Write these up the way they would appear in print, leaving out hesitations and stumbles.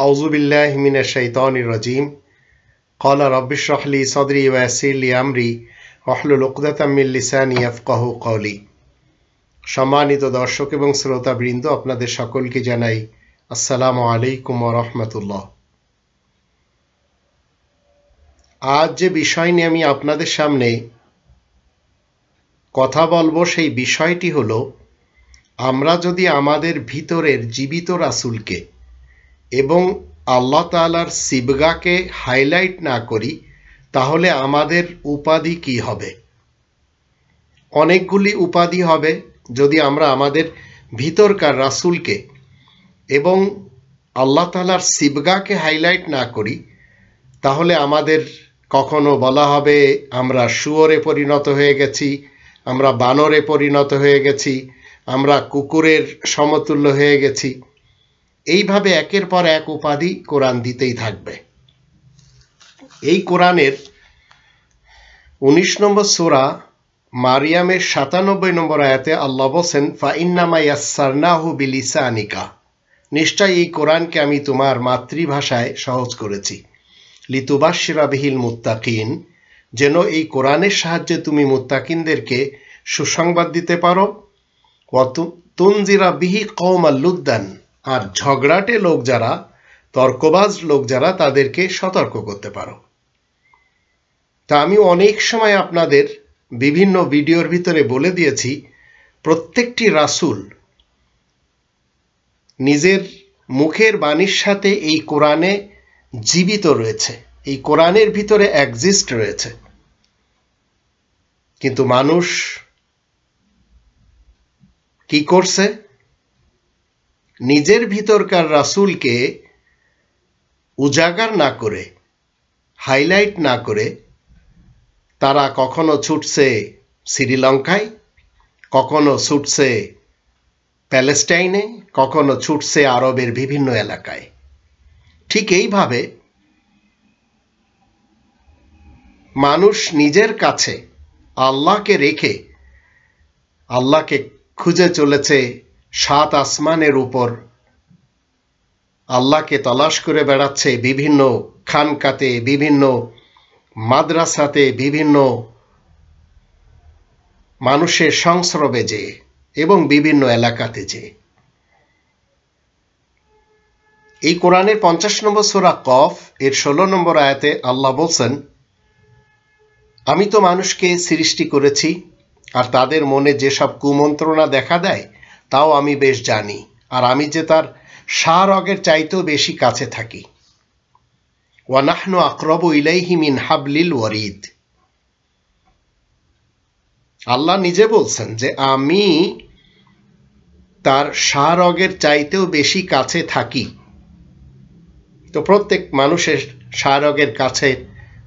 আউযু বিল্লাহি মিনাশ শাইতানির রাজিম। ক্বালা রাব্বি ইশরাহ লি সাদরি ওয়া ইয়াসসির লি আমরি ওয়াহলুল উকদাতাম মিন লিসানি ইয়াফকাহু কওলি। সম্মানিত দর্শক এবং শ্রোতাবৃন্দ, আপনাদের সকলকে জানাই আসসালামু আলাইকুম ওয়া রাহমাতুল্লাহ। আজ যে বিষয় নিয়ে আমি আপনাদের সামনে কথা বলবো, সেই বিষয়টি হলো, আমরা যদি আমাদের ভিতরের জীবিত রাসূলকে এবং আল্লাহ তাআলার সিবগাকে হাইলাইট না করি, তাহলে আমাদের উপাধি কি হবে? অনেকগুলি উপাধি হবে যদি আমরা আমাদের ভিতরকার রাসূলকে এবং আল্লাহ তাআলার সিবগাকে হাইলাইট না করি। তাহলে আমাদের কখনো বলা হবে আমরা শুয়োরে পরিণত হয়ে গেছি, আমরা বানরে পরিণত হয়ে গেছি, আমরা কুকুরের সমতুল্য হয়ে গেছি। এইভাবে একের পর এক উপাধি কোরআন দিতেই থাকবে। এই কোরআনের 19 নম্বর সূরা মারিয়ামের 97 নম্বর আয়াতে আল্লাহ বলেন, ফাইন্নামা ইয়াসসারনাহু বিলিসানিকা, নিশ্চয় এই কোরআনকে আমি তোমার মাতৃভাষায় সহজ করেছি। লিতুবাশশিরা বিহিল মুত্তাকিন, যেন এই কোরআনের সাহায্যে তুমি মুত্তাকিনদেরকে সুসংবাদ দিতে পারো। ওয়া তুনজিরা বিহি কওমান লুদ্দান, আর ঝগড়াটে লোক যারা, তর্কবাজ লোক যারা, তাদেরকে সতর্ক করতে পারো। তা আমি অনেক সময় আপনাদের বিভিন্ন ভিডিওর ভিতরে বলে দিয়েছি, প্রত্যেকটি রাসূল নিজের মুখের বাণীর সাথে এই কোরআনে জীবিত রয়েছে, এই কোরআনের ভিতরে এক্সিস্ট রয়েছে। কিন্তু মানুষ কি করছে? নিজের ভিতরকার রাসূলকে উজাগার না করে, হাইলাইট না করে, তারা কখনো ছুটছে শ্রীলঙ্কায়, কখনো ছুটছে প্যালেস্টাইনে, কখনো ছুটছে আরবের বিভিন্ন এলাকায়। ঠিক এইভাবে মানুষ নিজের কাছে আল্লাহকে রেখে আল্লাহকে খুঁজে চলেছে 7 আসমানের উপর, আল্লাহকে তলাশ করে বেড়াচ্ছে বিভিন্ন খানকাতে, বিভিন্ন মাদ্রাসাতে, বিভিন্ন মানুষের সংস্রবে যেয়ে এবং বিভিন্ন এলাকাতে যেয়ে। এই কোরআনের 50 নম্বর সূরা কফ এর 16 নম্বর আয়াতে আল্লাহ বলছেন, আমি তো মানুষকে সৃষ্টি করেছি, আর তাদের মনে যেসব কুমন্ত্রণা দেখা দেয় তাও আমি বেশ জানি, আর আমি যে তার শাহরগের চাইতেও বেশি কাছে থাকি। ওয়া নাহনু আকরাবু ইলাইহি মিন হাবলিল ওয়ারিদ, আল্লাহ নিজে বলছেন যে আমি তার শাহরগের চাইতেও বেশি কাছে থাকি। তো প্রত্যেক মানুষের শাহরগের কাছে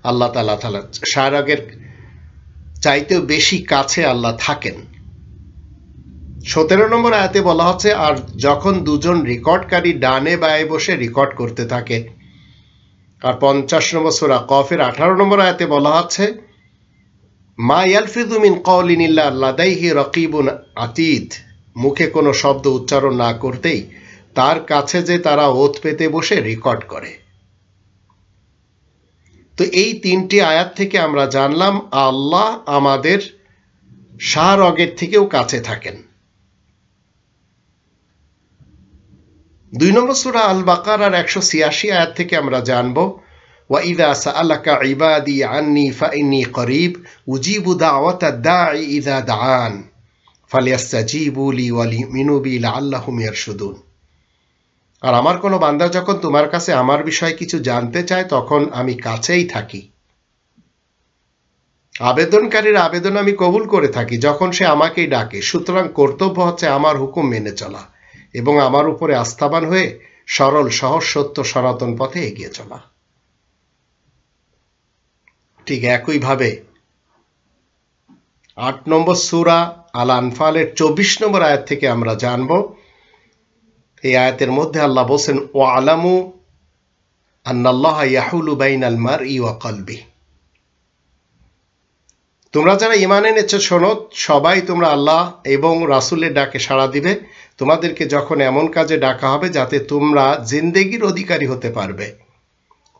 আল্লাহ তাআলা শাহরগের চাইতেও বেশি কাছে আল্লাহ থাকেন। 17 নম্বর আয়াতে বলা হচ্ছে, আর যখন দুজন রেকর্ডকারী ডানে বায়ে বসে রেকর্ড করতে থাকে। আর 50 নম্বর সূরা কফের 18 নম্বর আয়াতে বলা হচ্ছে, মা ইয়ালফিযু মিন কওলিন ইল্লা লাদাইহি রাকিবুন আতীদ, মুখে কোনো শব্দ উচ্চারণ না করতেই তার কাছে যে তারা ওত পেতে বসে রেকর্ড করে। তো এই 3টি আয়াত থেকে আমরা জানলাম আল্লাহ আমাদের শাহরগের থেকেও কাছে থাকেন। 2 নম্বর সূরা আল বাকারার 186 আয়াত থেকে আমরা জানব, ওয়া ইযা সাআলাকা ইবাদি আন্নী ফাইন্নী করিব উজিবু দাওয়াতাদ দাঈ ইযা দাআন ফালিয়াসতাজিবু লি ওয়া লিউমিনু বি লাআল্লাহুম ইয়ারশুদুন। আর আমার কোনো বান্দা যখন তোমার কাছে আমার বিষয়ে কিছু জানতে চায়, তখন আমি কাছেই থাকি। আবেদনকারীর আবেদন আমি কবুল করে থাকি যখন সে আমাকেই ডাকে। সুতরাং কর্তব্য হচ্ছে আমার হুকুম মেনে চলা এবং আমার উপরে আস্থাবান হয়ে সরল, সহজ, সত্য, সনাতন পথে এগিয়ে চলা। ঠিক একইভাবে 8 নম্বর সূরা আল আনফালের 24 নম্বর আয়াত থেকে আমরা জানব, এই আয়াতের মধ্যে আল্লাহ বলেন, ওয়ালামু আন্নাল্লাহা ইয়াহুলু বাইনাল মারই ওয়া কলবি, তোমরা যারা ঈমান এনেছো শোনো, সবাই তোমরা আল্লাহ এবং রাসূলের ডাকে সাড়া দিবে, তোমাদেরকে যখন এমন কাজে ডাকা হবে যাতে তোমরা জিন্দেগির অধিকারী হতে পারবে,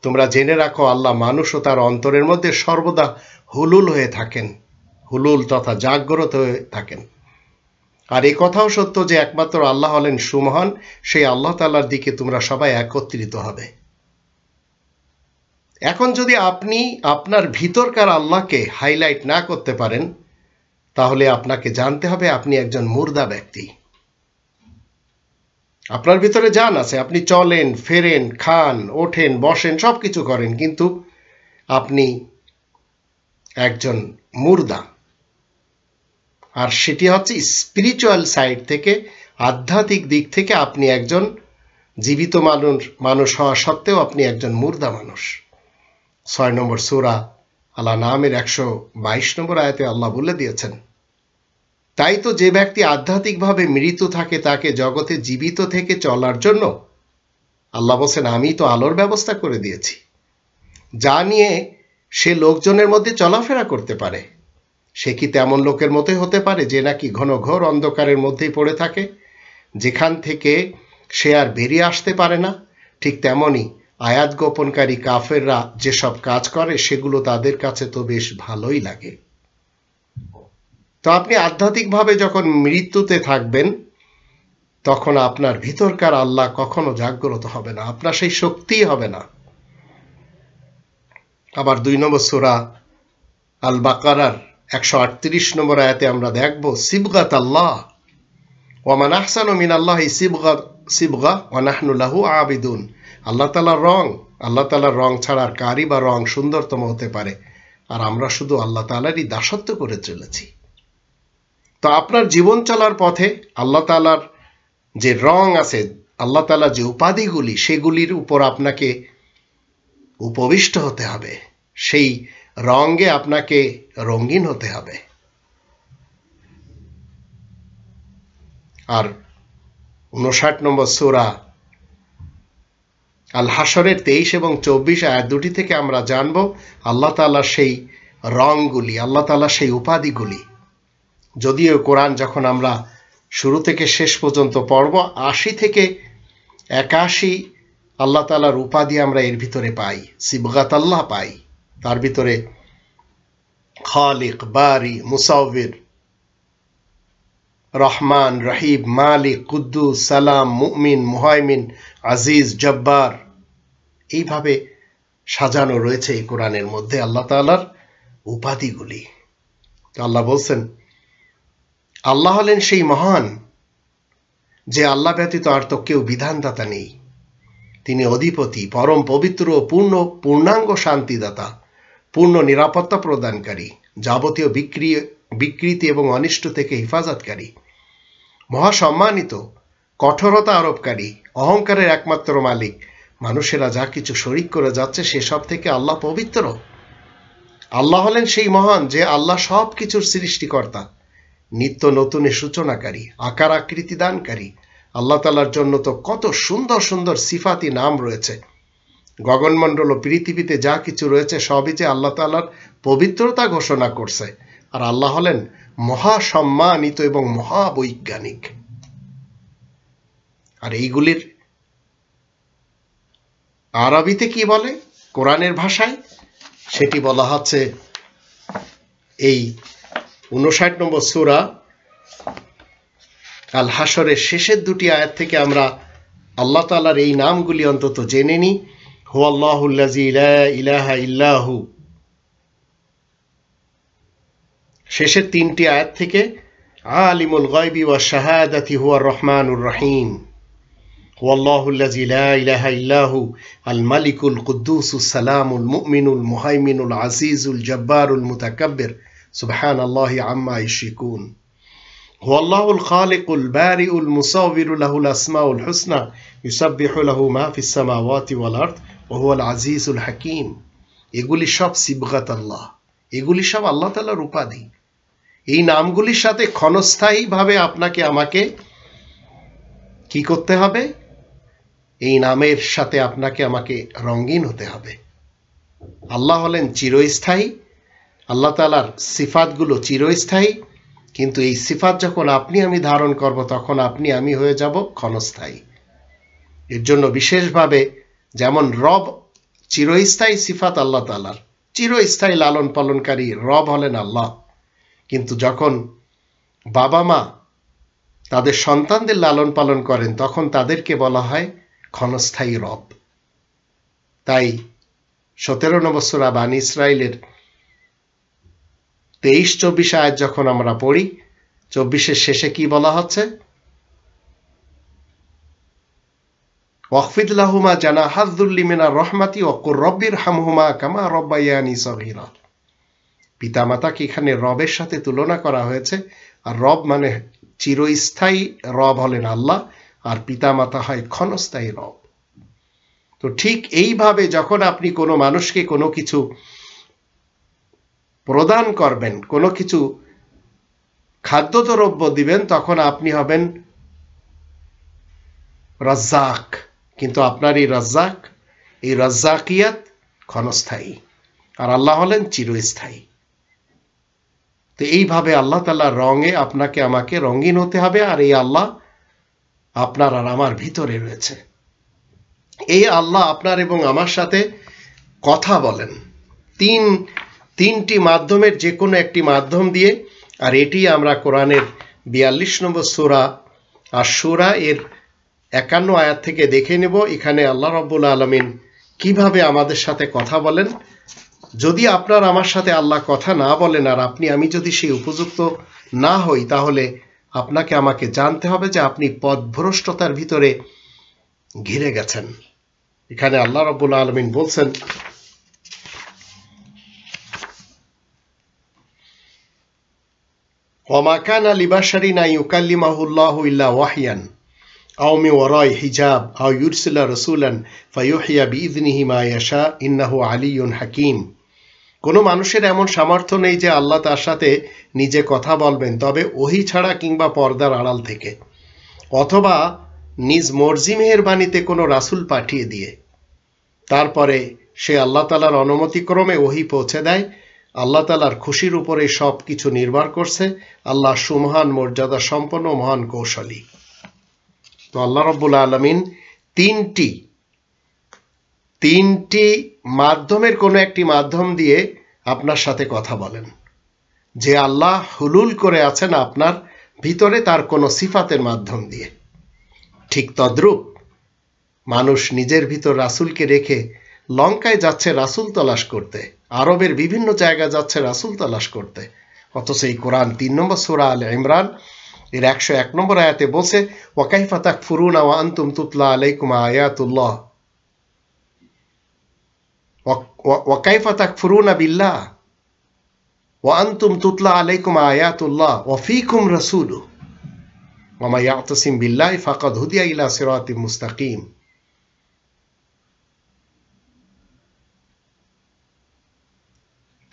তোমরা জেনে রাখো আল্লাহ মানুষ ও তার অন্তরের মধ্যে সর্বদা হুলুল হয়ে থাকেন, হুলুল তথা জাগ্রত হয়ে থাকেন। আর এই কথাও সত্য যে একমাত্র আল্লাহ হলেন সুমহান, সেই আল্লাহ তাআলার দিকে তোমরা সবাই একত্রিত হবে। এখন যদি আপনি আপনার ভিতরকার আল্লাহকে হাইলাইট না করতে পারেন, তাহলে আপনাকে জানতে হবে আপনি একজন মুর্দা ব্যক্তি। আপনার ভিতরে জান আছে, আপনি চলেন, ফেরেন, খান, ওঠেন, বসেন, সবকিছু করেন, কিন্তু আপনি একজন মুর্দা। আর সেটি হচ্ছে স্পিরিচুয়াল সাইড থেকে, আধ্যাত্মিক দিক থেকে আপনি একজন জীবিত মানুষ হওয়া সত্ত্বেও আপনি একজন মুর্দা মানুষ। 6 নম্বর সূরা আল আনআমের 122 নম্বর আয়াতে আল্লাহ বলে দিয়েছেন, তাই তো যে ব্যক্তি আধ্যাত্মিকভাবে মৃত থাকে তাকে জগতে জীবিত থেকে চলার জন্য আল্লাহ বলেন আমি তো আলোর ব্যবস্থা করে দিয়েছি, যা নিয়ে সে লোকজনের মধ্যে চলাফেরা করতে পারে। সে কি তেমন লোকের মতোই হতে পারে যে নাকি ঘনঘোর অন্ধকারের মধ্যেই পড়ে থাকে, যেখান থেকে সে আর বেরিয়ে আসতে পারে না? ঠিক তেমনি আয়াত গোপনকারী কাফেররা যেসব কাজ করে সেগুলো তাদের কাছে তো বেশ ভালোই লাগে। তো আপনি আধ্যাত্মিকভাবে যখন মৃত্যুতে থাকবেন, তখন আপনার ভিতরকার আল্লাহ কখনো জাগ্রত হবে না, আপনার সেই শক্তিই হবে না। আবার 2 নম্বর সূরা আল বাকারার 138 নম্বর আয়াতে আমরা দেখব, সিবগাত আল্লাহ ওয়া মান আহসানু মিনাল্লাহি সিবগা ওয়া নাহনু লাহু আবিদুন। আল্লাহ তাআলার রং ছাড়া আর কারই বা রং সুন্দরতম হতে পারে, আর আমরা শুধু আল্লাহ তাআলারই দাসত্ব করে চলেছি। তো আপনার জীবন চলার পথে আল্লাহ তাআলার যে রং আছে, আল্লাহ তাআলার যে উপাধিগুলি, সেগুলির উপর আপনাকে উপবিষ্ট হতে হবে, সেই রঙে আপনাকে রঙিন হতে হবে। আর 59 নম্বর সূরা আল হাশরের 23 এবং 24 আয়াত দুটি থেকে আমরা জানব আল্লাহ তাআলার সেই রঙগুলি, আল্লাহ তাআলার সেই উপাধিগুলি। যদিও কোরআন যখন আমরা শুরু থেকে শেষ পর্যন্ত পড়ব, 80 থেকে 81 আল্লাহ তাআলার উপাধি আমরা এর ভিতরে পাই, সিবগাত আল্লাহ পাই। তার ভিতরে খালিক, বারি, মুসাউবির, রহমান, রহিব, মালিক, কুদ্দুস, সালাম, মুমিন, মুহাইমিন, আজিজ, জব্বার, এইভাবে সাজানো রয়েছে এই কোরআনের মধ্যে আল্লাহ তাআলার উপাধিগুলি। আল্লাহ বলছেন আল্লাহ হলেন সেই মহান যে আল্লাহ ব্যতীত আর তো কেউ বিধানদাতা নেই। তিনি অধিপতি, পরম পবিত্র ও পূর্ণাঙ্গ শান্তিদাতা, পূর্ণ নিরাপত্তা প্রদানকারী, যাবতীয় বিকৃতি এবং অনিষ্ট থেকে হেফাজতকারী, মহাসম্মানিত, কঠোরতা আরোপকারী, অহংকারের একমাত্র মালিক। মানুষেরা যা কিছু শরিক করে যাচ্ছে সেসব থেকে আল্লাহ পবিত্র। আল্লাহ হলেন সেই মহান যে আল্লাহ সব কিছুর সৃষ্টিকর্তা, নিত্য নতুনে সূচনাকারী, আকার আকৃতি দানকারী। আল্লাহ তাআলার জন্য তো কত সুন্দর সুন্দর সিফাতি নাম রয়েছে। গগনমণ্ডল ও পৃথিবীতে যা কিছু রয়েছে সবই যে আল্লাহ তাআলার পবিত্রতা ঘোষণা করছে। আর আল্লাহ হলেন মহাসম্মানিত এবং মহাবৈজ্ঞানিক। আর এইগুলির আরবিতে কি বলে কোরআনের ভাষায়, সেটি বলা হচ্ছে এই 59 নম্বর সূরা আল হাশরের শেষের দুটি আয়াত থেকে আমরা আল্লাহ তাআলার এই নামগুলি অন্তত জেনে নিই। হুয়াল্লাহুল্লাযী লা ইলাহা ইল্লাহু, শেষের 3টি আয়াত থেকে আলিমুল গায়বি ওয়াশ শাহাদাতি হুয়ার রহমানুর রহিম। হুয়াল্লাহুল্লাযী লা ইলাহা ইল্লাহু আল মালিকুল কুদ্দুসুস সালামুল মুমিনুল মুহাইমিনুল আজিজুল জব্বারুল মুতাকাব্বির সুবহানাল্লাহি আম্মা ইউশরিকুন। হুয়াল্লাহুল খালিকুল বারিউল মুসাউবিরু লাহুল আসমাউল হুসনা ইউসাব্বিহু লাহু মা ফিস সামাওয়াতি ওয়াল আরদ ওয়া হুয়াল আজিজুল হাকীম। এগুলি সব সিবগাত আল্লাহ, এগুলি সব আল্লাহ তাআলার উপাধি। এই নামগুলির সাথে ক্ষণস্থায়ীভাবে আপনাকে আমাকে কি করতে হবে? এই নামের সাথে আপনাকে আমাকে রঙিন হতে হবে। আল্লাহ হলেন চিরস্থায়ী, আল্লাহ তাআলার সিফাতগুলো চিরস্থায়ী, কিন্তু এই সিফাত যখন আপনি আমি ধারণ করব তখন আপনি আমি হয়ে যাব ক্ষণস্থায়ী। এর জন্য বিশেষভাবে যেমন রব চিরস্থায়ী সিফাত আল্লাহ তাআলার, চিরস্থায়ী লালন পালনকারী রব হলেন আল্লাহ, কিন্তু যখন বাবা মা তাদের সন্তানদের লালন পালন করেন তখন তাদেরকে বলা হয় ক্ষণস্থায়ী রব। তাই 17 নম্বর সূরা বানী ইসরাইলের 23-24 আয়াত যখন আমরা পড়ি, 24-এর শেষে কি বলা হচ্ছে? ওয়াখফিদ লাহুমা জানাহায যুল্লি মিনার রাহমাতি ওয়া কুর রব্বিরহামহুমা কামা রাব্বায়ানি সগীরা। পিতামাতাকে এখানে রবের সাথে তুলনা করা হয়েছে, আর রব মানে চিরস্থায়ী রব হলেন আল্লাহ, আর পিতামাতা হয় ক্ষণস্থায়ী রব। তো ঠিক এইভাবে যখন আপনি কোনো মানুষকে কোনো কিছু প্রদান করবেন, কোনো কিছু খাদ্যদ্রব্য দিবেন, তখন আপনি হবেন রাজ্জাক, কিন্তু আপনার এই রাজ্জাক, এই রাজ্জাকিয়াত ক্ষণস্থায়ী, আর আল্লাহ হলেন চিরস্থায়ী। তো এইভাবে আল্লাহ তাআলার রঙে আপনাকে আমাকে রঙিন হতে হবে, আর এই আল্লাহ আপনার আর আমার ভিতরে রয়েছে। এই আল্লাহ আপনার এবং আমার সাথে কথা বলেন তিনটি মাধ্যমের যে কোনো একটি মাধ্যম দিয়ে, আর এটি আমরা কোরআনের 42 নম্বর সূরা আশ-শূরা এর 51 আয়াত থেকে দেখে নেব। এখানে আল্লাহ রাব্বুল আলামিন কিভাবে আমাদের সাথে কথা বলেন। যদি আপনার আমার সাথে আল্লাহ কথা না বলেন আর আপনি আমি যদি সেই উপযুক্ত না হই, তাহলে আপনাকে আমাকে জানতে হবে যে আপনি পথভ্রষ্টতার ভিতরে ঘিরে গেছেন। এখানে আল্লাহ রাব্বুল আলামিন বলছেন, ওয়ামা কানা লিবাশারিন আন ইউকাল্লিমাহুল্লাহু ইল্লা ওয়াহয়ান আও মিন ওয়ারাই হিজাব আও ইউরসিলা রাসূলান ফায়ুহইয়া বিইযনিহি মা ইয়াশা ইন্নাহু আলিয়্যুন হাকীম। কোনো মানুষের এমন সামর্থ্য নেই যে আল্লাহ তার সাথে নিজে কথা বলবেন, তবে ওহী ছাড়া কিংবা পর্দার আড়াল থেকে, অথবা নিজ মর্জি মেহেরবানিতে কোনো রাসূল পাঠিয়ে দিয়ে, তারপরে সে আল্লাহ তাআলার অনুমতিক্রমে ওহী পৌঁছে দেয়। আল্লাহ তাআলার খুশির উপরে সব কিছু নির্ভর করছে। আল্লাহ সুমহান, মর্যাদা সম্পন্ন, মহান কৌশলী। তো আল্লাহ রাব্বুল আলামিন তিনটি মাধ্যমের কোনো একটি মাধ্যম দিয়ে আপনার সাথে কথা বলেন। যে আল্লাহ হুলুল করে আছেন আপনার ভিতরে তার কোনো সিফাতের মাধ্যম দিয়ে। ঠিক তদ্রূপ মানুষ নিজের ভিতর রাসূলকে রেখে লঙ্কায় যাচ্ছে রাসূল তালাশ করতে, আরবের বিভিন্ন জায়গায় যাচ্ছে রাসূল তালাশ করতে, অথচ এই কোরআন 3 নম্বর সূরা আলে ইমরান এর 101 নম্বর আয়াতে বলছে, ওয়া কাইফা তাকফুরুনা ওয়া আনতুম তুতলা আলাইকুম আয়াতুল্লাহ ওয়া কাইফা তাকফুরুনা বিল্লাহ ওয়া আনতুম তুতলা আলাইকুম আয়াতুল্লাহ ওয়া ফীকুম রাসূলুহু ওয়া মা ইয়াতাসিম বিল্লাহি ফাকাদ হুদিয়া ইলা সিরাতিম মুস্তাকিম।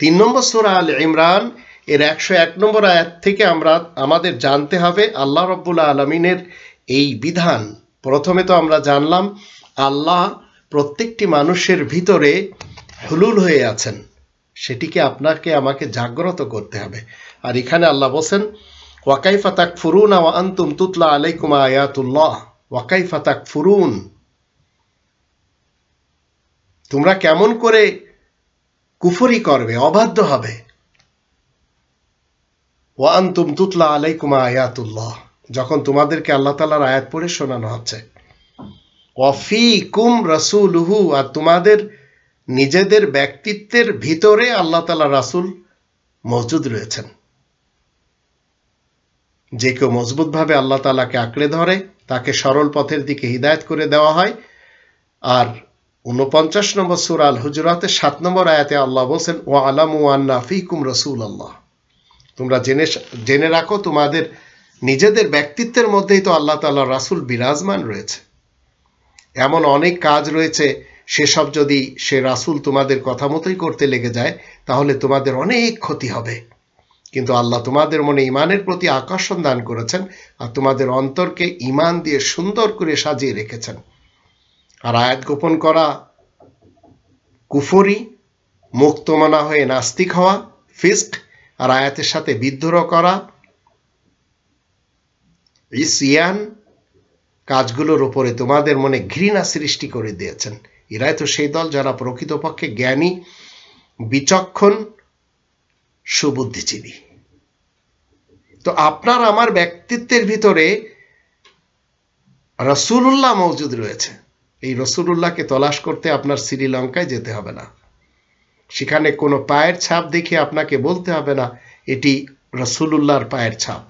3 নম্বর সূরা আলে ইমরান এর 101 নম্বর আয়াত থেকে আমাদের জানতে হবে আল্লাহ রাব্বুল আলামিনের এই বিধান। প্রথমে তো আমরা জানলাম আল্লাহ প্রত্যেকটি মানুষের ভিতরে হুলুল হয়ে আছেন, সেটিকে আপনাকে আমাকে জাগ্রত করতে হবে। আর এখানে আল্লাহ বলেন, ওয়া কাইফা তাকফুরুনা ওয়া আনতুম তুতলা আলাইকুম আয়াতুল্লাহ ওয়া কাইফা তাকফুরুন, তোমরা কেমন করে কুফরি করবে, অবাধ্য হবে। ওয়া আনতুম তুতলা আলাইকুম আয়াতুল্লাহ, যখন তোমাদেরকে আল্লাহ তাআলার আয়াত পড়ে শোনানো হচ্ছে। ওয়া ফীকুম রাসূলুহু, আর তোমাদের নিজেদের ব্যক্তিত্বের ভিতরে আল্লাহ তাআলার রাসূল মওজুদ রয়েছেন। যে কেউ মজবুতভাবে আল্লাহ তাআলাকে আঁকড়ে ধরে তাকে সরল পথের দিকে হিদায়াত করে দেওয়া হয়। আর 49 নম্বর সূরা আল হুজুরাতের 7 নম্বর আয়াতে আল্লাহ বলেন, ওয়া আলামু আন্না ফীকুম রাসূলুল্লাহ, তোমরা জেনে রাখো তোমাদের নিজেদের ব্যক্তিত্বের মধ্যেই তো আল্লাহ তাআলার রাসূল বিরাজমান রয়েছে। এমন অনেক কাজ রয়েছে, সেসব যদি সে রাসূল তোমাদের কথা মতোই করতে লেগে যায় তাহলে তোমাদের অনেক ক্ষতি হবে। কিন্তু আল্লাহ তোমাদের মনে ঈমানের প্রতি আকর্ষণ দান করেছেন, আর তোমাদের অন্তরকে ঈমান দিয়ে সুন্দর করে সাজিয়ে রেখেছেন। আর আয়াত গোপন করা কুফরি, মুক্তমনা হয়ে নাস্তিক হওয়া ফিস্ক, আর আয়াতের সাথে বিদ্রোহ করা ইসিয়ান কাজগুলোর উপরে তোমাদের মনে ঘৃণা সৃষ্টি করে দিয়েছেন। এরাই তো সেই দল যারা প্রকৃতপক্ষে জ্ঞানী, বিচক্ষণ, সুবুদ্ধিজীবী। তো আপনার আমার ব্যক্তিত্বের ভিতরে রাসূলুল্লাহ মওজুদ রয়েছে। এই রাসূলুল্লাহকে তলাশ করতে আপনার শ্রীলঙ্কায় যেতে হবে না। সেখানে কোনো পায়ের ছাপ দেখে আপনাকে বলতে হবে না এটি রাসূলুল্লাহর পায়ের ছাপ।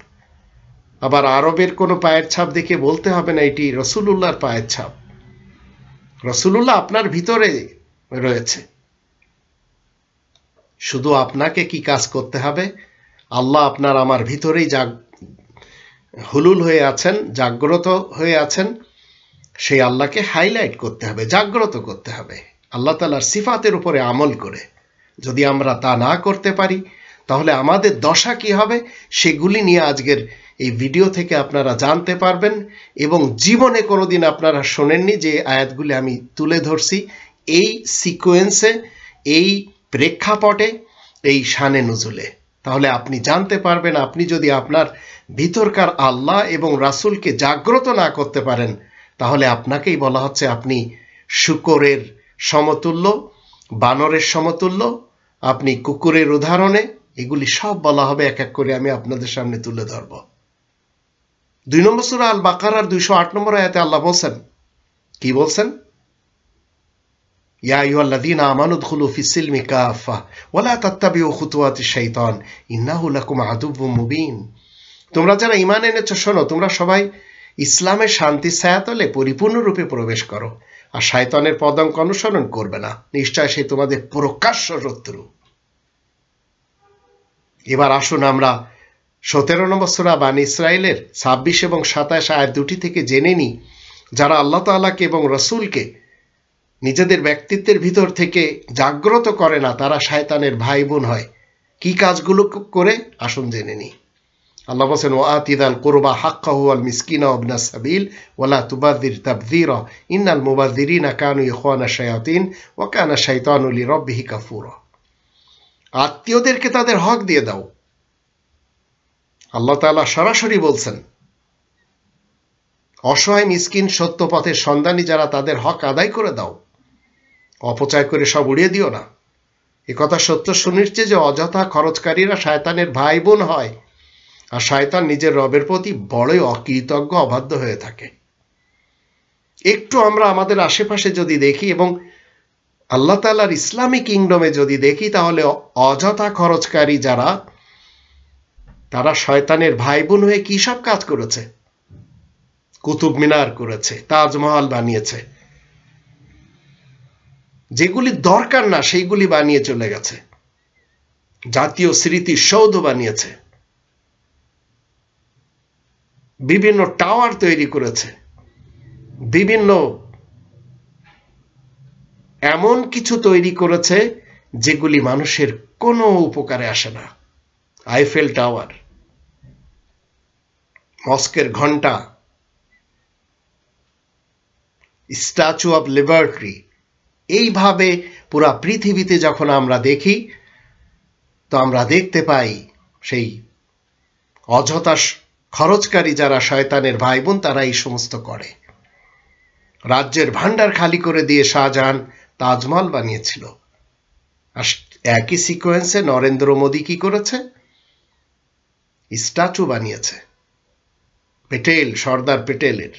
আবার আরবের কোনো পায়ের ছাপ দেখে বলতে হবে না এটি রাসূলুল্লাহর পায়ের ছাপ। রাসূলুল্লাহ আপনার ভিতরে রয়েছে। শুধু আপনাকে কি কাজ করতে হবে? আল্লাহ আপনার আমার ভিতরেই হুলুল হয়ে আছেন, জাগ্রত হয়ে আছেন। সেই আল্লাহকে হাইলাইট করতে হবে, জাগ্রত করতে হবে আল্লাহ তাআলার সিফাতের উপরে আমল করে। যদি আমরা তা না করতে পারি তাহলে আমাদের দশা কি হবে সেগুলি নিয়ে আজকের এই ভিডিও থেকে আপনারা জানতে পারবেন। এবং জীবনে কোনোদিন আপনারা শোনেননি যে আয়াতগুলি আমি তুলে ধরছি এই সিকোয়েন্সে, এই প্রেক্ষাপটে, এই শানে নুজুলে। তাহলে আপনি জানতে পারবেন আপনি যদি আপনার ভিতরকার আল্লাহ এবং রাসূলকে জাগ্রত না করতে পারেন তাহলে আপনাকেই বলা হচ্ছে আপনি শূকরের সমতুল্য, বানরের সমতুল্য, আপনি কুকুরের উদাহরণে। এগুলি সব বলা হবে এক এক করে আমি আপনাদের সামনে তুলে ধরব। 2 নম্বর সূরা আল বাকারার 208 নম্বর আয়াতে আল্লাহ বলছেন, কি বলছেন? ইয়া আইয়ুহাল্লাযীনা আমানু উদখুলু ফিস-সিলমি কাফা ওয়া লা তাত্তাবিউ খুতুওয়াতিশ শাইতান ইন্নাহু লাকুম আদুউম মুবিন। তোমরা যারা ঈমান এনেছো শোনো, তোমরা সবাই ইসলামের শান্তির ছায়াতলে পরিপূর্ণরূপে প্রবেশ করো আর শয়তানের পদাঙ্ক অনুসরণ করবে না, নিশ্চয় সে তোমাদের প্রকাশ্য শত্রু। এবার আসুন আমরা 17 নম্বর সূরা বানী ইসরাইলের 26 এবং 27 আয়াত দুটি থেকে জেনে নিই যারা আল্লাহ তাআলাকে এবং রাসূলকে নিজেদের ব্যক্তিত্বের ভিতর থেকে জাগ্রত করে না তারা শয়তানের ভাই বোন হয়। কি কাজগুলো করে আসুন জেনে নিই। আল্লাহ বলেন, ওয়া আতিদাল কুরবা হাক্কাহু ওয়াল মিসকিনা ওয়া ইবনাস সাবিল ওয়া লা তুবাযির তাবযীরা ইন্নাল মুবাযযিরিনা কানু ইখওয়ানা শায়াতিন ওয়া কানা শাইতানু লিরাব্বিহি কাফুরা। আত্মীয়দেরকে তাদের হক দিয়ে দাও। আল্লাহ তাআলা সরাসরি বলছেন অসহায় মিসকিন সত্য পথের সন্ধানী যারা তাদের হক আদায় করে দাও, অপচয় করে সব উড়িয়ে দিও না। একথা সত্য সুনিশ্চিত যে অযথা খরচকারীরা শয়তানের ভাই বোন হয় আর শয়তান নিজের রবের প্রতি বড়ই অকৃতজ্ঞ, অবাধ্য হয়ে থাকে। একটু আমরা আমাদের আশেপাশে যদি দেখি এবং আল্লাহ তাআলার ইসলামিক কিংডমে যদি দেখি তাহলে অযথা খরচকারী যারা তারা শয়তানের ভাই বোন হয়ে কি সব কাজ করেছে। কুতুব মিনার করেছে, তাজমহল বানিয়েছে, যেগুলি দরকার না সেইগুলি বানিয়ে চলে গেছে, জাতীয় স্মৃতিসৌধ বানিয়েছে, বিভিন্ন টাওয়ার তৈরি করেছে, বিভিন্ন এমন কিছু তৈরি করেছে যেগুলি মানুষের কোনো উপকারে আসে না। আইফেল টাওয়ার, মস্কের ঘন্টা, স্ট্যাচু অব লিবার্টি, এইভাবে পুরা পৃথিবীতে যখন আমরা দেখি তো আমরা দেখতে পাই সেই অযথা খরচকারী যারা শয়তানের ভাই বোন তারা এই সমস্ত করে। রাজ্যের ভান্ডার খালি করে দিয়ে শাহজাহান তাজমহল বানিয়েছিল। আর একই সিকোয়েন্সে নরেন্দ্র মোদী কি করেছে? স্ট্যাচু বানিয়েছে পেটেল, সর্দার পেটেলের।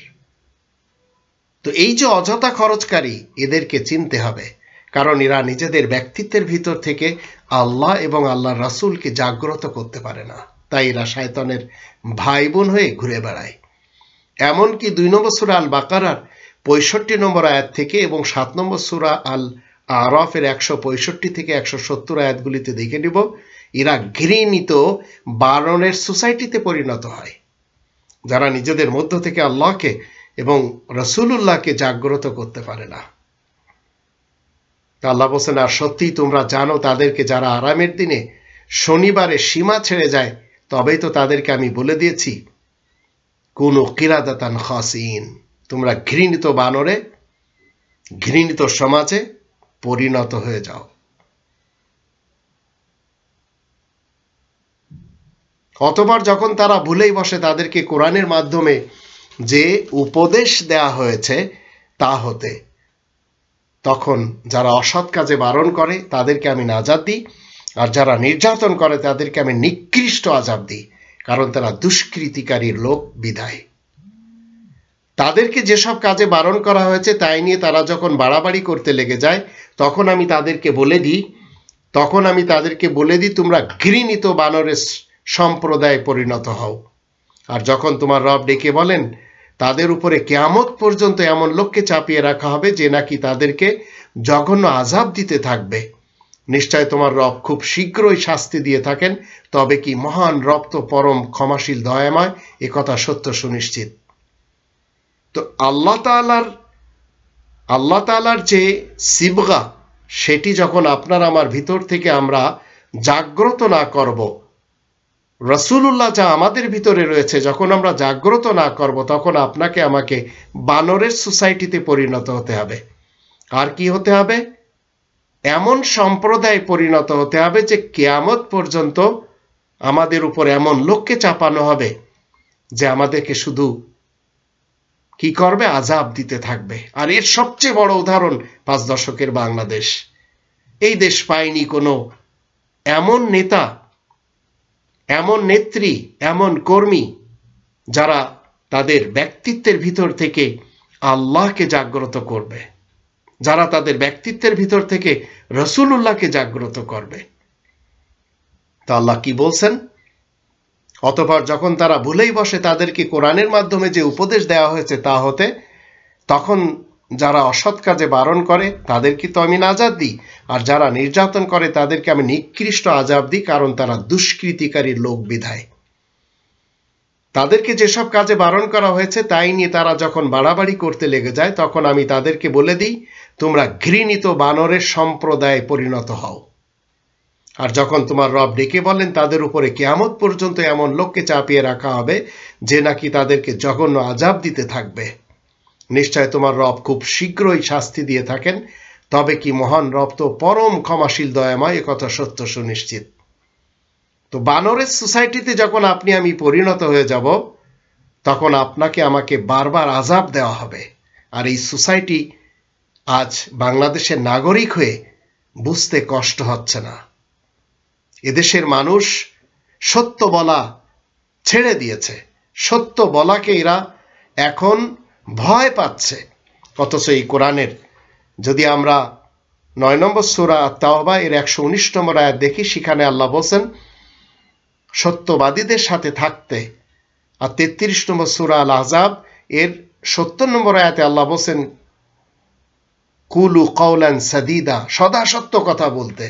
তো এই যে অযথা খরচকারী এদেরকে চিনতে হবে, কারণ এরা নিজেদের ব্যক্তিত্বের ভিতর থেকে আল্লাহ এবং আল্লাহর রাসূলকে জাগ্রত করতে পারে না, তাই এরা শয়তানের ভাই বোন হয়ে ঘুরে বেড়ায়। এমনকি 2 নম্বর সূরা আল বাকারার 65 নম্বর আয়াত থেকে এবং 7 নম্বর সূরা আল আরাফের 165 থেকে 170 আয়াতগুলিতে দেখে নিব এরা ঘৃণিত বানরের সোসাইটিতে পরিণত হয় যারা নিজেদের মধ্য থেকে আল্লাহকে এবং রাসূলুল্লাহকে জাগ্রত করতে পারে না। আল্লাহ বলেন, আর সত্যিই তোমরা জানো তাদেরকে যারা আরামের দিনে শনিবারে সীমা ছেড়ে যায় তবেই তো তাদেরকে আমি বলে দিয়েছি কুনু কিরাদাতান খাসিন, তোমরা ঘৃণিত বানরে, ঘৃণিত সমাজে পরিণত হয়ে যাও। অতঃপর যখন তারা ভুলেই বসে তাদেরকে কোরআনের মাধ্যমে যে উপদেশ দেয়া হয়েছে তা হতে, তখন যারা অসৎ কাজে বারণ করে তাদেরকে আমি নাজাত দিই, আর যারা নির্যাতন করে তাদেরকে আমি নিকৃষ্ট আযাব দিই, কারণ তারা দুষ্কৃতিকারীর লোক বিধায়। তাদেরকে যেসব কাজে বারণ করা হয়েছে তাই নিয়ে তারা যখন বাড়াবাড়ি করতে লেগে যায় তখন আমি তাদেরকে বলে দিই তোমরা ঘৃণিত বানরের সম্প্রদায়ে পরিণত হও। আর যখন তোমার রব ডেকে বলেন তাদের উপরে কিয়ামত পর্যন্ত এমন লোককে চাপিয়ে রাখা হবে যে নাকি তাদেরকে জঘন্য আযাব দিতে থাকবে, নিশ্চয় তোমার রব খুব শীঘ্রই শাস্তি দিয়ে থাকেন, তবে কি মহান রব তো পরম ক্ষমাশীল দয়াময়, একথা সত্য সুনিশ্চিত। তো আল্লাহ তাআলার যে সিবগা সেটি যখন আপনার আমার ভিতর থেকে আমরা জাগ্রত না করব, রাসূলুল্লাহ যা আমাদের ভিতরে রয়েছে যখন আমরা জাগ্রত না করব, তখন আপনাকে আমাকে বানরের সোসাইটিতে পরিণত হতে হবে। আর কি হতে হবে? এমন সম্প্রদায়ে পরিণত হতে হবে যে কিয়ামত পর্যন্ত আমাদের উপর এমন লোককে চাপানো হবে যে আমাদেরকে শুধু কি করবে? আযাব দিতে থাকবে। আর এর সবচেয়ে বড় উদাহরণ 5 দশকের বাংলাদেশ। এই দেশ পায়নি কোনো এমন নেতা, এমন নেত্রী, এমন কর্মী যারা তাদের ব্যক্তিত্বের ভিতর থেকে আল্লাহকে জাগ্রত করবে, যারা তাদের ব্যক্তিত্বের ভিতর থেকে রাসূলুল্লাহকে জাগ্রত করবে। তা আল্লাহ কি বলছেন? অতঃপর যখন তারা ভুলেই বসে তাদেরকে কোরআনের মাধ্যমে যে উপদেশ দেওয়া হয়েছে তা হতে, তখন যারা অসৎ কাজে বারণ করে তাদেরকে তো আমি নাজাত দিই, আর যারা নির্যাতন করে তাদেরকে আমি নিকৃষ্ট আযাব দিই, কারণ তারা দুষ্কৃতিকারীর লোক বিধায়। তাদেরকে যেসব কাজে বারণ করা হয়েছে তাই নিয়ে তারা যখন বাড়াবাড়ি করতে লেগে যায় তখন আমি তাদেরকে বলে দিই তোমরা ঘৃণিত বানরের সম্প্রদায়ে পরিণত হও। আর যখন তোমার রব ডেকে বলেন তাদের উপরে কিয়ামত পর্যন্ত এমন লোককে চাপিয়ে রাখা হবে যে নাকি তাদেরকে জঘন্য আযাব দিতে থাকবে, নিশ্চয় তোমার রব খুব শীঘ্রই শাস্তি দিয়ে থাকেন, তবে কি মহান রব তো পরম ক্ষমাশীল দয়াময়, একথা সত্য সুনিশ্চিত। তো বানরের সোসাইটিতে যখন আপনি আমি পরিণত হয়ে যাব তখন আপনাকে আমাকে বারবার আযাব দেওয়া হবে। আর এই সোসাইটি আজ বাংলাদেশের নাগরিক হয়ে বুঝতে কষ্ট হচ্ছে না। এদেশের মানুষ সত্য বলা ছেড়ে দিয়েছে, সত্য বলাকে এরা এখন ভয় পাচ্ছে। অথচ এই কোরআনের যদি আমরা 9 নম্বর সূরা আত-তাওবা এর 119 নম্বর আয়াত দেখি, সেখানে আল্লাহ বলেন সত্যবাদীদের সাথে থাকতে। আর 33 নম্বর সূরা আল আহজাব এর 70 নম্বর আয়াতে আল্লাহ বলেন কুলু কওলান সাদীদা, সদা সত্য কথা বলতে।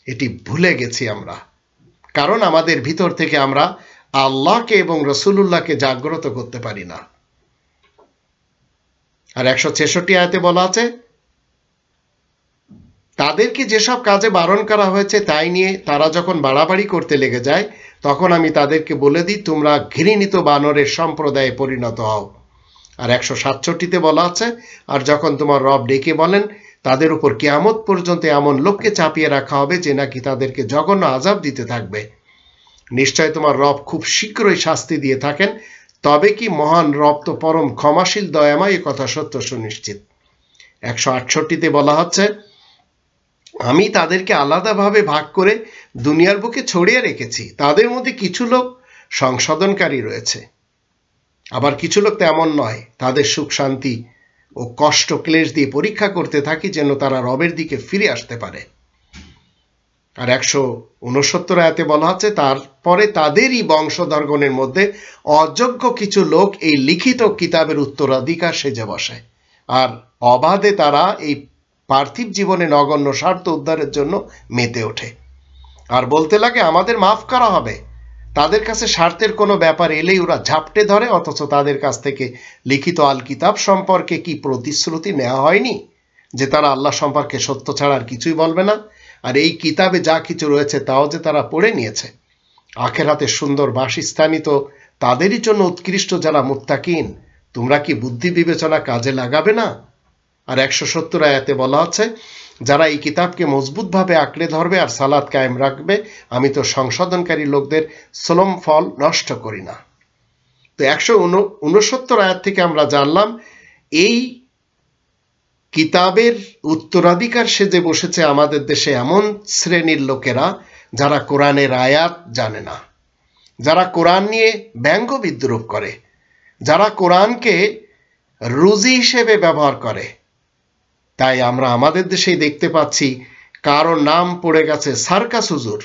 এটি ভুলে গেছি আমরা, কারণ আমাদের ভিতর থেকে আমরা আল্লাহকে এবং রাসূলুল্লাহকে জাগ্রত করতে পারি না। আর 166 আয়াতে বলা আছে তাদেরকে যেসব কাজে বারণ করা হয়েছে তাই নিয়ে তারা যখন বাড়াবাড়ি করতে লেগে যায় তখন আমি তাদেরকে বলে দিই তোমরা ঘৃণিত বানরের সম্প্রদায়ে পরিণত হও। আর 167তে বলা আছে আর যখন তোমার রব ডেকে বলেন তাদের উপর কিয়ামত পর্যন্ত এমন লোককে চাপিয়ে রাখা হবে যে নাকি তাদেরকে জঘন্য আযাব দিতে থাকবে, নিশ্চয় তোমার রব খুব শীঘ্রই শাস্তি দিয়ে থাকেন, তবে কি মহান রব তো পরম ক্ষমাশীল দয়াময়, একথা সত্য সুনিশ্চিত। 168তে বলা হচ্ছে আমি তাদেরকে আলাদাভাবে ভাগ করে দুনিয়ার বুকে ছড়িয়ে রেখেছি, তাদের মধ্যে কিছু লোক সংশোধনকারী রয়েছে, আবার কিছু লোক তেমন নয়, তাদের সুখ শান্তি ও কষ্ট ক্লেশ দিয়ে পরীক্ষা করতে থাকি যেন তারা রবের দিকে ফিরে আসতে পারে। আর 169 আয়াতে বলা আছে তারপরে তাদেরই বংশধরগণের মধ্যে অযোগ্য কিছু লোক এই লিখিত কিতাবের উত্তরাধিকার সেজে বসে, আর অবাধে তারা এই পার্থিব জীবনে নগণ্য স্বার্থ উদ্ধারের জন্য মেতে ওঠে আর বলতে লাগে আমাদের মাফ করা হবে। তাদের কাছে স্বার্থের কোনো ব্যাপার এলেই ওরা ঝাপটে ধরে, অথচ তাদের কাছ থেকে লিখিত আল কিতাব সম্পর্কে কি প্রতিশ্রুতি নেওয়া হয়নি যে তারা আল্লাহ সম্পর্কে সত্য ছাড়া আর কিছুই বলবে না? আর এই কিতাবে যা কিছু রয়েছে তাও যে তারা পড়ে নিয়েছে। আখিরাতের সুন্দর বাসস্থানই তো তাদেরই জন্য উৎকৃষ্ট যারা মুত্তাকিন। তোমরা কি বুদ্ধি বিবেচনা কাজে লাগাবে না? আর 170 আয়াতে বলা আছে, যারা এই কিতাবকে মজবুতভাবে আঁকড়ে ধরবে আর সালাত কায়েম রাখবে, আমি তো সংশোধনকারী লোকদের শ্রম ফল নষ্ট করি না। তো 169 আয়াত থেকে আমরা জানলাম এই কিতাবের উত্তরাধিকার সেজে বসেছে আমাদের দেশে এমন শ্রেণীর লোকেরা যারা কোরআনের আয়াত জানে না, যারা কোরআন নিয়ে ব্যঙ্গ বিদ্রুপ করে, যারা কোরআনকে রুজি হিসেবে ব্যবহার করে। তাই আমরা আমাদের দেশেই দেখতে পাচ্ছি কারোর নাম পড়ে গেছে সার্কাস হুজুর,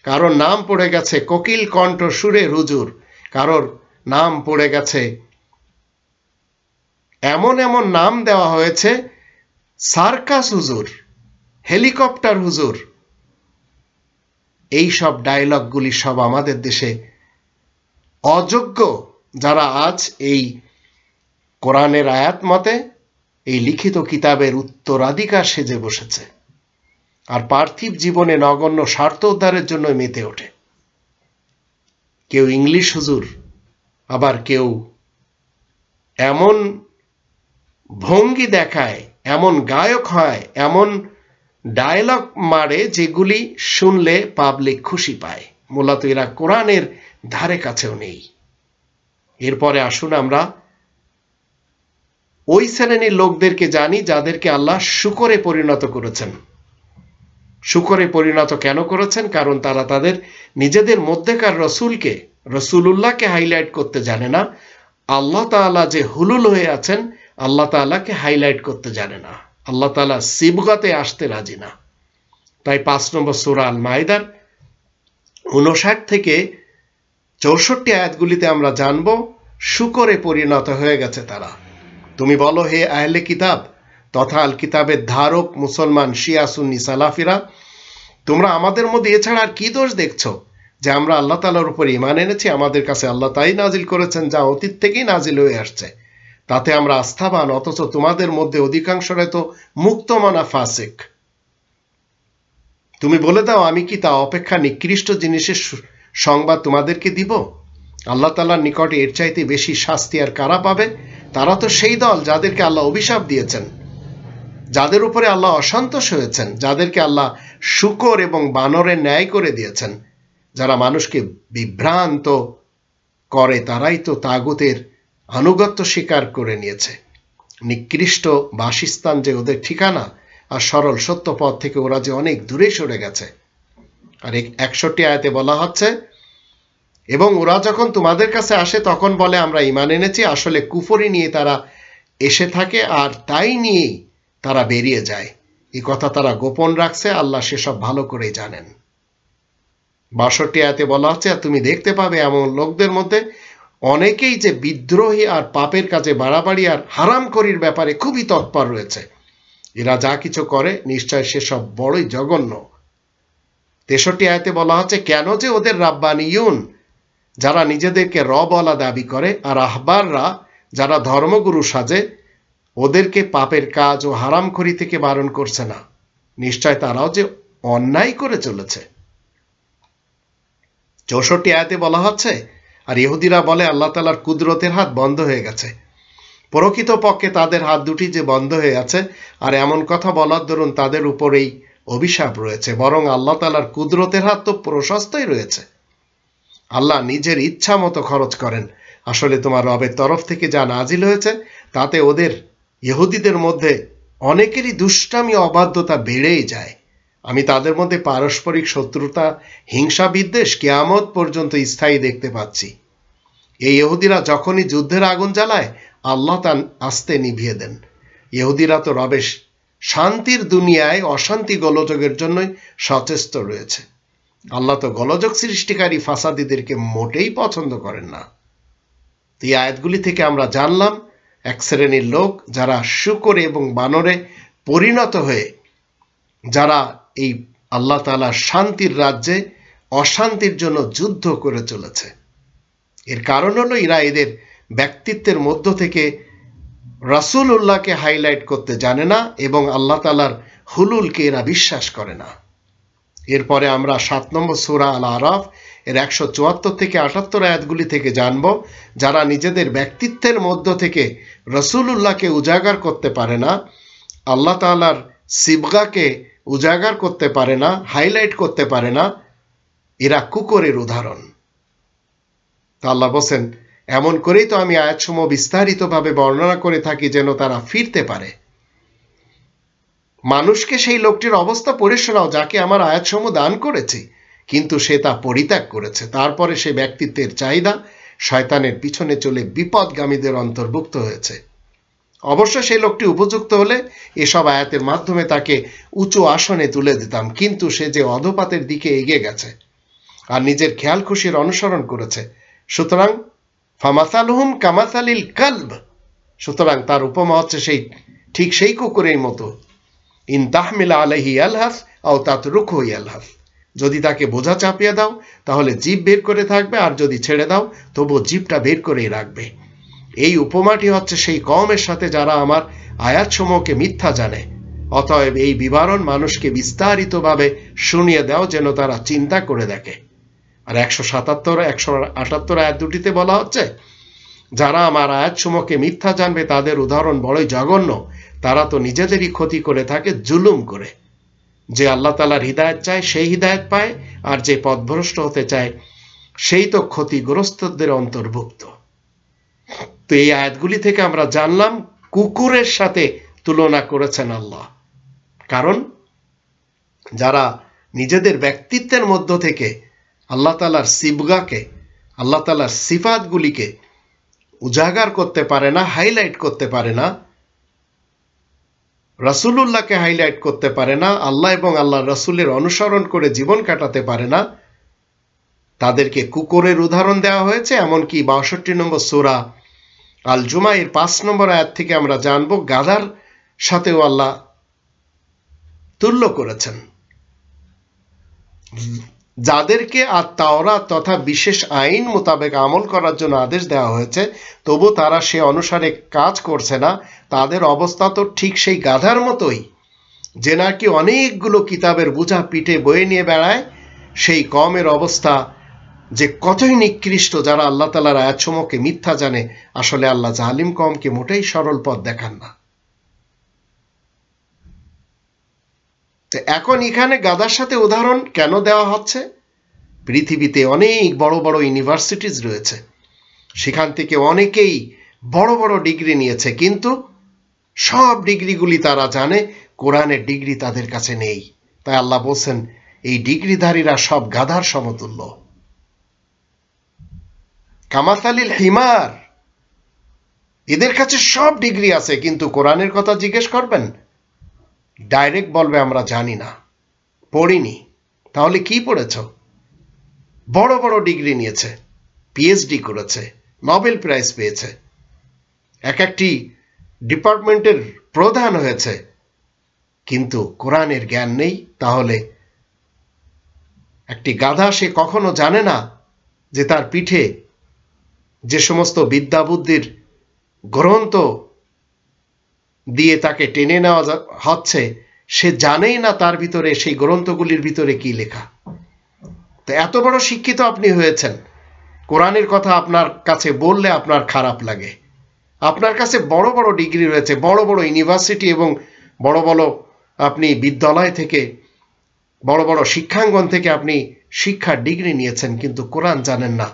কারোর নাম পড়ে গেছে কোকিল কণ্ঠ সুরের হুজুর, কারোর নাম পড়ে গেছে এমন এমন নাম দেওয়া হয়েছে সার্কাস হুজুর, হেলিকপ্টার হুজুর। এই সব ডায়লগগুলি সব আমাদের দেশে অযোগ্য যারা আজ এই কোরআনের আয়াত মতে এই লিখিত কিতাবের উত্তরাধিকার সেজে বসেছে আর পার্থিব জীবনে নগণ্য স্বার্থ উদ্ধারের জন্য মেতে ওঠে। কেউ ইংলিশ হুজুর, আবার কেউ এমন ভঙ্গি দেখায়, এমন গায়ক হয়, এমন ডায়লগ মারে যেগুলি শুনলে পাবলিক খুশি পায়। মূলত এরা কোরআনের ধারে কাছেও নেই। এরপরে আসুন আমরা ওই শ্রেণীর লোকদেরকে জানি যাদেরকে আল্লাহ শুকরে পরিণত করেছেন। শুকরে পরিণত কেন করেছেন? কারণ তারা তাদের নিজেদের মধ্যেকার রসুলকে, রসুলুল্লাহকে হাইলাইট করতে জানে না। আল্লাহ তাআলা যে হুলুল হয়ে আছেন, আল্লাহ তাআলাকে হাইলাইট করতে জানে না। আল্লাহ তাআলা সিবগাতে আসতে রাজি না। তাই 5 নম্বর সূরা আল মাইদার 59 থেকে 64 আয়াতগুলিতে আমরা জানব শুকরে পরিণত হয়ে গেছে তারা। তুমি বলো, হে আহলে কিতাব তথা আল কিতাবের ধারক মুসলমান শিয়া সুন্নি সালাফিরা, তোমরা আমাদের মধ্যে এছাড়া আর কি দোষ দেখছো যে আমরা আল্লাহ তাআলার উপর ঈমান এনেছি, আমাদের কাছে আল্লাহ তাই নাজিল করেছেন যা অতীত থেকেই নাজিল হয়ে আসছে, তাতে আমরা আস্থাবান, অথচ তোমাদের মধ্যে অধিকাংশরাই তো মুক্তমনা ফাসিক। তুমি বলে দাও, আমি কি তা অপেক্ষা নিকৃষ্ট জিনিসের সংবাদ তোমাদেরকে দিব? আল্লাহ তাআলার নিকটে এর চাইতে বেশি শাস্তি আর কারা পাবে? তারা তো সেই দল যাদেরকে আল্লাহ অভিশাপ দিয়েছেন, যাদের উপরে আল্লাহ অসন্তোষ হয়েছেন, যাদেরকে আল্লাহ শূকর এবং বানরের ন্যায় করে দিয়েছেন। যারা মানুষকে বিভ্রান্ত করে তারাই তো তাগুতের আনুগত্য স্বীকার করে নিয়েছে। নিকৃষ্ট বাসস্থান যে ওদের ঠিকানা, আর সরল সত্য পথ থেকে ওরা যে অনেক দূরে সরে গেছে। আর 61 আয়াতে বলা হচ্ছে, এবং ওরা যখন তোমাদের কাছে আসে তখন বলে আমরা ঈমান এনেছি, আসলে কুফরি নিয়ে তারা এসে থাকে আর তাই নিয়েই তারা বেরিয়ে যায়। এই কথা তারা গোপন রাখছে, আল্লাহ সেসব ভালো করেই জানেন। 62 আয়াতে বলা হচ্ছে, আর তুমি দেখতে পাবে এমন লোকদের মধ্যে অনেকেই যে বিদ্রোহী আর পাপের কাজে বাড়াবাড়ি আর হারামখোরির ব্যাপারে খুবই তৎপর রয়েছে। এরা যা কিছু করে নিশ্চয় সেসব বড়ই জঘন্য। 63 আয়াতে বলা হচ্ছে, কেন যে ওদের রাব্বানিয়ুন যারা নিজেদেরকে রবওয়ালা দাবি করে আর আহবাররা যারা ধর্মগুরু সাজে ওদেরকে পাপের কাজ ও হারামখোরি থেকে বারণ করছে না। নিশ্চয় তারাও যে অন্যায় করে চলেছে। 64 আয়াতে বলা হচ্ছে, আর ইহুদিরা বলে আল্লাহ তাআলার কুদরতের হাত বন্ধ হয়ে গেছে। প্রকৃতপক্ষে তাদের হাত দুটি যে বন্ধ হয়ে আছে, আর এমন কথা বলার দরুন তাদের উপরেই অভিশাপ রয়েছে। বরং আল্লাহ তাআলার কুদরতের হাত তো প্রশস্তই রয়েছে। আল্লাহ নিজের ইচ্ছা মতো খরচ করেন। আসলে তোমার রবের তরফ থেকে যা নাজিল হয়েছে তাতে ওদের ইহুদিদের মধ্যে অনেকেরই দুষ্টামি অবাধ্যতা বেড়েই যায়। আমি তাদের মধ্যে পারস্পরিক শত্রুতা, হিংসা, বিদ্বেষ কিয়ামত পর্যন্ত স্থায়ী দেখতে পাচ্ছি। এই ইহুদিরা যখনই যুদ্ধের আগুন জ্বালায় আল্লাহ তা আস্তে নিভিয়ে দেন। ইহুদিরা তো রবের শান্তির দুনিয়ায় অশান্তি গোলযোগের জন্যই সচেষ্ট রয়েছে। আল্লাহ তো গোলযোগ সৃষ্টিকারী ফাসাদিদেরকে মোটেই পছন্দ করেন না। এই আয়াতগুলি থেকে আমরা জানলাম এক শ্রেণীর লোক যারা শূকরে এবং বানরে পরিণত হয়ে যারা এই আল্লাহ তাআলার শান্তির রাজ্যে অশান্তির জন্য যুদ্ধ করে চলেছে। এর কারণ হলো এরা এদের ব্যক্তিত্বের মধ্য থেকে রাসূলুল্লাহকে হাইলাইট করতে জানে না এবং আল্লাহ তাআলার হুলুলকে এরা বিশ্বাস করে না। এরপরে আমরা 7 নম্বর সূরা আল আরাফ এর 174 থেকে 78 আয়াতগুলি থেকে জানব, যারা নিজেদের ব্যক্তিত্বের মধ্য থেকে রাসূলুল্লাহকে উজাগার করতে পারে না আল্লাহ তাআলার সিবগাকে উজাগার করতে পারে না, হাইলাইট করতে পারে না, এরা কুকুরের উদাহরণ। তা আল্লাহ বলেন, এমন করেই তো আমি আয়াতসমূহ বিস্তারিতভাবে বর্ণনা করে থাকি যেন তারা ফিরতে পারে। মানুষকে সেই লোকটির অবস্থা পড়ে শোনাও যাকে আমার আয়াতসমূহ দান করেছি, কিন্তু সে তা পরিত্যাগ করেছে। তারপরে সে ব্যক্তিত্বের চাহিদা শয়তানের পিছনে চলে বিপদগামীদের অন্তর্ভুক্ত হয়েছে। অবশ্য সেই লোকটি উপযুক্ত হলে এসব আয়াতের মাধ্যমে তাকে উঁচু আসনে তুলে দিতাম, কিন্তু সে যে অধপাতের দিকে এগিয়ে গেছে আর নিজের খেয়াল খুশির অনুসরণ করেছে, সুতরাং ফামাসালুহুম কামাসালিল কালব, সুতরাং তার উপমা হচ্ছে ঠিক সেই কুকুরের মতো। ইন তাহমিল আলাইহি ইয়ালহাস আও তাতরুকহু ইয়ালহাস, যদি তাকে বোঝা চাপিয়ে দাও তাহলে জিভ বের করে থাকবে, আর যদি ছেড়ে দাও তবু জিভটা বের করেই রাখবে। এই উপমাটি হচ্ছে সেই কওমের সাথে যারা আমার আয়াতসমূহকে মিথ্যা জানে। অতএব এই বিবরণ মানুষকে বিস্তারিতভাবে শুনিয়ে দাও যেন তারা চিন্তা করে দেখে। আর 177-178 আয়াত দুটিতে বলা হচ্ছে, যারা আমার আয়াতসমূহকে মিথ্যা জানবে তাদের উদাহরণ বড়ই জঘন্য। তারা তো নিজেদেরই ক্ষতি করে থাকে জুলুম করে। যে আল্লাহ তাআলার হিদায়াত চায় সেই হিদায়াত পায়, আর যে পথভ্রষ্ট হতে চায় সেই তো ক্ষতিগ্রস্তদের অন্তর্ভুক্ত। তো এই আয়াতগুলি থেকে আমরা জানলাম কুকুরের সাথে তুলনা করেছেন আল্লাহ। কারণ যারা নিজেদের ব্যক্তিত্বের মধ্য থেকে আল্লাহ তাআলার সিবগাকে, আল্লাহ তাআলার সিফাতগুলিকে উজাগার করতে পারে না, হাইলাইট করতে পারে না, রাসূলুল্লাহকে হাইলাইট করতে পারে না, আল্লাহ এবং আল্লাহ রাসূলের অনুসরণ করে জীবন কাটাতে পারে না, তাদেরকে কুকুরের উদাহরণ দেওয়া হয়েছে। এমনকি ৬২ নম্বর সূরা আল জুমা এর ৫ নম্বর আয়াত থেকে আমরা জানব গাধার সাথেও আল্লাহ তুল্য করেছেন। যাদেরকে আর তাওরাত তথা বিশেষ আইন মোতাবেক আমল করার জন্য আদেশ দেওয়া হয়েছে, তবু তারা সে অনুসারে কাজ করছে না, তাদের অবস্থা তো ঠিক সেই গাধার মতোই, যে নাকি অনেকগুলো কিতাবের বোঝা পিঠে বয়ে নিয়ে বেড়ায়। সেই কওমের অবস্থা যে কতই নিকৃষ্ট, যারা আল্লাহ তাআলার আয়াতসমূহকে মিথ্যা জানে। আসলে আল্লাহ জালিম কওমকে মোটেই সরল পথ দেখান না। তো এখন এখানে গাধার সাথে উদাহরণ কেন দেওয়া হচ্ছে? পৃথিবীতে অনেক বড় বড় ইউনিভার্সিটিজ রয়েছে, সেখান থেকে অনেকেই বড় বড় ডিগ্রি নিয়েছে, কিন্তু সব ডিগ্রিগুলি তারা জানে, কোরআনের ডিগ্রি তাদের কাছে নেই। তাই আল্লাহ বলছেন এই ডিগ্রিধারীরা সব গাধার সমতুল্য। কামাসালিল হিমার, এদের কাছে সব ডিগ্রি আছে, কিন্তু কোরআনের কথা জিজ্ঞেস করবেন, ডাইরেক্ট বলবে আমরা জানি না, পড়িনি। তাহলে কি পড়েছ? বড় বড় ডিগ্রি নিয়েছে, পিএইচডি করেছে, নোবেল প্রাইজ পেয়েছে, এক একটি ডিপার্টমেন্টের প্রধান হয়েছে, কিন্তু কোরআনের জ্ঞান নেই। তাহলে একটি গাধা সে কখনো জানে না যে তার পিঠে যে সমস্ত বিদ্যা বুদ্ধির গ্রন্থ দিয়ে তাকে টেনে নেওয়া হচ্ছে, সে জানেই না তার ভিতরে, সেই গ্রন্থগুলির ভিতরে কি লেখা। তো এত বড় শিক্ষিত আপনি হয়েছেন, কোরআনের কথা আপনার কাছে বললে আপনার খারাপ লাগে। আপনার কাছে বড় বড় ডিগ্রি রয়েছে, বড় বড় ইউনিভার্সিটি এবং বড় বড় আপনি বিদ্যালয় থেকে, বড় বড় শিক্ষাঙ্গন থেকে আপনি শিক্ষার ডিগ্রি নিয়েছেন, কিন্তু কোরআন জানেন না।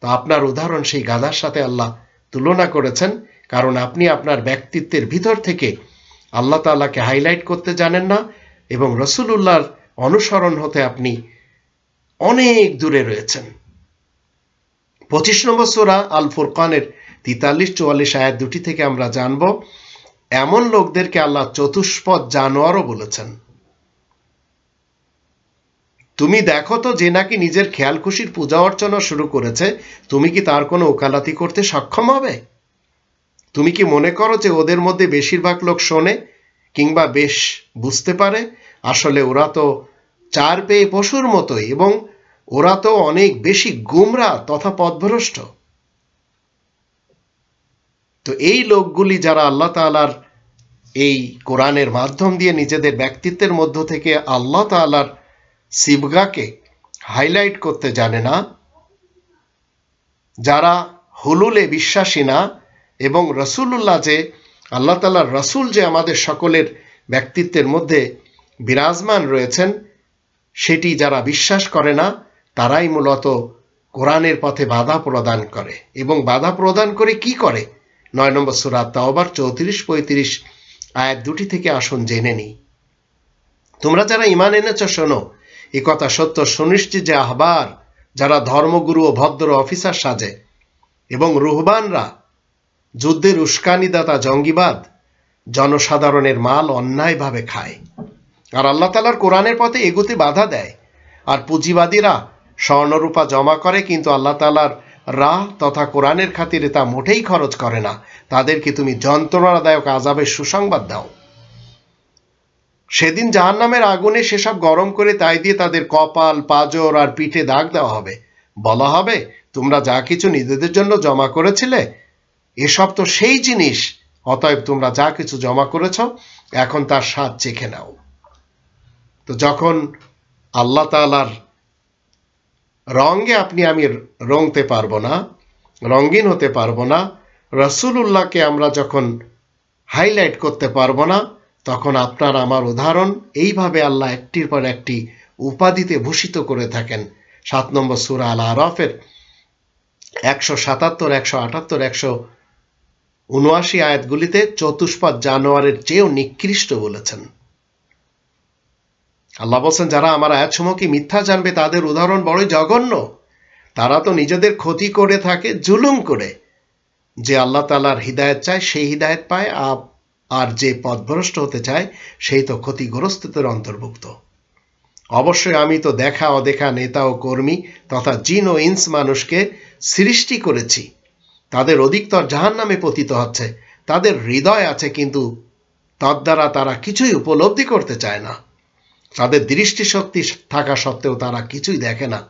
তো আপনার উদাহরণ সেই গাধার সাথে আল্লাহ তুলনা করেছেন, কারণ আপনি আপনার ব্যক্তিত্বের ভিতর থেকে আল্লাহ তাআলাকে হাইলাইট করতে জানেন না, এবং রাসূলুল্লাহর অনুসরণ হতে আপনি অনেক দূরে রয়েছেন। 25 নম্বর সূরা আল ফুরকানের 43-44 আয়াত দুটি থেকে আমরা জানব, এমন লোকদেরকে আল্লাহ চতুষ্পদ জানোয়ারও বলেছেন। তুমি দেখো তো, যে নাকি নিজের খেয়াল খুশির পূজা অর্চনা শুরু করেছে, তুমি কি তার কোনো ওকালতি করতে সক্ষম হবে? তুমি কি মনে করো যে ওদের মধ্যে বেশিরভাগ লোক শোনে কিংবা বেশ বুঝতে পারে? আসলে ওরা তো চার পেয়ে পশুর মতোই, এবং ওরা তো অনেক বেশি গুমরা তথা পথভ্রষ্ট। তো এই লোকগুলি যারা আল্লাহ তাআলার এই কোরআনের মাধ্যম দিয়ে নিজেদের ব্যক্তিত্বের মধ্য থেকে আল্লাহ তাআলার সিবগাকে হাইলাইট করতে জানে না, যারা হুলুলে বিশ্বাসী না, এবং রাসূলুল্লাহ যে আল্লাহ তাআলার রাসূল যে আমাদের সকলের ব্যক্তিত্বের মধ্যে বিরাজমান রয়েছেন, সেটি যারা বিশ্বাস করে না তারাই মূলত কোরআনের পথে বাধা প্রদান করে। এবং বাধা প্রদান করে কি করে? 9 নম্বর সূরা তাওবার 34-35 আয়াত দুটি থেকে আসুন জেনে নিই। তোমরা যারা ঈমান এনেছ শোনো, এ কথা সত্য সুনিশ্চিত যে আহবার, যারা ধর্মগুরু ও ভদ্র অফিসার সাজে, এবং রুহবানরা যুদ্ধের উস্কানিদাতা জঙ্গিবাদ জনসাধারণের মাল অন্যায়ভাবে খায় আর আল্লাহ তাআলার কোরআনের পথে এগোতে বাধা দেয়। আর পুঁজিবাদীরা স্বর্ণরূপা জমা করে, কিন্তু আল্লাহ তাআলার রাহ তথা কোরআনের খাতিরে তা মোটেই খরচ করে না। তাদেরকে তুমি যন্ত্রণাদায়ক আযাবের সুসংবাদ দাও। সেদিন জাহান্নামের আগুনে সেসব গরম করে তাই দিয়ে তাদের কপাল, পাজর আর পিঠে দাগ দেওয়া হবে। বলা হবে, তোমরা যা কিছু নিজেদের জন্য জমা করেছিলে এসব তো সেই জিনিস, অতএব তোমরা যা কিছু জমা করেছ এখন তার স্বাদ চেখে নাও। তো যখন আল্লাহ তাআলার রঙে আপনি আমি রঙতে পারবো না, রঙিন হতে পারবো না, রাসূলুল্লাহকে আমরা যখন হাইলাইট করতে পারবো না, তখন আপনার আমার উদাহরণ এইভাবে আল্লাহ একটির পর একটি উপাধিতে ভূষিত করে থাকেন। 7 নম্বর সূরা আল আরাফের 177, 178, 179 আয়াতগুলিতে চতুষ্পদ জানোয়ারের চেয়েও নিকৃষ্ট বলেছেন। আল্লাহ বলছেন, যারা আমার আয়াতসমূহকে মিথ্যা জানবে তাদের উদাহরণ বড়ই জঘন্য। তারা তো নিজেদের ক্ষতি করে থাকে জুলুম করে। যে আল্লাহ তাআলার হিদায়াত চায় সেই হিদায়াত পায়, আর যে পথভ্রষ্ট হতে চায় সেই তো ক্ষতিগ্রস্তদের অন্তর্ভুক্ত। অবশ্যই আমি তো দেখা অদেখা নেতা ও কর্মী তথা জিন ও ইনস মানুষকে সৃষ্টি করেছি। তাদের অধিকতর জাহান্নামে পতিত হচ্ছে। তাদের হৃদয় আছে, কিন্তু তদ্বারা তারা কিছুই উপলব্ধি করতে চায় না। তাদের দৃষ্টিশক্তি থাকা সত্ত্বেও তারা কিছুই দেখে না।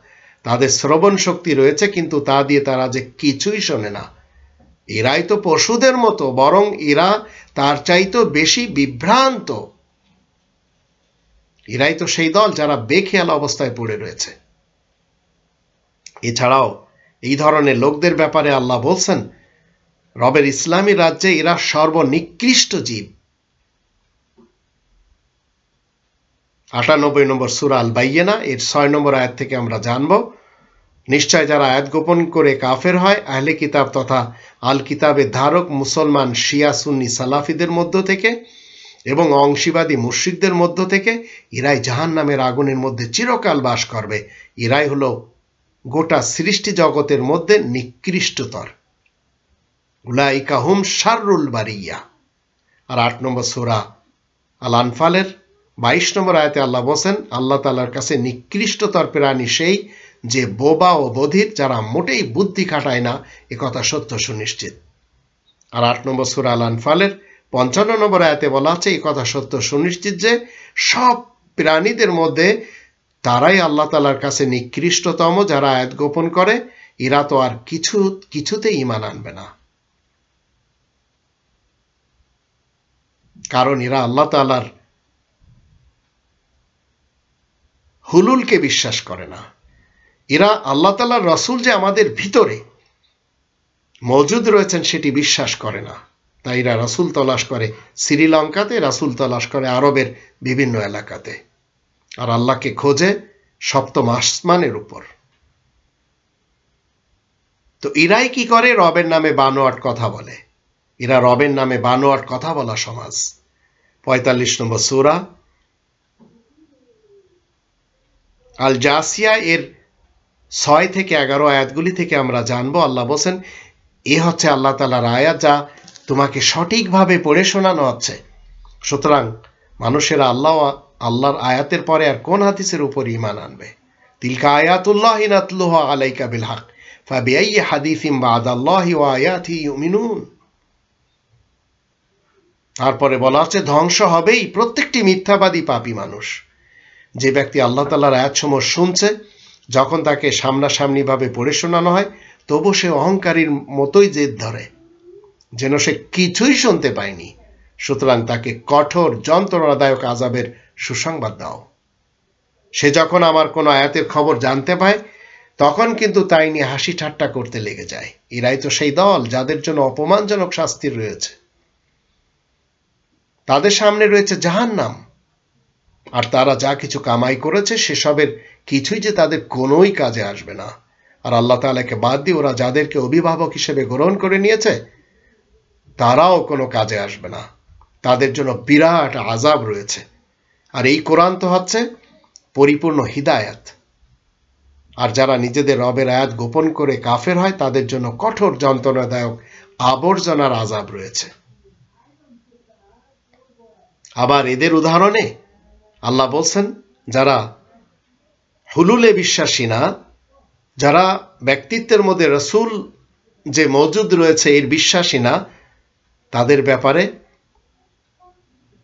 তাদের শ্রবণ শক্তি রয়েছে, কিন্তু তা দিয়ে তারা যে কিছুই শোনে না। এরাই তো পশুদের মতো, বরং এরা তার চাইতেও বেশি বিভ্রান্ত। এরাই তো সেই দল যারা বেখেয়াল অবস্থায় পড়ে রয়েছে। এছাড়াও এই ধরনের লোকদের ব্যাপারে আল্লাহ বলছেন, রবের ইসলামী রাজ্যে এরা সর্বনিকৃষ্ট জীব। 98 নম্বর সূরা আল বাইয়িনা এর 6 নম্বর আয়াত থেকে আমরা জানব, নিশ্চয় যারা আয়াত গোপন করে কাফের হয় আহলে কিতাব তথা আল কিতাবের ধারক মুসলমান শিয়া সুন্নি সালাফিদের মধ্য থেকে এবং অংশীবাদী মুশরিকদের মধ্য থেকে, এরাই জাহান্নামের আগুনের মধ্যে চিরকাল বাস করবে। এরাই হলো গোটা সৃষ্টি জগতের মধ্যে নিকৃষ্টতর। উলাইকা হুম শাররুল বারিয়া। আর 8 নম্বর সূরা আল আনফালের 22 নম্বর আয়াতে আল্লাহ বলেন, আল্লাহ তাআলার কাছে নিকৃষ্টতর প্রাণী সেই যে বোবা ও বধির, যারা মোটেই বুদ্ধি খাটায় না, এ কথা সত্য সুনিশ্চিত। আর 8 নম্বর সূরা আল আনফালের 55 নম্বর আয়াতে বলা আছে, এই কথা সত্য সুনিশ্চিত যে সব প্রাণীদের মধ্যে তারাই আল্লাহ তাআলার কাছে নিকৃষ্টতম, যারা আয়াত গোপন করে। এরা তো আর কিছুতেই ঈমান আনবে না, কারণ এরা আল্লাহ তাআলার হুলুলকে বিশ্বাস করে না। এরা আল্লাহ তাআলার রাসূল যে আমাদের ভিতরে মজুদ রয়েছেন সেটি বিশ্বাস করে না। তাই এরা রাসূল তলাশ করে শ্রীলঙ্কাতে, রাসূল তলাশ করে আরবের বিভিন্ন এলাকাতে, আর আল্লাহকে খোঁজে সপ্তম আসমানের উপর। তো এরাই কি করে? রবের নামে বানোয়াট কথা বলে। এরা রবের নামে বানোয়াট কথা বলা সমাজ। 45 নম্বর সূরা আল জাসিয়া এর 6 থেকে 11 আয়াতগুলি থেকে আমরা জানবো, আল্লাহ বলেন, এ হচ্ছে আল্লাহ তাআলার আয়াত যা তোমাকে সঠিকভাবে পড়ে শোনানো হচ্ছে। সুতরাং মানুষেরা আল্লাহর আয়াতের পরে আর কোন হাদিসের উপর ঈমান আনবে? তিলকা আয়াতুল্লাহি নাতলুহা আলাইকা বিল হক ফাবিআইয়ি হাদিসিন বা'দাল্লাহি ওয়া আয়াতিহি ইউমিনুন। তারপরে বলা আছে, ধ্বংস হবেই প্রত্যেকটি মিথ্যাবাদী পাপী মানুষ। যে ব্যক্তি আল্লাহ তাআলার আয়াতসমূহ শুনছে, যখন তাকে সামনাসামনিভাবে পড়ে শোনানো হয়, তবু সে অহংকারীর মতোই জেদ ধরে, যেন সে কিছুই শুনতে পায়নি। সুতরাং তাকে কঠোর যন্ত্রণাদায়ক আযাবের সুসংবাদ দাও। সে যখন আমার কোনো আয়াতের খবর জানতে পায়, তখন কিন্তু তাই নিয়ে হাসি ঠাট্টা করতে লেগে যায়। এরাই তো সেই দল যাদের জন্য অপমানজনক শাস্তি রয়েছে। তাদের সামনে রয়েছে জাহান্নাম, আর তারা যা কিছু কামাই করেছে সেসবের কিছুই যে তাদের কোনোই কাজে আসবে না। আর আল্লাহ তাআলাকে বাদ দিয়ে ওরা যাদেরকে অভিভাবক হিসেবে গ্রহণ করে নিয়েছে তারাও কোনো কাজে আসবে না, তাদের জন্য বিরাট আযাব রয়েছে। আর এই কোরআন তো হচ্ছে পরিপূর্ণ হিদায়াত। আর যারা নিজেদের রবের আয়াত গোপন করে কাফের হয় তাদের জন্য কঠোর যন্ত্রণাদায়ক আবর্জনার আযাব রয়েছে। আবার এদের উদাহরণে আল্লাহ বলছেন, যারা হুলুলে বিশ্বাসী না, যারা ব্যক্তিত্বের মধ্যে রাসূল যে মওজুদ রয়েছে এর বিশ্বাসী না, তাদের ব্যাপারে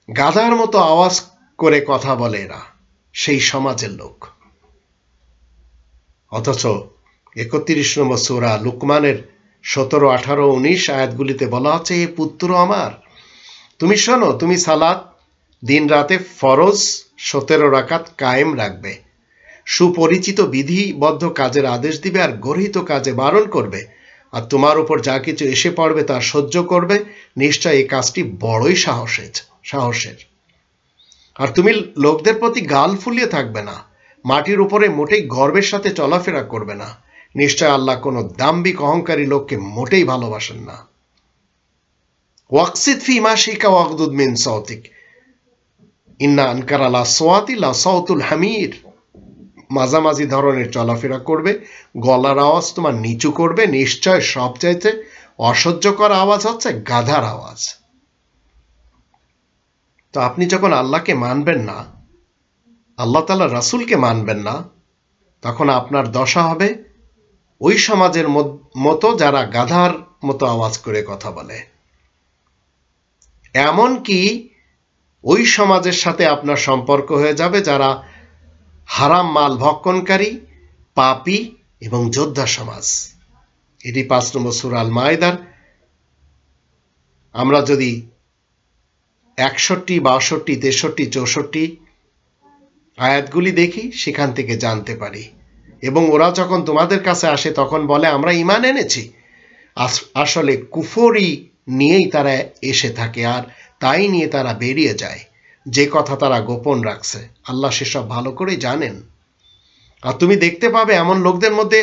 গাধার মতো আওয়াজ করে কথা বলে এরা, সেই সমাজের লোক। অথচ ৩১ নম্বর সূরা লুকমানের ১৭, ১৮, ১৯ আয়াতগুলিতে বলা হচ্ছে, হে পুত্র আমার, তুমি শোনো, তুমি সালাত দিন রাতে ফরজ ১৭ রাকাত কায়েম রাখবে, সুপরিচিত বিধিবদ্ধ কাজের আদেশ দিবে আর গর্হিত কাজে বারণ করবে, আর তোমার উপর যা কিছু এসে পড়বে তা সহ্য করবে। নিশ্চয় এই কাজটি বড়ই সাহসের। আর তুমি লোকদের প্রতি গাল ফুলিয়ে থাকবে না, মাটির উপরে মোটেই গর্বের সাথে চলাফেরা করবে না। নিশ্চয় আল্লাহ কোনো দাম্ভিক অহংকারী লোককে মোটেই ভালোবাসেন না। ওয়াকসিদ ফি মাশিকা ওয়াগদুদ মিন সাওতিক ইন্না আনকারা লাসওয়াতি লাসাউতুল হামির। মাঝামাঝি ধরনের চলাফেরা করবে, গলার আওয়াজ তোমার নিচু করবে। নিশ্চয় সবচাইতে অসহ্যকর আওয়াজ হচ্ছে গাধার আওয়াজ। তো আপনি যখন আল্লাহকে মানবেন না, আল্লাহ তাআলা রাসূলকে মানবেন না, তখন আপনার দশা হবে ওই সমাজের মতো যারা গাধার মতো আওয়াজ করে কথা বলে। এমন কি ওই সমাজের সাথে আপনার সম্পর্ক হয়ে যাবে যারা হারাম মাল ভক্ষণকারী, পাপী এবং যোদ্ধা সমাজ। এটি ৫ নম্বর সূরা আল মায়েদার আমরা যদি ৬১, ৬২, ৬৩, ৬৪ আয়াতগুলি দেখি, সেখান থেকে জানতে পারি। এবং ওরা যখন তোমাদের কাছে আসে তখন বলে আমরা ঈমান এনেছি, আসলে কুফরি নিয়েই তারা এসে থাকে, আর তাই নিয়ে তারা বেরিয়ে যায়। যে কথা তারা গোপন রাখছে আল্লাহ সেসব ভালো করেই জানেন। আর তুমি দেখতে পাবে এমন লোকদের মধ্যে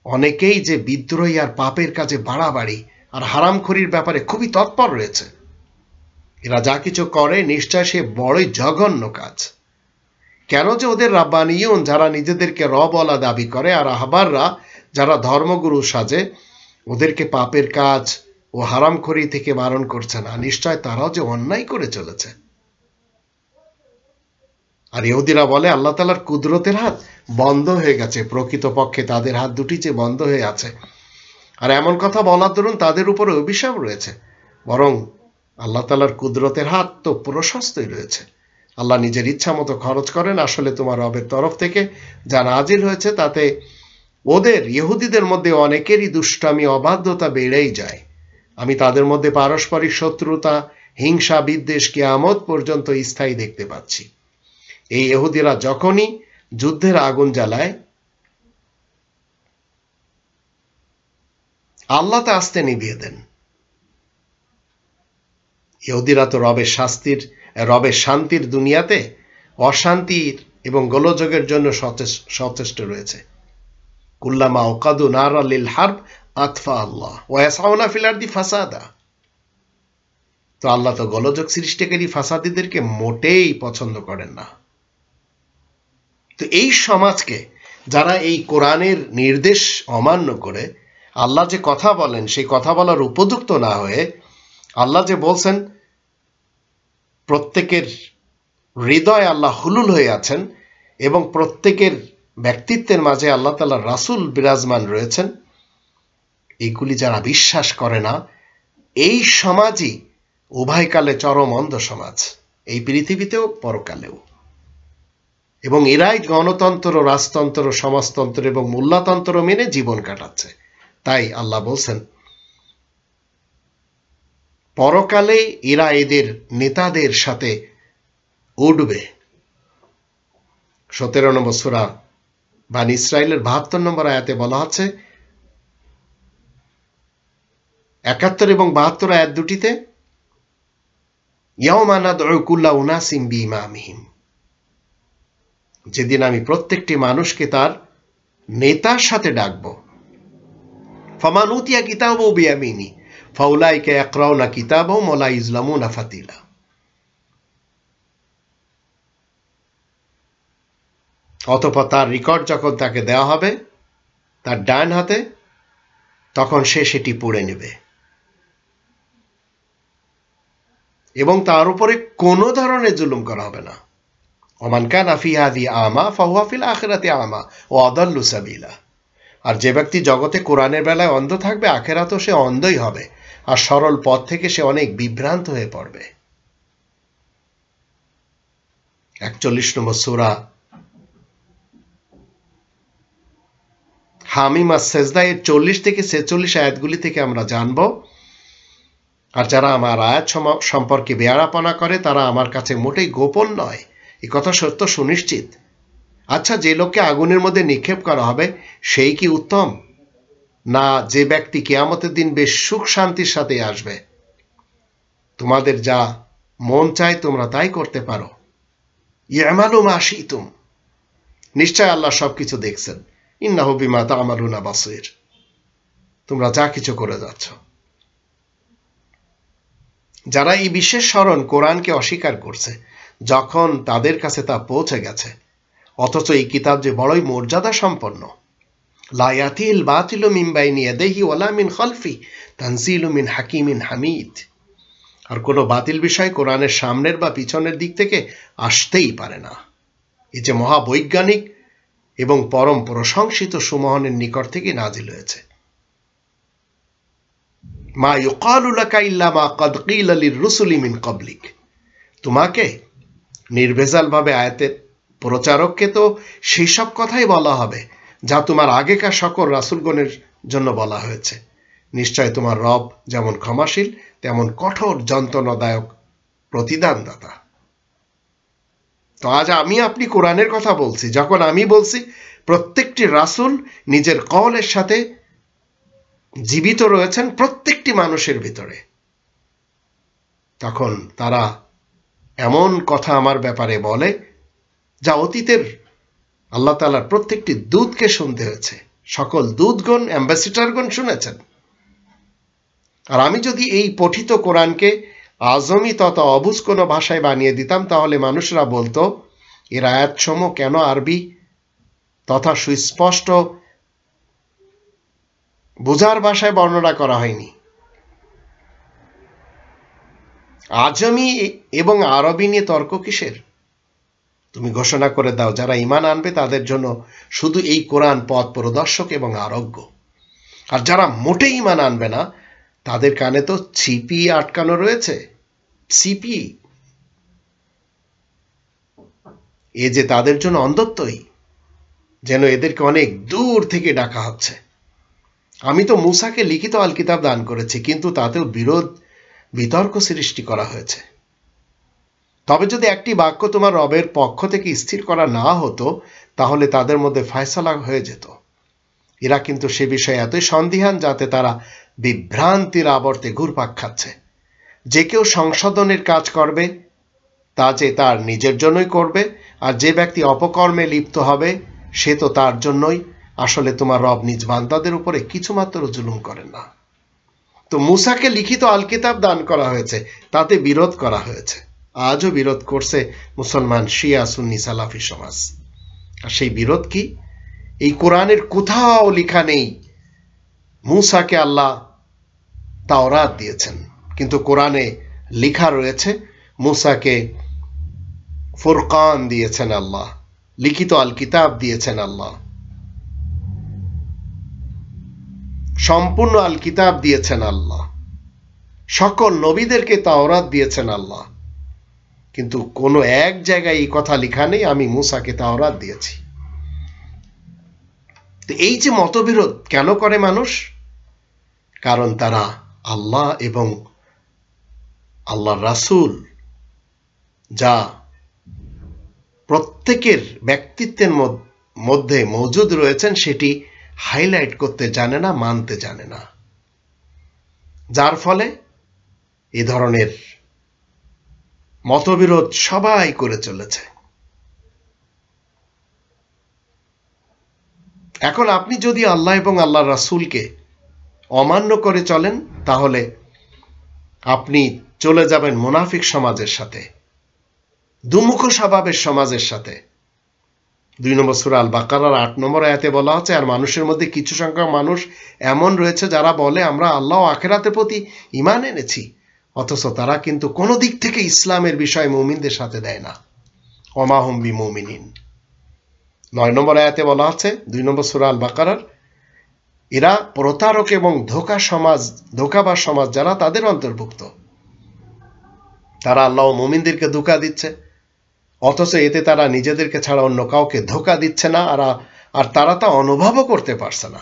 অনেকেই যে বিদ্রোহী আর পাপের কাজে বাড়াবাড়ি আর হারামখোরির ব্যাপারে খুবই তৎপর রয়েছে। এরা যা কিছু করে নিশ্চয় সে বড়ই জঘন্য কাজ। কেন যে ওদের রাব্বানিয়ুন যারা নিজেদেরকে রবওয়ালা দাবি করে আর আহবাররা যারা ধর্মগুরু সাজে ওদেরকে পাপের কাজ ও হারামখোরি থেকে বারণ করছে না। নিশ্চয় তারাও যে অন্যায় করে চলেছে। আর ইহুদিরা বলে আল্লাহ তাআলার কুদরতের হাত বন্ধ হয়ে গেছে। প্রকৃতপক্ষে তাদের হাত দুটি যে বন্ধ হয়ে আছে। আর এমন কথা বলার দরুন তাদের উপরে অভিশাপ রয়েছে। বরং আল্লাহ তাআলার কুদরতের হাত তো প্রশস্তই রয়েছে। আল্লাহ নিজের ইচ্ছা মতো খরচ করেন। আসলে তোমার রবের তরফ থেকে যা নাজিল হয়েছে তাতে ওদের ইহুদিদের মধ্যে অনেকেরই দুষ্টামি অবাধ্যতা বেড়েই যায়। আমি তাদের মধ্যে পারস্পরিক শত্রুতা, হিংসা, বিদ্বেষ কিয়ামত পর্যন্ত স্থায়ী দেখতে পাচ্ছি। এই ইহুদিরা যখনই যুদ্ধের আগুন জ্বালায় আল্লাহ তা আস্তে নিভিয়ে দেন। ইহুদিরা তো রবের শান্তির দুনিয়াতে অশান্তির এবং গোলযোগের জন্য সচেষ্ট রয়েছে। কুল্লামা ওকাদু নারা লিল হারব আতফা আল্লাহ ওয়া ইয়াসআউনা ফিল আরদি ফাসাদা। তো আল্লাহ তো গোলযোগ সৃষ্টিকারী ফাসাদীদেরকে মোটেই পছন্দ করেন না। তো এই সমাজকে যারা এই কোরআনের নির্দেশ অমান্য করে আল্লাহ যে কথা বলেন সেই কথা বলার উপযুক্ত না হয়ে, আল্লাহ যে বলছেন প্রত্যেকের হৃদয় আল্লাহ হুলুল হয়ে আছেন এবং প্রত্যেকের ব্যক্তিত্বের মাঝে আল্লাহ তাআলার রাসূল বিরাজমান রয়েছেন, এইগুলি যারা বিশ্বাস করে না, এই সমাজই উভয়কালে চরম অন্ধ সমাজ, এই পৃথিবীতেও পরকালেও। এবং এরাই গণতন্ত্র, রাজতন্ত্র, সমাজতন্ত্র এবং মোল্লাতন্ত্র মেনে জীবন কাটাচ্ছে। তাই আল্লাহ বলছেন পরকালে এরা এদের নেতাদের সাথে উঠবে। 17 নম্বর সূরা বানী ইসরাইলের 72 নম্বর আয়াতে বলা হচ্ছে, 71 এবং 72 আয়াত দুটিতে ইয়াওমা নাদউ কুল্লা উনাসিম বিইমামিহিম, যেদিন আমি প্রত্যেকটি মানুষকে তার নেতার সাথে ডাকবো। ফামান উতিয়া কিতাবাহু বিয়ামিনি ফাউলাইকা ইয়াকরাউনা কিতাবাহুম ওয়া লা ইউজলামুনা ফাতিলা। অতঃপর তার রেকর্ড যখন তাকে দেওয়া হবে তার ডান হাতে, তখন সে সেটি পড়ে নেবে এবং তার উপরে কোনো ধরনের জুলুম করা হবে না। ওমান কানা ফি হাযিহি আমা ফাহুয়া ফিল আখিরাতি আমা ওয়া আদাল্লু সাবিলা। আর যে ব্যক্তি জগতে কোরআনের বেলায় অন্ধ থাকবে, আখিরাতেও সে অন্ধই হবে, আর সরল পথ থেকে সে অনেক বিভ্রান্ত হয়ে পড়বে। 41 নম্বর সূরা হামিম আস-সাজদা এর 40 থেকে 46 আয়াতগুলি থেকে আমরা জানব, আর যারা আমার আয়াত সম্পর্কে বেয়ারাপনা করে তারা আমার কাছে মোটেই গোপন নয়, এ কথা সত্য সুনিশ্চিত। আচ্ছা, যে লোককে আগুনের মধ্যে নিক্ষেপ করা হবে সেই কি উত্তম, না যে ব্যক্তি কিয়ামতের দিন বেশ সুখ শান্তির সাথে আসবে? তোমাদের যা মন চায় তোমরা তাই করতে পারো। ইয়ামালু মা শিতুম, নিশ্চয় আল্লাহ সবকিছু দেখছেন। ইন্নাহু বিমা তা'মালুনা বাসীর, তোমরা যা কিছু করে যাচ্ছ। যারা এই বিশেষ স্মরণ কোরআনকে অস্বীকার করছে যখন তাদের কাছে তা পৌঁছে গেছে, অথচ এই কিতাব যে বড়ই মর্যাদা সম্পন্ন, লা ইয়াতিল বাতিলু মিন বাইনি ইয়াদাইহি ওয়ালা মিন খালফি তানজিলু মিন হাকিমিন হামিদ, আর কোনো বাতিল বিষয় কোরআনের সামনের বা পিছনের দিক থেকে আসতেই পারে না। এই যে মহাবৈজ্ঞানিক এবং পরম প্রশংসিত সুমহানের নিকট থেকে নাজিল হয়েছে। মা ইউকালু লাকা ইল্লা মা ক্বাদ কিলা লির-রুসুলি মিন ক্বাবলিক, তোমাকে নির্ভেজালভাবে আয়াতের প্রচারককে তো সেই সব কথাই বলা হবে যা তোমার আগেকার সকল রাসূলগণের জন্য বলা হয়েছে। নিশ্চয় তোমার রব যেমন ক্ষমাশীল তেমন কঠোর যন্ত্রণাদায়ক প্রতিদানদাতা। তো আজ আমি আপনি কোরআনের কথা বলছি, যখন আমি বলছি প্রত্যেকটি রাসূল নিজের কওলের সাথে জীবিত রয়েছেন প্রত্যেকটি মানুষের ভিতরে, তখন তারা এমন কথা আমার ব্যাপারে বলে যা অতীতের আল্লাহ তাআলার প্রত্যেকটি দূতকে শুনতে হয়েছে। সকল দূতগণ, অ্যাম্বাসিডরগণ শুনেছেন। আর আমি যদি এই পঠিত কোরআনকে আজমি তথা অবুঝ কোনো ভাষায় বানিয়ে দিতাম, তাহলে মানুষরা বলতো এর আয়াতসমূহ কেন আরবি তথা সুস্পষ্ট বুঝার ভাষায় বর্ণনা করা হয়নি। আজমি এবং আরবি নিয়ে তর্ক কিসের? তুমি ঘোষণা করে দাও যারা ঈমান আনবে তাদের জন্য শুধু এই কোরআন পথ প্রদর্শক এবং আরোগ্য, আর যারা মোটেই ঈমান আনবে না তাদের কানে তো ছিপি আটকানো রয়েছে। সিপি এ যে তাদের জন্য অন্ধত্বই, যেন এদেরকে অনেক দূর থেকে ডাকা হচ্ছে। আমি তো মূসাকে লিখিত আল কিতাব দান করেছি, কিন্তু তাতেও বিতর্ক সৃষ্টি করা হয়েছে। তবে যদি একটি বাক্য তোমার রবের পক্ষ থেকে স্থির করা না হতো তাহলে তাদের মধ্যে ফয়সালা হয়ে যেত। এরা কিন্তু সে বিষয়ে এতই সন্দিহান যাতে তারা বিভ্রান্তির আবর্তে ঘুরপাক খাচ্ছে। যে কেউ সংশোধনের কাজ করবে তা যে তার নিজের জন্যই করবে, আর যে ব্যক্তি অপকর্মে লিপ্ত হবে সে তো তার জন্যই। আসলে তোমার রব নিজ বান্দাদের উপরে কিছুমাত্র জুলুম করেন না। তো মূসাকে লিখিত আল কিতাব দান করা হয়েছে, তাতে বিরোধ করা হয়েছে। আজও বিরোধ করছে মুসলমান শিয়া সুন্নি সালাফি সমাজ। আর সেই বিরোধ কি? এই কোরআনের কোথাও লেখা নেই মূসাকে আল্লাহ তাওরাত দিয়েছেন, কিন্তু কোরআনে লেখা রয়েছে মূসাকে ফুরকান দিয়েছেন আল্লাহ, লিখিত আল কিতাব দিয়েছেন আল্লাহ, সম্পূর্ণ আল কিতাব দিয়েছেন আল্লাহ, সকল নবীদেরকে তাওরাত দিয়েছেন আল্লাহ। কিন্তু কোনো এক জায়গায় এই কথা লেখা নেই আমি মূসাকে তাওরাত দিয়েছি। তো এই যে মতবিরোধ কেন করে মানুষ? কারণ তারা আল্লাহ এবং আল্লাহর রাসূল যা প্রত্যেকের ব্যক্তিত্বের মধ্যে মজুদ রয়েছেন সেটি হাইলাইট করতে জানে না, মানতে জানে না, যার ফলে এ ধরনের মতবিরোধ সবাই করে চলেছে। এখন আপনি যদি আল্লাহ এবং আল্লাহর রাসূলকে অমান্য করে চলেন, তাহলে আপনি চলে যাবেন মুনাফিক সমাজের সাথে, দুমুখ স্বভাবের সমাজের সাথে। 2 নম্বর সূরা আল বাকারার 8 নম্বর আয়াতে বলা আছে, আর মানুষের মধ্যে কিছু সংখ্যক মানুষ এমন রয়েছে যারা বলে আমরা আল্লাহ ও আখিরাতের প্রতি ঈমান এনেছি, অথচ তারা কিন্তু কোনো দিক থেকে ইসলামের বিষয় মুমিনদের সাথে দেয় না। ওমা হুম বিমুমিনিন। 9 নম্বর আয়াতে বলা আছে 2 নম্বর সূরা আল বাকারার, এরা প্রতারক এবং ধোঁকাবাজ সমাজ যারা, তাদের অন্তর্ভুক্ত। তারা আল্লাহ ও মুমিনদেরকে ধোঁকা দিচ্ছে, অথচ এতে তারা নিজেদেরকে ছাড়া অন্য কাউকে ধোঁকা দিচ্ছে না, আর তারা তা অনুভবও করতে পারছে না।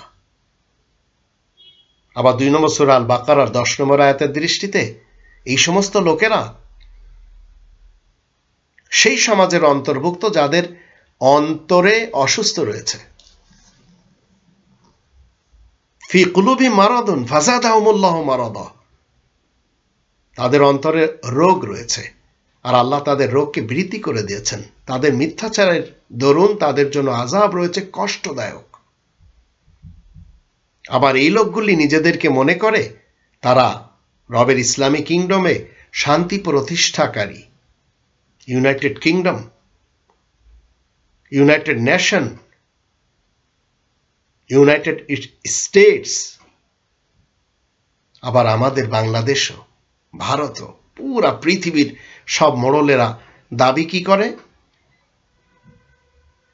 আবার 2 নম্বর সূরা আল বাকারার 10 নম্বর আয়াতের দৃষ্টিতে এই সমস্ত লোকেরা সেই সমাজের অন্তর্ভুক্ত যাদের অন্তরে অসুস্থ রয়েছে। ফি কুলুবি মারাদুন ফাযাদাহুমুল্লাহু মারাদা, তাদের অন্তরে রোগ রয়েছে, আর আল্লাহ তাদের রোগকে বৃদ্ধি করে দিয়েছেন। তাদের মিথ্যাচারের দরুন তাদের জন্য আযাব রয়েছে কষ্টদায়ক। আবার এই লোকগুলি নিজেদেরকে মনে করে তারা রবের ইসলামী কিংডমে শান্তি প্রতিষ্ঠাকারী, United Kingdom, United Nation, United States, আবার আমাদের বাংলাদেশও, ভারতও, পুরা পৃথিবীর সব মোড়লেরা দাবি কি করে?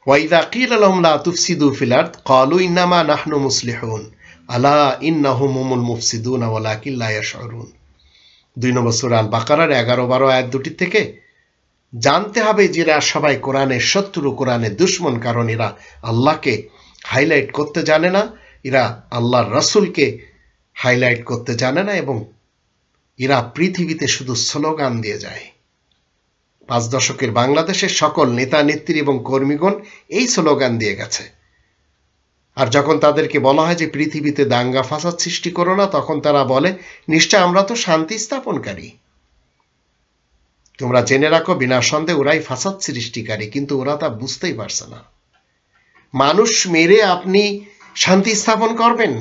ওয়াইদা কিলা লাহুম লা তুফসিদু ফিল আরদ ক্বালু ইন্নামা নাহনু মুসলিহুন আলা ইন্নাহুম হুমুল মুফসিদুন ওয়ালাকিন লা ইয়াশউরুন। 2 নম্বর সূরা আল বাকারার 11-12 আয়াত দুটি থেকে জানতে হবে যে এরা সবাই কোরআনের শত্রু, কোরআনের দুশমন, কারণ এরা আল্লাহকে হাইলাইট করতে জানে না, এরা আল্লাহর রাসূলকে হাইলাইট করতে জানে না, এবং এরা পৃথিবীতে শুধু স্লোগান দিয়ে যায়। 5 দশকের বাংলাদেশের সকল নেতা নেত্রী এবং কর্মীগণ এই স্লোগান দিয়ে গেছে। আর যখন তাদেরকে বলা হয় যে পৃথিবীতে দাঙ্গা ফাসাদ সৃষ্টি করো না, তখন তারা বলে নিশ্চয় আমরা তো শান্তি স্থাপনকারী। তোমরা জেনে রাখো বিনা সন্দেহে ওরাই ফাসাদ সৃষ্টিকারী, কিন্তু ওরা তা বুঝতেই পারছে না। মানুষ মেরে আপনি শান্তি স্থাপন করবেন?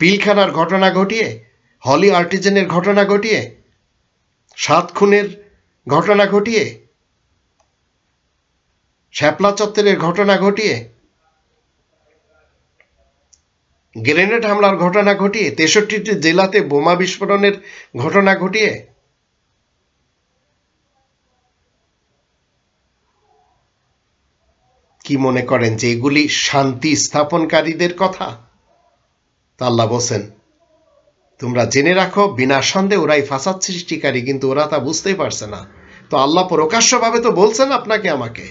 পিলখানার ঘটনা ঘটিয়ে, হলি আর্টিজেনের ঘটনা ঘটিয়ে, 7 খুনের ঘটনা ঘটিয়ে, শ্যাপলা চত্বরের ঘটনা ঘটিয়ে, গ্রেনেড হামলার ঘটনা ঘটিয়ে, 63টি জেলাতে বোমা বিস্ফোরণের ঘটনা ঘটিয়ে, কি মনে করেন যে এগুলি শান্তি স্থাপনকারীদের কথা? তা আল্লাহ বলেন তোমরা জেনে রাখো বিনা সন্দেহে ওরাই ফাসাদ সৃষ্টিকারী, কিন্তু ওরা তা বুঝতেই পারছে না। তো আল্লাহ প্রকাশ্যভাবে তো বলছেন আপনাকে আমাকে।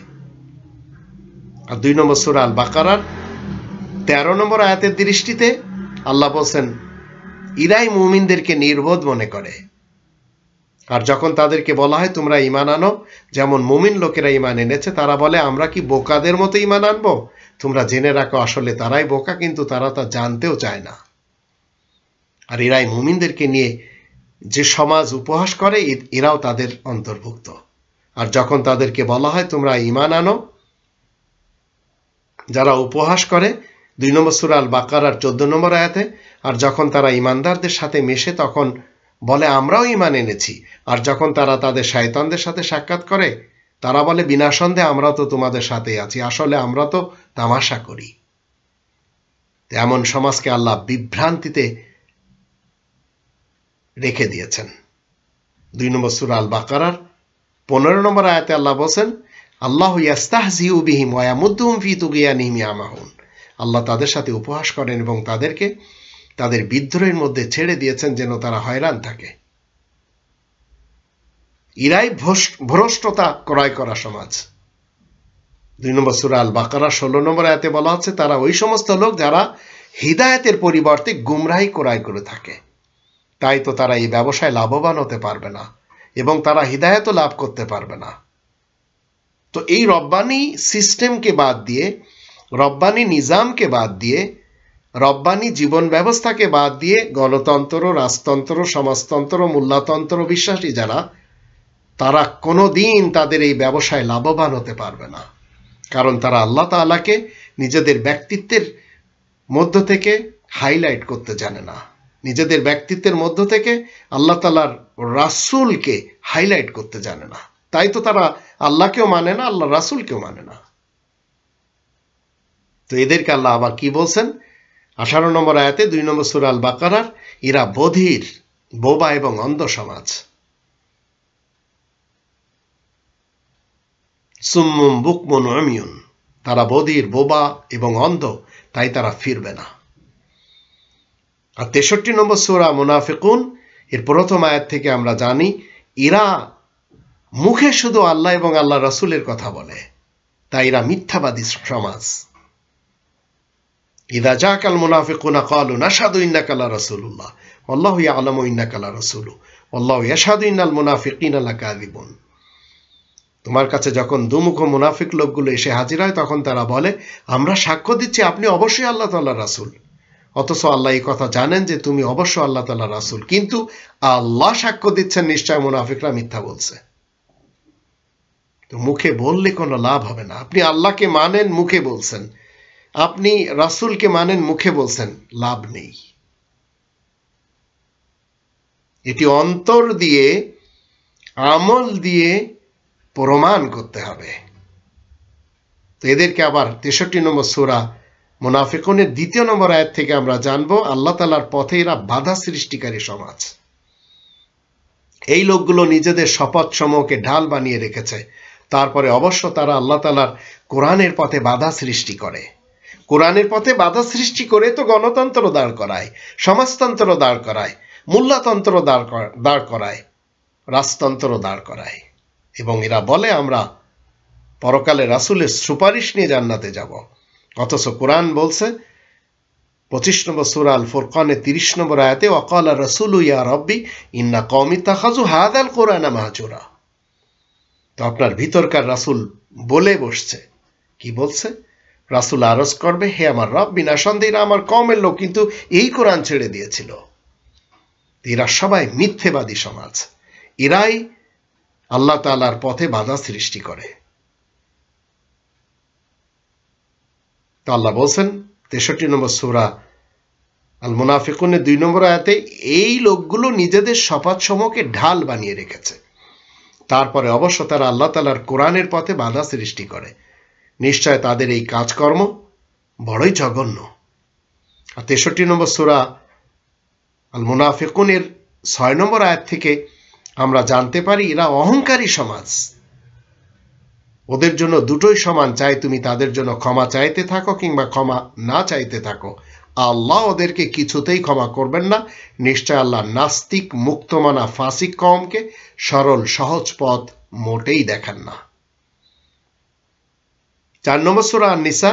আর 2 নম্বর সূরা আল বাকারার 13 নম্বর আয়াতের দৃষ্টিতে আল্লাহ বলেন ইরাই মুমিনদেরকে নির্বোধ মনে করে। আর যখন তাদেরকে বলা হয় তোমরা ঈমান আনো যেমন মুমিন লোকেরা ঈমান এনেছে, তারা বলে আমরা কি বোকাদের মতো ঈমান আনবো? তোমরা জেনে রাখো আসলে তারাই বোকা, কিন্তু তারা তা জানতেও চায় না। আর এরাই মুমিনদেরকে নিয়ে যে সমাজ উপহাস করে, এরাও তাদের অন্তর্ভুক্ত। আর যখন তাদেরকে বলা হয় তোমরা ঈমান আনো, যারা উপহাস করে 2 নম্বর সূরা আল বাকারার 14 নম্বর আয়াতে, আর যখন তারা ঈমানদারদের সাথে মেশে তখন বলে আমরাও ঈমান এনেছি। আর যখন তারা তাদের শয়তানদের সাথে সাক্ষাৎ করে তারা বলে বিনা সন্দেহে আমরা তো তোমাদের সাথেই আছি, আসলে আমরা তো তামাশা করি। এমন সমাজকে আল্লাহ বিভ্রান্তিতে রেখে দিয়েছেন। 2 নম্বর সূরা আল বাকারার 15 নম্বর আয়াতে আল্লাহ বলেন আল্লাহু ইয়াস্তাহজিউ বিহিম ওয়া ইয়ামুদ্দুহুম ফি তুগয়ানিহিম ইয়ামাহুন। আল্লাহ তাদের সাথে উপহাস করেন এবং তাদেরকে তাদের বিদ্রোহের মধ্যে ছেড়ে দিয়েছেন যেন তারা হয়রান থাকে। ইরাই ভ্রষ্টতা ক্রয় করা সমাজ। 2 নম্বর সূরা আল বাকারা 16 নম্বর আয়াতে বলা হচ্ছে তারা ওই সমস্ত লোক যারা হিদায়াতের পরিবর্তে গুমরাহি ক্রয় করে থাকে। তাই তো তারা এই ব্যবসায় লাভবান হতে পারবে না এবং তারা হিদায়াতও লাভ করতে পারবে না। তো এই রব্বানি সিস্টেমকে বাদ দিয়ে, রব্বানি নিজামকে বাদ দিয়ে, রব্বানি জীবন ব্যবস্থাকে বাদ দিয়ে গণতন্ত্র, রাজতন্ত্র, সমাজতন্ত্র, মূল্যতন্ত্র বিশ্বাসী যারা, তারা কোনোদিন তাদের এই ব্যবসায় লাভবান হতে পারবে না, কারণ তারা আল্লাহ তাআলাকে নিজেদের ব্যক্তিত্বের মধ্য থেকে হাইলাইট করতে জানে না, নিজেদের ব্যক্তিত্বের মধ্য থেকে আল্লাহ তাআলার রাসূলকে হাইলাইট করতে জানে না। তাই তো তারা আল্লাহকেও মানে না, আল্লাহ রাসূলকেও মানে না। তো এদেরকে আল্লাহ আবার কি বলছেন 18 নম্বর আয়াতে 2 নম্বর সূরা আল বাকারার, এরা বধির, বোবা এবং অন্ধ সমাজ। সুম্মুম বুকমুন উমিয়ুন, তারা বধির, বোবা এবং অন্ধ, তাই তারা ফিরবে না। আর 63 নম্বর সূরা মুনাফিকুন এর প্রথম আয়াত থেকে আমরা জানি এরা মুখে শুধু আল্লাহ এবং আল্লাহ রাসূলের কথা বলে, তাই এরা মিথ্যাবাদী সমাজ। ইযা জাকাল মুনাফিকুনা ক্বালু নাশহাদু ইন্নাকা লা রাসূলুল্লাহ ওয়াল্লাহু ইয়ালামু ইন্নাকা লা রাসূলু ওয়াল্লাহু ইয়াশহাদু ইন্নাল মুনাফিকিনা লাকাযিবুন। তোমার কাছে যখন দুমুখ মুনাফিক লোকগুলো এসে হাজির হয় তখন তারা বলে আমরা সাক্ষ্য দিচ্ছি আপনি অবশ্যই আল্লাহ তাআলার রাসূল, অথচ আল্লাহ এই কথা জানেন যে তুমি অবশ্যই আল্লাহ তাআলার রাসূল, কিন্তু আল্লাহ সাক্ষ্য দিচ্ছেন নিশ্চয় মুনাফিকরা মিথ্যা বলছে। তো মুখে বললে কোনো লাভ হবে না। আপনি আল্লাহকে মানেন, মুখে বলছেন, আপনি রাসূলকে মানেন, মুখে বলছেন, লাভ নেই। এটি অন্তর দিয়ে, আমল দিয়ে প্রমাণ করতে হবে। তো এদেরকে আবার 63 নম্বর সূরা মুনাফিকুনের 2 নম্বর আয়াত থেকে আমরা জানবো আল্লাহ তাআলার পথে এরা বাধা সৃষ্টিকারী সমাজ। এই লোকগুলো নিজেদের শপথ সমূহকে ঢাল বানিয়ে রেখেছে, তারপরে অবশ্য তারা আল্লাহ তাআলার কোরআনের পথে বাধা সৃষ্টি করে। কোরআনের পথে বাধা সৃষ্টি করে তো গণতন্ত্র দাঁড় করায়, সমাজতন্ত্র দাঁড় করায়, মূল্যতন্ত্র দাঁড় করায়, রাজতন্ত্র দাঁড় করায়, এবং এরা বলে আমরা পরকালে রাসূলের সুপারিশ নিয়ে জান্নাতে যাব। অথচ কোরআন বলছে 25 নম্বর সূরা আল ফুরকানের 30 নম্বর আয়াতে ওয়াকালা রাসূলু ইয়া রাব্বি ইন্না কওমি তাখাযু হাযাল কুরআনা মাহজুরা। তো আপনার ভিতরকার রাসূল বলে বসছে, কি বলছে? রাসূল আরজ করবে, হে আমার রব, বিনা সন্দেহে আমার কওমের লোক কিন্তু এই কোরআন ছেড়ে দিয়েছিল। এরা সবাই মিথ্যেবাদী সমাজ, এরাই আল্লাহ তাআলার পথে বাধা সৃষ্টি করে। তো আল্লাহ বলছেন 63 নম্বর সূরা আল মুনাফিকুনের 2 নম্বর আয়াতে এই লোকগুলো নিজেদের শপথ সমূহকে ঢাল বানিয়ে রেখেছে, তারপরে অবশ্য তারা আল্লাহ তাআলার কোরআনের পথে বাধা সৃষ্টি করে। নিশ্চয় তাদের এই কাজকর্ম বড়ই জঘন্য। আর 63 নম্বর সূরা আল মুনাফিকুনের 6 নম্বর আয়াত থেকে আমরা জানতে পারি এরা অহংকারী সমাজ। ওদের জন্য দুটোই সমান, চাই তুমি তাদের জন্য ক্ষমা চাইতে থাকো কিংবা ক্ষমা না চাইতে থাকো, আল্লাহ ওদেরকে কিছুতেই ক্ষমা করবেন না। নিশ্চয় আল্লাহ নাস্তিক, মুক্তমানা, ফাসিক কওমকে সরল সহজ পথ মোটেই দেখান না। 4 নম্বর সূরা আন-নিসা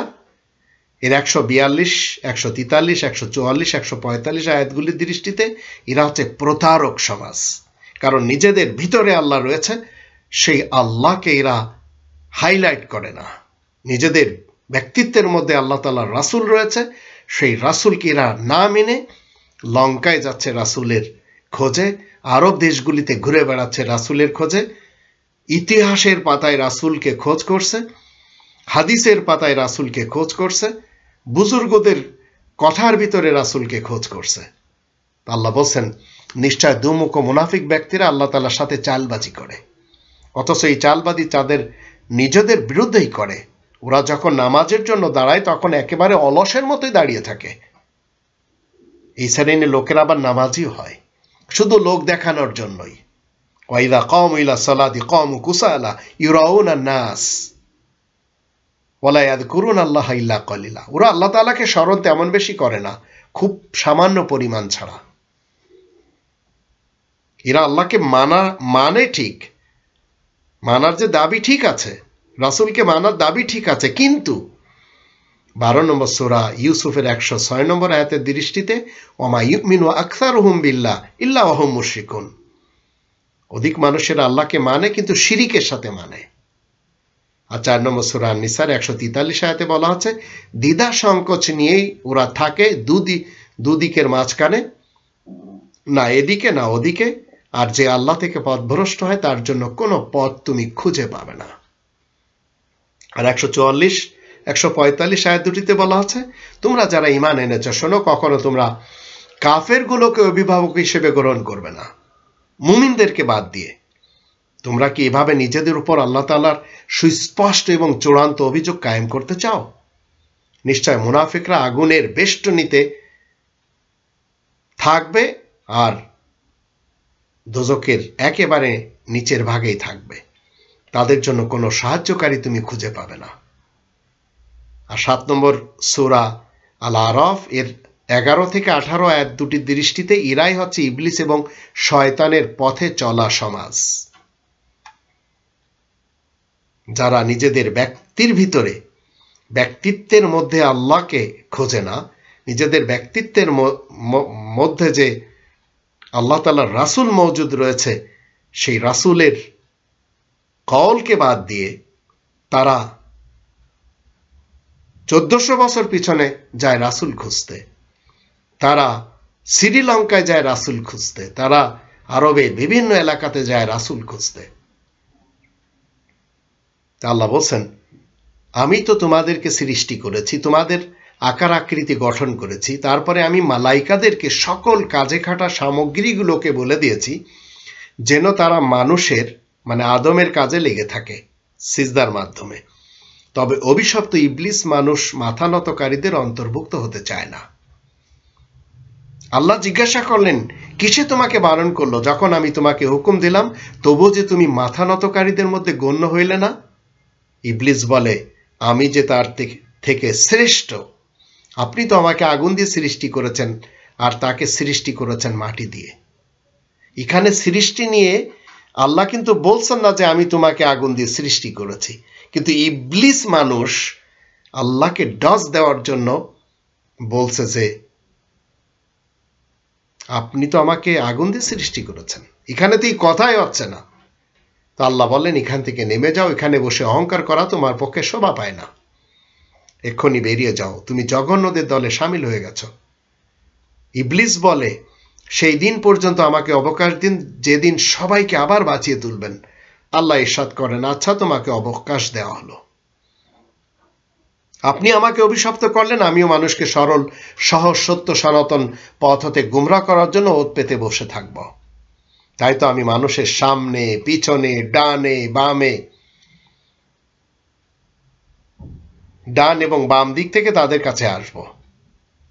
এর 142, 143, 144, 145 আয়াতগুলির দৃষ্টিতে এরা হচ্ছে প্রতারক সমাজ, কারণ নিজেদের ভিতরে আল্লাহ রয়েছে, সেই আল্লাহকে এরা হাইলাইট করে না। নিজেদের ব্যক্তিত্বের মধ্যে আল্লাহ তাআলার রাসূল রয়েছে, সেই রাসূলকে এরা না মেনে লঙ্কায় যাচ্ছে রাসূলের খোঁজে, আরব দেশগুলিতে ঘুরে বেড়াচ্ছে রাসূলের খোঁজে, ইতিহাসের পাতায় রাসূলকে খোঁজ করছে, হাদিসের পাতায় রাসূলকে খোঁজ করছে, বুজুর্গদের কথার ভিতরে রাসূলকে খোঁজ করছে। আল্লাহ বলছেন নিশ্চয় দুমুখ মুনাফিক ব্যক্তিরা আল্লাহ তাআলার সাথে চালবাজি করে, অথচ এই চালবাজি তাদের নিজেদের বিরুদ্ধেই করে। ওরা যখন নামাজের জন্য দাঁড়ায় তখন একেবারে অলসের মতোই দাঁড়িয়ে থাকে। এই শ্রেণীর লোকেরা আবার নামাজিও হয় শুধু লোক দেখানোর জন্যই। ওয়াইদা কামু ইলা সালাতি কামু কুসালা ইউরাউনা নাস ওয়ালা ইয়াযকুরুনা আল্লাহ ইল্লা কলিলা। ওরা আল্লাহ তাআলাকে স্মরণ তেমন বেশি করে না, খুব সামান্য পরিমাণ ছাড়া। এরা আল্লাহকে মানে ঠিক, মানার যে দাবি ঠিক আছে, রাসূলকে মানার দাবি ঠিক আছে, কিন্তু 12 নম্বর সূরা ইউসুফের 106 নম্বর আয়াতের দৃষ্টিতে ওমা ইউমিনু আকসারুহুম বিল্লাহ ইল্লা ওয়া হুম মুশরিকুন, অধিক মানুষেরা আল্লাহকে মানে কিন্তু শিরিকের সাথে মানে। আর 4 নম্বর সূরা আন-নিসার 143 আয়াতে বলা হচ্ছে দ্বিধা সংকোচ নিয়েই ওরা থাকে দুদিকের মাঝখানে, না এদিকে না ওদিকে, আর যে আল্লাহ থেকে পথভ্রষ্ট হয় তার জন্য কোনো পথ তুমি খুঁজে পাবে না। আর 144, 145 আয়াত দুটিতে বলা আছে, তোমরা যারা ঈমান এনেছ শোনো, কখনো তোমরা কাফেরগুলোকে অভিভাবক হিসেবে গ্রহণ করবে না, মুমিনদেরকে বাদ দিয়ে। তোমরা কি এভাবে নিজেদের উপর আল্লাহ তাআলার সুস্পষ্ট এবং চূড়ান্ত অভিযোগ কায়েম করতে চাও? নিশ্চয় মুনাফিকরা আগুনের বেষ্টনীতে থাকবে আর দোজখের একেবারে নিচের ভাগেই থাকবে, তাদের জন্য কোনো সাহায্যকারী তুমি খুঁজে পাবে না। আর 7 নম্বর সূরা আল আরাফ এর 11 থেকে 18 আয়াত দুটির দৃষ্টিতে এরাই হচ্ছে ইবলিস এবং শয়তানের পথে চলা সমাজ, যারা নিজেদের ব্যক্তিত্বের মধ্যে আল্লাহকে খোঁজে না, নিজেদের ব্যক্তিত্বের মধ্যে যে আল্লাহ তাআলার রাসূল মওজুদ রয়েছে সেই রাসূলের কওলকে বাদ দিয়ে তারা 1400 বছর পিছনে যায় রাসূল খুঁজতে, তারা শ্রীলঙ্কায় যায় রাসূল খুঁজতে, তারা আরবের বিভিন্ন এলাকাতে যায় রাসূল খুঁজতে। আল্লাহ বলছেন, আমি তো তোমাদেরকে সৃষ্টি করেছি, তোমাদের আকার আকৃতি গঠন করেছি, তারপরে আমি মালাইকাদেরকে সকল কাজে খাটা সামগ্রীগুলোকে বলে দিয়েছি যেন তারা মানুষের মানে আদমের কাজে লেগে থাকে সিজদার মাধ্যমে। তবে অভিশপ্ত ইবলিস মানুষ মাথা নতকারীদের অন্তর্ভুক্ত হতে চায় না। আল্লাহ জিজ্ঞাসা করলেন, কিসে তোমাকে বারণ করলো? যখন আমি তোমাকে হুকুম দিলাম তবু যে তুমি মাথা নতকারীদের মধ্যে গণ্য হইলে না? ইবলিস বলে, আমি যে তার থেকে শ্রেষ্ঠ। আপনি তো আমাকে আগুন দিয়ে সৃষ্টি করেছেন আর তাকে সৃষ্টি করেছেন মাটি দিয়ে। এখানে সৃষ্টি নিয়ে আল্লাহ কিন্তু বলছেন না যে আমি তোমাকে আগুন দিয়ে সৃষ্টি করেছি, কিন্তু ইবলিস মানুষ আল্লাহকে ডজ দেওয়ার জন্য বলছে যে আপনি তো আমাকে আগুন দিয়ে সৃষ্টি করেছেন। এখানে তো এই কথাই হচ্ছে না। তো আল্লাহ বললেন, এখান থেকে নেমে যাও, এখানে বসে অহংকার করা তোমার পক্ষে শোভা পায় না, এক্ষুনি বেরিয়ে যাও, তুমি জঘন্যদের দলে সামিল হয়ে গেছো। ইবলিস বলে, সেই দিন পর্যন্ত আমাকে অবকাশ দিন যেদিন সবাইকে আবার বাঁচিয়ে তুলবেন। আল্লাহ ইরশাদ করেন, আচ্ছা তোমাকে অবকাশ দেওয়া হলো, আপনি আমাকে অভিশপ্ত করলেন, আমিও মানুষকে সরল সহজ সত্য সনাতন পথ হতে গুমরা করার জন্য ওত পেতে বসে থাকব। তাই তো আমি মানুষের সামনে পিছনে ডানে বামে ডান এবং বাম দিক থেকে তাদের কাছে আসব।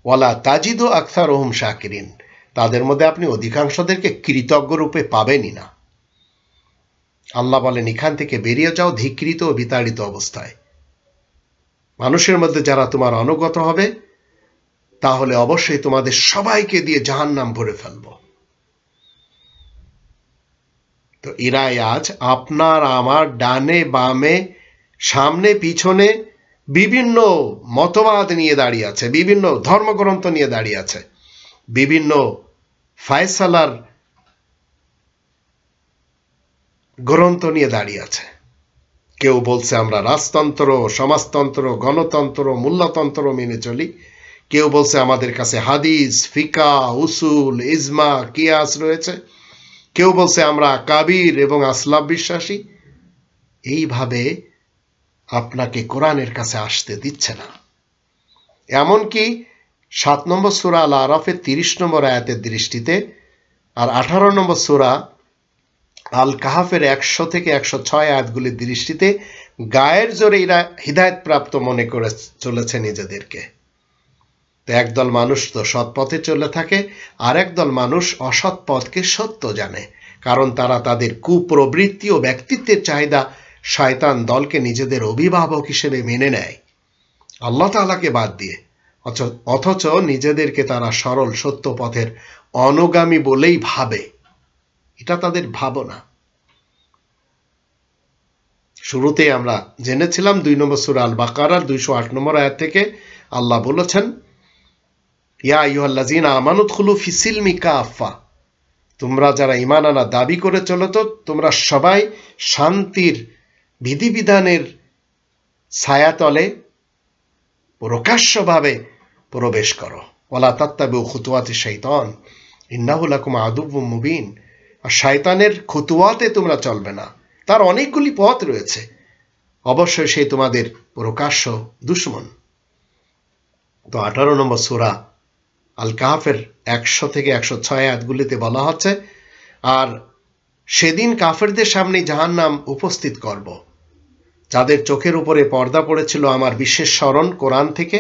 ওয়ালা তাজিদু আকসারহুম শাকিরিন, তাদের মধ্যে আপনি অধিকাংশদেরকে কৃতজ্ঞ রূপে পাবেনই না। আল্লাহ বলেন, এখান থেকে বেরিয়ে যাও ধিক্কৃত ও বিতাড়িত অবস্থায়। মানুষের মধ্যে যারা তোমার অনুগত হবে তাহলে অবশ্যই তোমাদের সবাইকে দিয়ে জাহান্নাম ভরে ফেলব। তো এরাই আজ আপনার আমার ডানে বামে সামনে পিছনে বিভিন্ন মতবাদ নিয়ে দাঁড়িয়ে আছে, বিভিন্ন ধর্মগ্রন্থ নিয়ে দাঁড়িয়ে আছে, বিভিন্ন ফায়সালার গ্রন্থ নিয়ে দাঁড়িয়ে আছে। কেউ বলছে আমরা রাজতন্ত্র, সমাজতন্ত্র, গণতন্ত্র, মূল্যতন্ত্র মেনে চলি। কেউ বলছে আমাদের কাছে হাদিস, ফিকা, উসুল, ইজমা, কিয়াস রয়েছে। কেউ বলছে আমরা কাবির এবং আসলাফ বিশ্বাসী। এইভাবে আপনাকে কোরআনের কাছে আসতে দিচ্ছে না। এমনকি 7 নম্বর সূরা আল আরাফের 30 নম্বর আয়াতের দৃষ্টিতে আর 18 নম্বর সূরা আল কাহাফের 100 থেকে 106 আয়াতগুলির দৃষ্টিতে গায়ের জোরে এরা হিদায়াত প্রাপ্ত মনে করে চলেছে নিজেদেরকে। তো একদল মানুষ তো সৎ পথে চলে থাকে, আর একদল মানুষ অসৎ পথকে সত্য জানে, কারণ তারা তাদের কুপ্রবৃত্তি ও ব্যক্তিত্বের চাহিদা শয়তান দলকে নিজেদের অভিভাবক হিসেবে মেনে নেয় আল্লাহ তাআলাকে বাদ দিয়ে। অথচ নিজেদেরকে তারা সরল সত্য পথের অনুগামী বলেই ভাবে। এটা তাদের ভাবনা। শুরুতে আমরা জেনেছিলাম 2 নম্বর সূরা আল বাকারার 208 নম্বর আয়াত থেকে আল্লাহ বলেছেন, ইয়া আইয়ুহাল্লাযীনা আমানু উদখুলু ফিস-সিলমি কাফা, তোমরা যারা ঈমান আনা দাবি করে চলেছো তোমরা সবাই শান্তির বিধিবিধানের ছায়াতলে প্রকাশ্যভাবে প্রবেশ করো। ওয়ালা তাত্তাবিউ খুতুওয়াতিশ শাইতান ইন্নাহু লাকুম আদুউম মুবিন, আর শয়তানের খুতুয়াতে তোমরা চলবে না। তার অনেকগুলি পথ রয়েছে, অবশ্যই সে তোমাদের প্রকাশ্য দুশমন। তো 18 নম্বর সূরা আল কাহফের 100 থেকে 106 আয়াতগুলিতে বলা হচ্ছে, আর সেদিন কাফেরদের সামনে জাহান্নাম উপস্থিত করব, যাদের চোখের উপরে পর্দা পড়েছিল আমার বিশেষ স্মরণ কোরআন থেকে,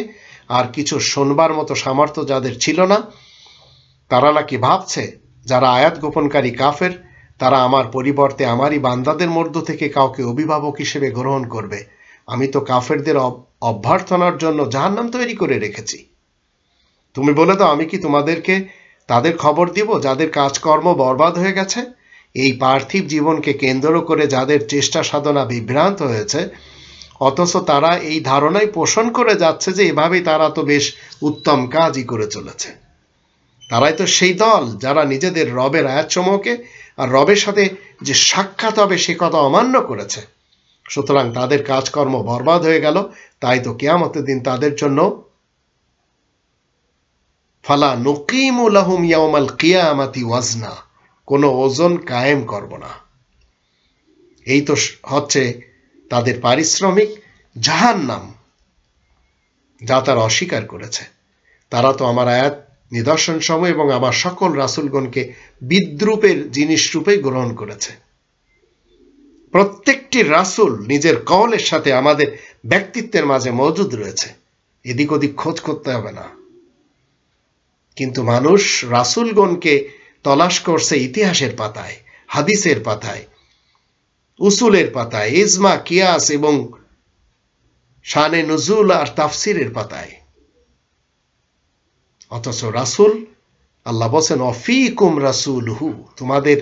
আর কিছু শোনবার মতো সামর্থ্য যাদের ছিল না। তারা নাকি ভাবছে যারা আয়াত গোপনকারী কাফের, তারা আমার পরিবর্তে আমারই বান্দাদের মধ্য থেকে কাউকে অভিভাবক হিসেবে গ্রহণ করবে। আমি তো কাফেরদের অভ্যর্থনার জন্য জাহান্নাম তৈরি করে রেখেছি। তুমি বলে দাও, আমি কি তোমাদেরকে তাদের খবর দিব যাদের কাজকর্ম বরবাদ হয়ে গেছে? এই পার্থিব জীবনকে কেন্দ্র করে যাদের চেষ্টা সাধনা বিভ্রান্ত হয়েছে, অথচ তারা এই ধারণাই পোষণ করে যাচ্ছে যে এভাবেই তারা তো বেশ উত্তম কাজই করে চলেছে। তারাই তো সেই দল যারা নিজেদের রবের আয়াতসমূহকে আর রবের সাথে যে সাক্ষাৎ হবে সে কথা অমান্য করেছে। সুতরাং তাদের কাজকর্ম বরবাদ হয়ে গেল। তাই তো কিয়ামতের দিন তাদের জন্য ফালা নুকিমু লাহুম ইয়াউমাল কিয়ামাতি ওয়াজনা, কোনো ওজন কায়েম করব না। এই তো হচ্ছে তাদের পারিশ্রমিক, জাহান্নাম, যা তারা অস্বীকার করেছে। তারা তো আমার আয়াত নিদর্শন সমূহ এবং আমার সকল রাসূলগণকে বিদ্রূপের জিনিস রূপে গ্রহণ করেছে। প্রত্যেকটি রাসূল নিজের কওলের সাথে আমাদের ব্যক্তিত্বের মাঝে মজুদ রয়েছে, এদিক ওদিক খোঁজ করতে হবে না। কিন্তু মানুষ রাসূলগণকে তলাশ করছে ইতিহাসের পাতায়, হাদিসের পাতায়, উসুলের পাতায়, ইজমা, কিয়াস এবং শানে নুজুল আর তাফসিরের পাতায়। অথচ রাসূল, আল্লাহ বলেন অফিকুম রাসূলুহু, তোমাদের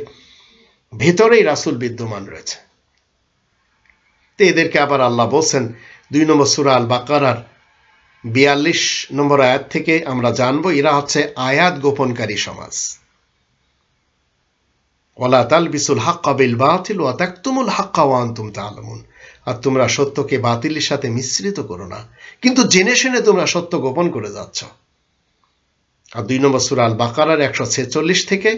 ভেতরেই রাসূল বিদ্যমান রয়েছে। তো এদেরকে আবার আল্লাহ বলেন 2 নম্বর সূরা আল বাকারার 42 নম্বর আয়াত থেকে আমরা জানবো, এরা হচ্ছে আয়াত গোপনকারী সমাজ। ওয়ালা তালবিসুল হাক্কা বিল বাতিল ওয়া তাকতুমুল হাক্কা ওয়া আনতুম তা'লামুন, আর তোমরা সত্যকে বাতিলের সাথে মিশ্রিত করো না, কিন্তু জেনে শুনে তোমরা সত্য গোপন করে যাচ্ছ। আর 2 নম্বর সূরা আল বাকারার 146 থেকে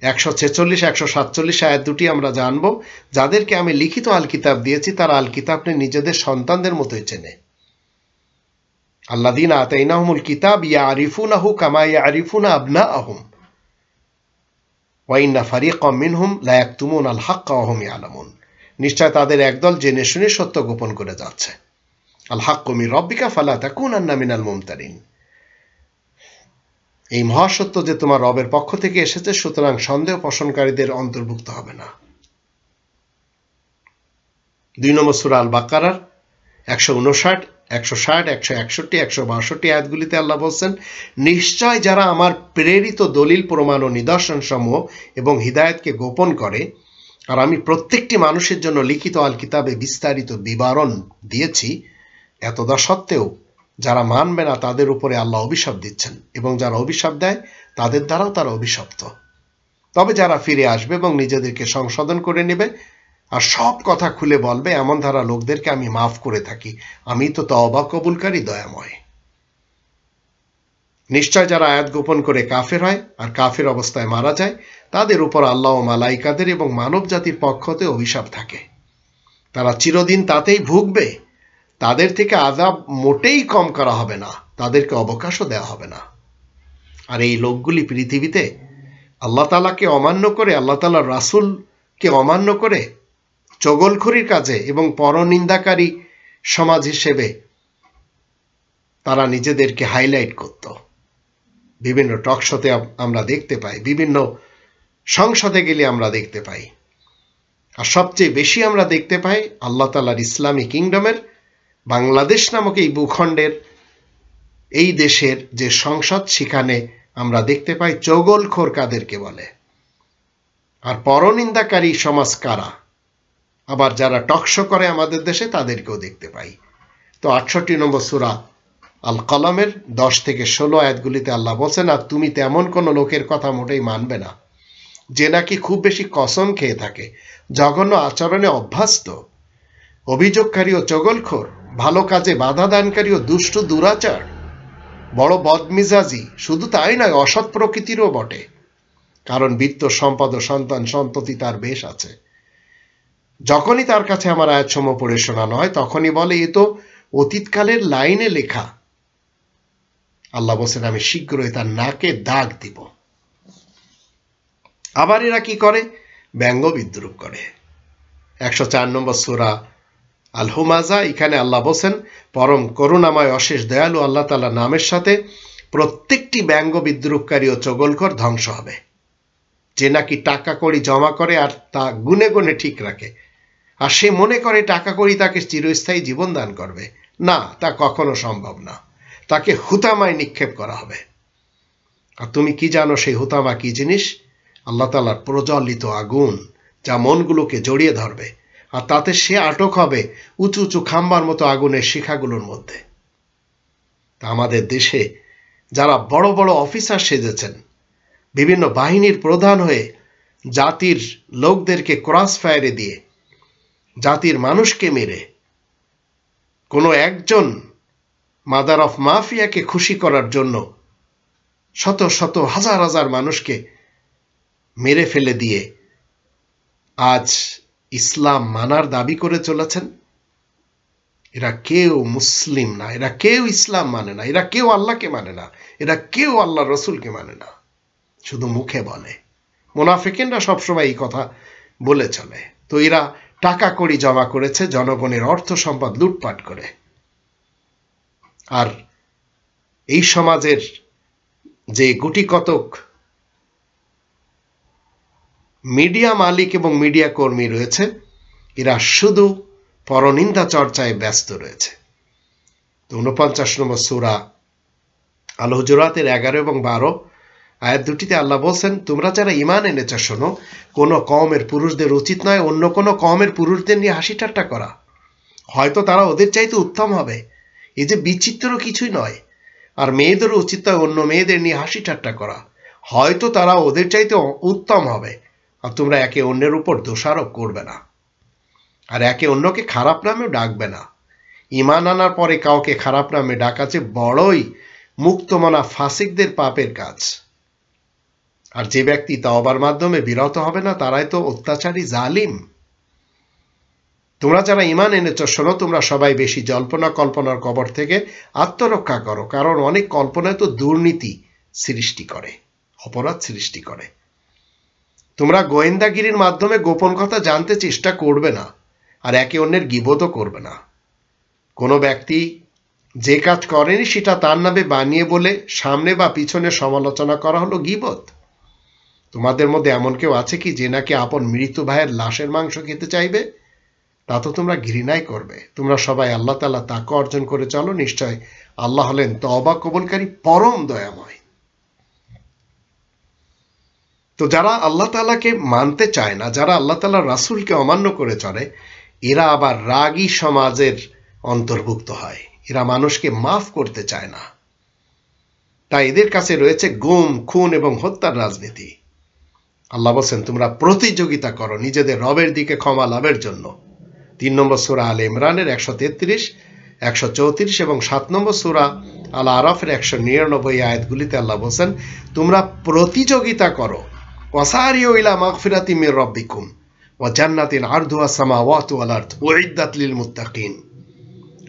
146-147 আয়াত দুটি আমরা জানবো, যাদেরকে আমি লিখিত আল কিতাব দিয়েছি তারা আল কিতাবকে নিজেদের সন্তানদের মতোই চেনে। আল্লাযীনা আতাইনাহুমুল কিতাব ইয়ারিফুনাহু কামা ইয়ারিফুনা আবনাআহুম ওয়া ইন্না ফারীকাম মিনহুম লা ইয়াকতুমুনাল হাক্কা ওয়া হুম ইয়ালামুন, নিশ্চয় তাদের একদল জেনে শুনে সত্য গোপন করে যাচ্ছে। আল হাক্কু মির রাব্বিকা ফালা তাকুনান্না মিনাল মুমতারিন, এই মহাসত্য যে তোমার রবের পক্ষ থেকে এসেছে, সুতরাং সন্দেহ পোষণকারীদের অন্তর্ভুক্ত হবে না। 2 নম্বর সূরা আল বাকারার 159, 160, 161, 162 আয়াতগুলিতে আল্লাহ বলছেন, নিশ্চয় যারা আমার প্রেরিত দলিল প্রমাণ ও নিদর্শন সমূহ এবং হিদায়াতকে গোপন করে, আর আমি প্রত্যেকটি মানুষের জন্য লিখিত আল কিতাবে বিস্তারিত বিবরণ দিয়েছি, এতদা সত্ত্বেও যারা মানবে না তাদের উপরে আল্লাহ অভিশাপ দিচ্ছেন, এবং যারা অভিশাপ দেয় তাদের দ্বারাও তারা অভিশপ্ত। তবে যারা ফিরে আসবে এবং নিজেদেরকে সংশোধন করে নেবে আর সব কথা খুলে বলবে, এমন ধারা লোকদেরকে আমি মাফ করে থাকি, আমি তো তওবা কবুলকারী দয়াময়। নিশ্চয় যারা আয়াত গোপন করে কাফের হয় আর কাফের অবস্থায় মারা যায়, তাদের উপর আল্লাহ ও মালাইকাদের এবং মানব জাতির পক্ষ হতে অভিশাপ থাকে। তারা চিরদিন তাতেই ভুগবে, তাদের থেকে আযাব মোটেই কম করা হবে না, তাদেরকে অবকাশও দেওয়া হবে না। আর এই লোকগুলি পৃথিবীতে আল্লাহ তাআলাকে অমান্য করে, আল্লাহ তাআলার রাসূলকে অমান্য করে, চগলখড়ির কাজে এবং পরনিন্দাকারী সমাজ হিসেবে তারা নিজেদেরকে হাইলাইট করত। বিভিন্ন টক শোতে আমরা দেখতে পাই, বিভিন্ন সংসদে গেলে আমরা দেখতে পাই, আর সবচেয়ে বেশি আমরা দেখতে পাই আল্লাহ তাআলার ইসলামী কিংডমের বাংলাদেশ নামক এই ভূখণ্ডের, এই দেশের যে সংসদ, সেখানে আমরা দেখতে পাই চগলখোর কাদেরকে বলে, আর পরনিন্দাকারী সমাজ কারা, আবার যারা টকশো করে আমাদের দেশে তাদেরকেও দেখতে পাই। তো 68 নম্বর সূরা আল কলমের 10 থেকে 16 আয়াতগুলিতে আল্লাহ বলছেন, আর তুমি তেমন কোনো লোকের কথা মোটেই মানবে না যে নাকি খুব বেশি কসম খেয়ে থাকে, জঘন্য আচরণে অভ্যস্ত, অভিযোগকারী ও চগলখোর, ভালো কাজে বাধা দানকারী ও দুষ্ট দুরাচার, বড় বদমিজাজি, শুধু তাই নয় অসৎ প্রকৃতিরও বটে। কারণ বিত্ত সম্পদ ও সন্তান সন্ততি তার বেশ আছে। যখনই তার কাছে আমার আয়াতসমূহ পড়ে শোনানো হয় তখনই বলে এ তো অতীতকালের লাইনে লেখা। আল্লাহ বলছেন আমি শীঘ্রই তার নাকে দাগ দিব। আবার এরা কি করে? ব্যঙ্গ বিদ্রুপ করে। 104 নম্বর সূরা আল হুমাজা, এখানে আল্লাহ বলছেন পরম করুণাময় অশেষ দয়ালু আল্লাহ তাআলা নামের সাথে প্রত্যেকটি ব্যঙ্গ বিদ্রুপকারী ও চগলখোর ধ্বংস হবে। যে নাকি টাকা কড়ি জমা করে আর তা গুনে গুনে ঠিক রাখে, আর সে মনে করে টাকা কড়ি তাকে চিরস্থায়ী জীবন দান করবে, না, তা কখনো সম্ভব না। তাকে হুতামায় নিক্ষেপ করা হবে। আর তুমি কি জানো সেই হুতামা কি জিনিস? আল্লাহ তাআলার প্রজ্বলিত আগুন, যা মনগুলোকে জড়িয়ে ধরবে, আর তাতে সে আটক হবে উঁচু উঁচু খাম্বার মতো আগুনের শিখাগুলোর মধ্যে। তা আমাদের দেশে যারা বড় বড় অফিসার সেজেছেন, বিভিন্ন বাহিনীর প্রধান হয়ে জাতির লোকদেরকে ক্রস ফায়ারে দিয়ে, জাতির মানুষকে মেরে, কোনো একজন মাদার অফ মাফিয়াকে খুশি করার জন্য শত শত হাজার হাজার মানুষকে মেরে ফেলে দিয়ে আজ ইসলাম মানার দাবি করে চলেছেন, এরা কেউ মুসলিম না, এরা কেউ ইসলাম মানে না, এরা কেউ আল্লাহকে মানে না, এরা কেউ আল্লাহ রসুলকে মানে না, শুধু মুখে বলে। মুনাফিকিনরা সবসময় এই কথা বলে চলে। তো এরা টাকা কড়ি জমা করেছে জনগণের অর্থ সম্পদ লুটপাট করে। আর এই সমাজের যে গুটি কতক মিডিয়া মালিক এবং মিডিয়া কর্মী রয়েছে, এরা শুধু পরনিন্দা চর্চায় ব্যস্ত রয়েছে। তো 49 নম্বর সূরা আল হুজুরাতের 11 এবং 12 আয়াত দুটিতে আল্লাহ বলছেন তোমরা যারা ঈমান এনেছ শোনো, কোন কওমের পুরুষদের উচিত নয় অন্য কোন কওমের পুরুষদের নিয়ে হাসি ঠাট্টা করা। হয়তো তারা ওদের চাইতে উত্তম হবে, এই যে বিচিত্র কিছুই নয়। আর মেয়েদেরও উচিত নয় অন্য মেয়েদের নিয়ে হাসি ঠাট্টা করা, হয়তো তারা ওদের চাইতে উত্তম হবে। আর তোমরা একে অন্যের উপর দোষারোপ করবে না, আর একে অন্যকে খারাপ নামেও ডাকবে না। ঈমান আনার পরে কাউকে খারাপ নামে ডাকা যে বড়ই মুক্তমনা ফাসিকদের পাপের কাজ। আর যে ব্যক্তি তাওবার মাধ্যমে বিরত হবে না তারাই তো অত্যাচারী জালিম। তোমরা যারা ঈমান এনেছ শোনো, তোমরা সবাই বেশি জল্পনা কল্পনার কবর থেকে আত্মরক্ষা করো, কারণ অনেক কল্পনায় তো দুর্নীতি সৃষ্টি করে, অপরাধ সৃষ্টি করে। তোমরা গোয়েন্দাগিরির মাধ্যমে গোপন কথা জানতে চেষ্টা করবে না, আর একে অন্যের গীবতও করবে না। কোনো ব্যক্তি যে কাজ করেনি সেটা তার নামে বানিয়ে বলে সামনে বা পিছনে সমালোচনা করা হলো গীবত। তোমাদের মধ্যে এমন কেউ আছে কি যে নাকি আপন মৃত ভাইয়ের লাশের মাংস খেতে চাইবে? তা তো তোমরা ঘৃণাই করবে। তোমরা সবাই আল্লাহ তাআলা তাকওয়া অর্জন করে চলো, নিশ্চয় আল্লাহ হলেন তওবা কবুলকারী পরম দয়াময়। তো যারা আল্লাহ তাআলাকে মানতে চায় না, যারা আল্লাহ তাআলার রাসূলকে অমান্য করে চলে, এরা আবার রাগী সমাজের অন্তর্ভুক্ত হয়। এরা মানুষকে মাফ করতে চায় না, তাই এদের কাছে রয়েছে গুম, খুন এবং হত্যার রাজনীতি। আল্লাহ বলছেন তোমরা প্রতিযোগিতা করো নিজেদের রবের দিকে ক্ষমা লাভের জন্য। 3 নম্বর সূরা আলে ইমরানের 133, 134 এবং 7 নম্বর সূরা আল আরাফের 199 আয়াতগুলিতে আল্লাহ বলছেন তোমরা প্রতিযোগিতা করো। ওয়াসারিউ ইলা মাগফিরাতি মির রাব্বিকুম ওয়া জান্নাতিন আরদুহা সামাওয়াতু ওয়াল আরদ উইদ্দাত লিল মুত্তাকিন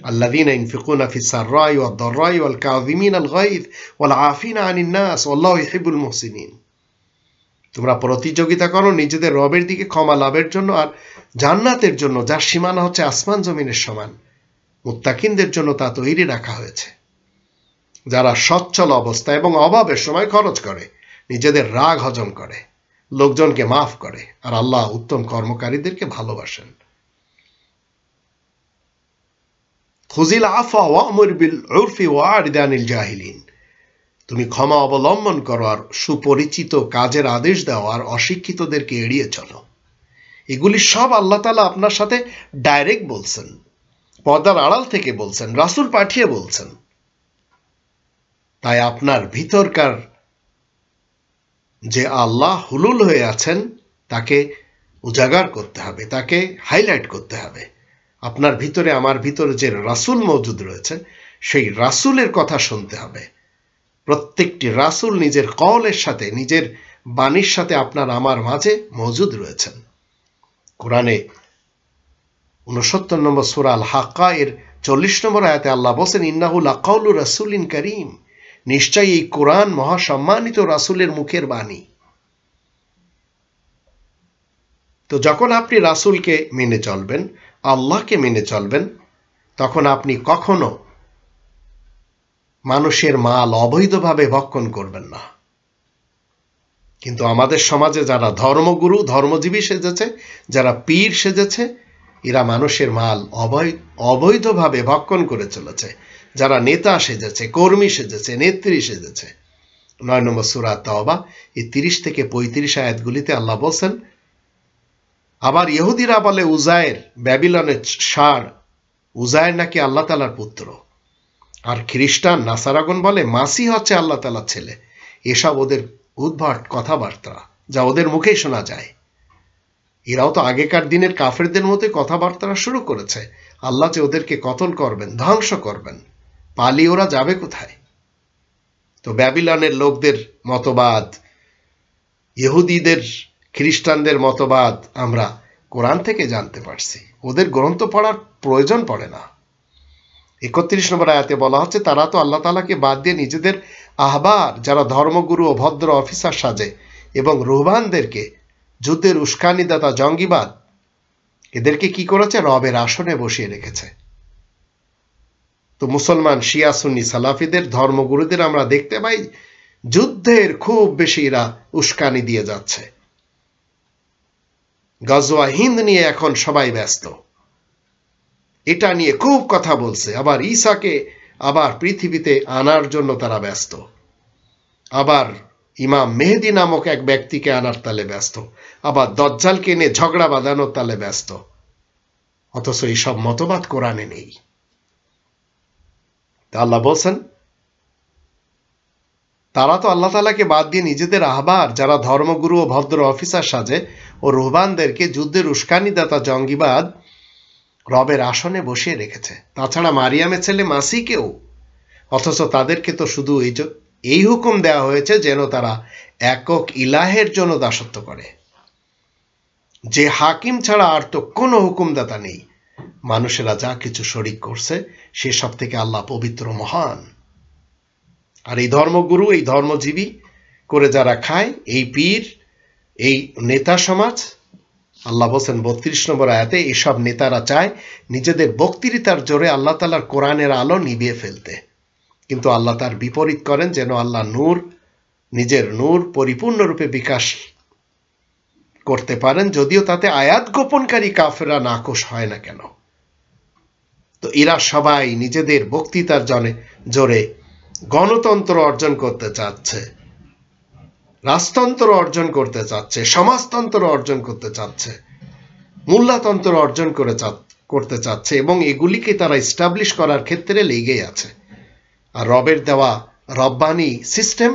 আল্লাযীনা ইনফিকুনা ফিস সাররাই ওয়াদ দাররাই ওয়াল কাযিমিনাল গায়য ওয়াল আফিনা আনিন নাস ওয়াল্লাহু ইউহিব্বুল মুহসিনিন। তোমরা প্রতিযোগিতা করো নিজেদের রবের দিকে ক্ষমা লাভের জন্য আর জান্নাতের জন্য, যার সীমানা হচ্ছে আসমান জমিনের সমান। মুত্তাকিনদের জন্য তা তৈরি রাখা হয়েছে, যারা সচ্ছল অবস্থা এবং অভাবের সময় খরচ করে, নিজেদের রাগ হজম করে, লোকজনকে মাফ করে, আর আল্লাহ উত্তম কর্মকারীদেরকে ভালোবাসেন। খুযিল আফওয়া ওয়া'মুর বিল উরফি ওয়া'রিদ আনিল জাহিলিন। তুমি ক্ষমা অবলম্বন করো আর সুপরিচিত কাজের আদেশ দাও আর অশিক্ষিতদেরকে এড়িয়ে চলো। এগুলি সব আল্লাহ তাআলা আপনার সাথে ডাইরেক্ট বলছেন, পর্দার আড়াল থেকে বলছেন, রাসূল পাঠিয়ে বলছেন। তাই আপনার ভিতরকার যে আল্লাহ হুলুল হয়ে আছেন তাকে উজাগার করতে হবে, তাকে হাইলাইট করতে হবে। আপনার ভিতরে আমার ভিতরে যে রাসূল মওজুদ রয়েছে সেই রাসূলের কথা শুনতে হবে। প্রত্যেকটি রাসূল নিজের কওলের সাথে, নিজের বাণীর সাথে আপনার আমার মাঝে মজুদ রয়েছেন। কোরআনে 69 নম্বর সূরা আল হাক্কা এর 40 নম্বর আয়াতে আল্লাহ বলেন, ইন্নাহু লাকাউলু রাসূলিন কারীম, নিশ্চয়ই এই কোরআন মহাসম্মানিত রাসূলের মুখের বাণী। তো যখন আপনি রাসূলকে মেনে চলবেন, আল্লাহকে মেনে চলবেন, তখন আপনি কখনো মানুষের মাল অবৈধভাবে ভক্ষণ করবেন না। কিন্তু আমাদের সমাজে যারা ধর্মগুরু, ধর্মজীবী সেজেছে, যারা পীর সেজেছে, এরা মানুষের মাল অবৈধভাবে ভক্ষণ করে চলেছে। যারা নেতা সেজেছে, কর্মী সেজেছে, নেত্রী সেজেছে। 9 নম্বর সূরা তাওবা এই 30 থেকে 35 আয়াতগুলিতে আল্লাহ বলছেন, আবার ইহুদিরা বলে উজায়ের ব্যাবিলনের ষাঁড়, উজায়ের নাকি আল্লাহ তাআলার পুত্র। আর খ্রিস্টান নাসারাগণ বলে মাসিহ হচ্ছে আল্লাহ তাআলার ছেলে। এসব ওদের উদ্ভট কথাবার্তা, যা ওদের মুখেই শোনা যায়। এরাও তো আগেকার দিনের কাফেরদের মতোই কথাবার্তা শুরু করেছে। আল্লাহ যে ওদেরকে কতল করবেন, ধ্বংস করবেন, পালিয়ে ওরা যাবে কোথায়? তো ব্যাবিলনের লোকদের মতবাদ, ইহুদিদের, খ্রিস্টানদের মতবাদ আমরা কোরআন থেকে জানতে পারছি। ওদের গ্রন্থ পড়ার প্রয়োজন পড়ে না। 31 নম্বর আয়াতে বলা হচ্ছে, তারা তো আল্লাহ তাআলাকে বাদ দিয়ে নিজেদের আহবার, যারা ধর্মগুরু ও ভদ্র অফিসার সাজে, এবং রুহবানদেরকে যুদ্ধের উস্কানিদাতা, জঙ্গিবাদ, এদেরকে কি করেছে? রবের আসনে বসিয়ে রেখেছে। তো মুসলমান শিয়া সুন্নি সালাফিদের, ধর্মগুরুদের আমরা দেখতে পাই যুদ্ধের খুব বেশি এরা উস্কানি দিয়ে যাচ্ছে। গজওয়া হিন্দ নিয়ে এখন সবাই ব্যস্ত, এটা নিয়ে খুব কথা বলছে। আবার ঈসাকে আবার পৃথিবীতে আনার জন্য তারা ব্যস্ত, আবার ইমাম মেহেদী নামক এক ব্যক্তিকে আনার তালে ব্যস্ত, আবার দজ্জালকে নিয়ে ঝগড়া বাঁধানোর তালে ব্যস্ত। অথচ এইসব মতবাদ কোরআনে নেই। আল্লাহ বলছেন, তারা তো আল্লাহ তাআলাকে বাদ দিয়ে নিজেদের আহবার, যারা ধর্মগুরু ও ভদ্র অফিসার সাজে, ও রুহবানদেরকে যুদ্ধের উস্কানিদাতা, জঙ্গিবাদ, রবের আসনে বসিয়ে রেখেছে। তাছাড়া মারিয়ামের ছেলে মাসিকেও। অথচ তাদেরকে তো শুধু এই হুকুম দেওয়া হয়েছে যেন তারা একক ইলাহের জন্য দাসত্ব করে। যে হাকিম ছাড়া আর তো কোনো হুকুমদাতা নেই। মানুষেরা যা কিছু শরিক করছে সেসব থেকে আল্লাহ পবিত্র, মহান। আর এই ধর্মগুরু, এই ধর্মজীবী করে যারা খায়, এই পীর, এই নেতা সমাজ, আল্লাহ বলছেন 32 নম্বর আয়াতে, এসব নেতারা চায় নিজেদের বক্তৃতার জোরে আল্লাহ তাআলার কোরআনের আলো নিভিয়ে ফেলতে। কিন্তু আল্লাহ তার বিপরীত করেন, যেন আল্লাহ নূর, নিজের নূর পরিপূর্ণরূপে বিকাশ করতে পারেন, যদিও তাতে আয়াত গোপনকারী কাফেররা নাখোশ হয় না কেন। তো এরা সবাই নিজেদের বক্তৃতার জোরে গণতন্ত্র অর্জন করতে চাচ্ছে, রাজতন্ত্র অর্জন করতে চাচ্ছে, সমাজতন্ত্র অর্জন করতে চাচ্ছে, মূল্যতন্ত্র অর্জন করতে চাচ্ছে, এবং এগুলিকে তারা এস্টাবলিশ করার ক্ষেত্রে লেগেই আছে। আর রবের দেওয়া রব্বানি সিস্টেম,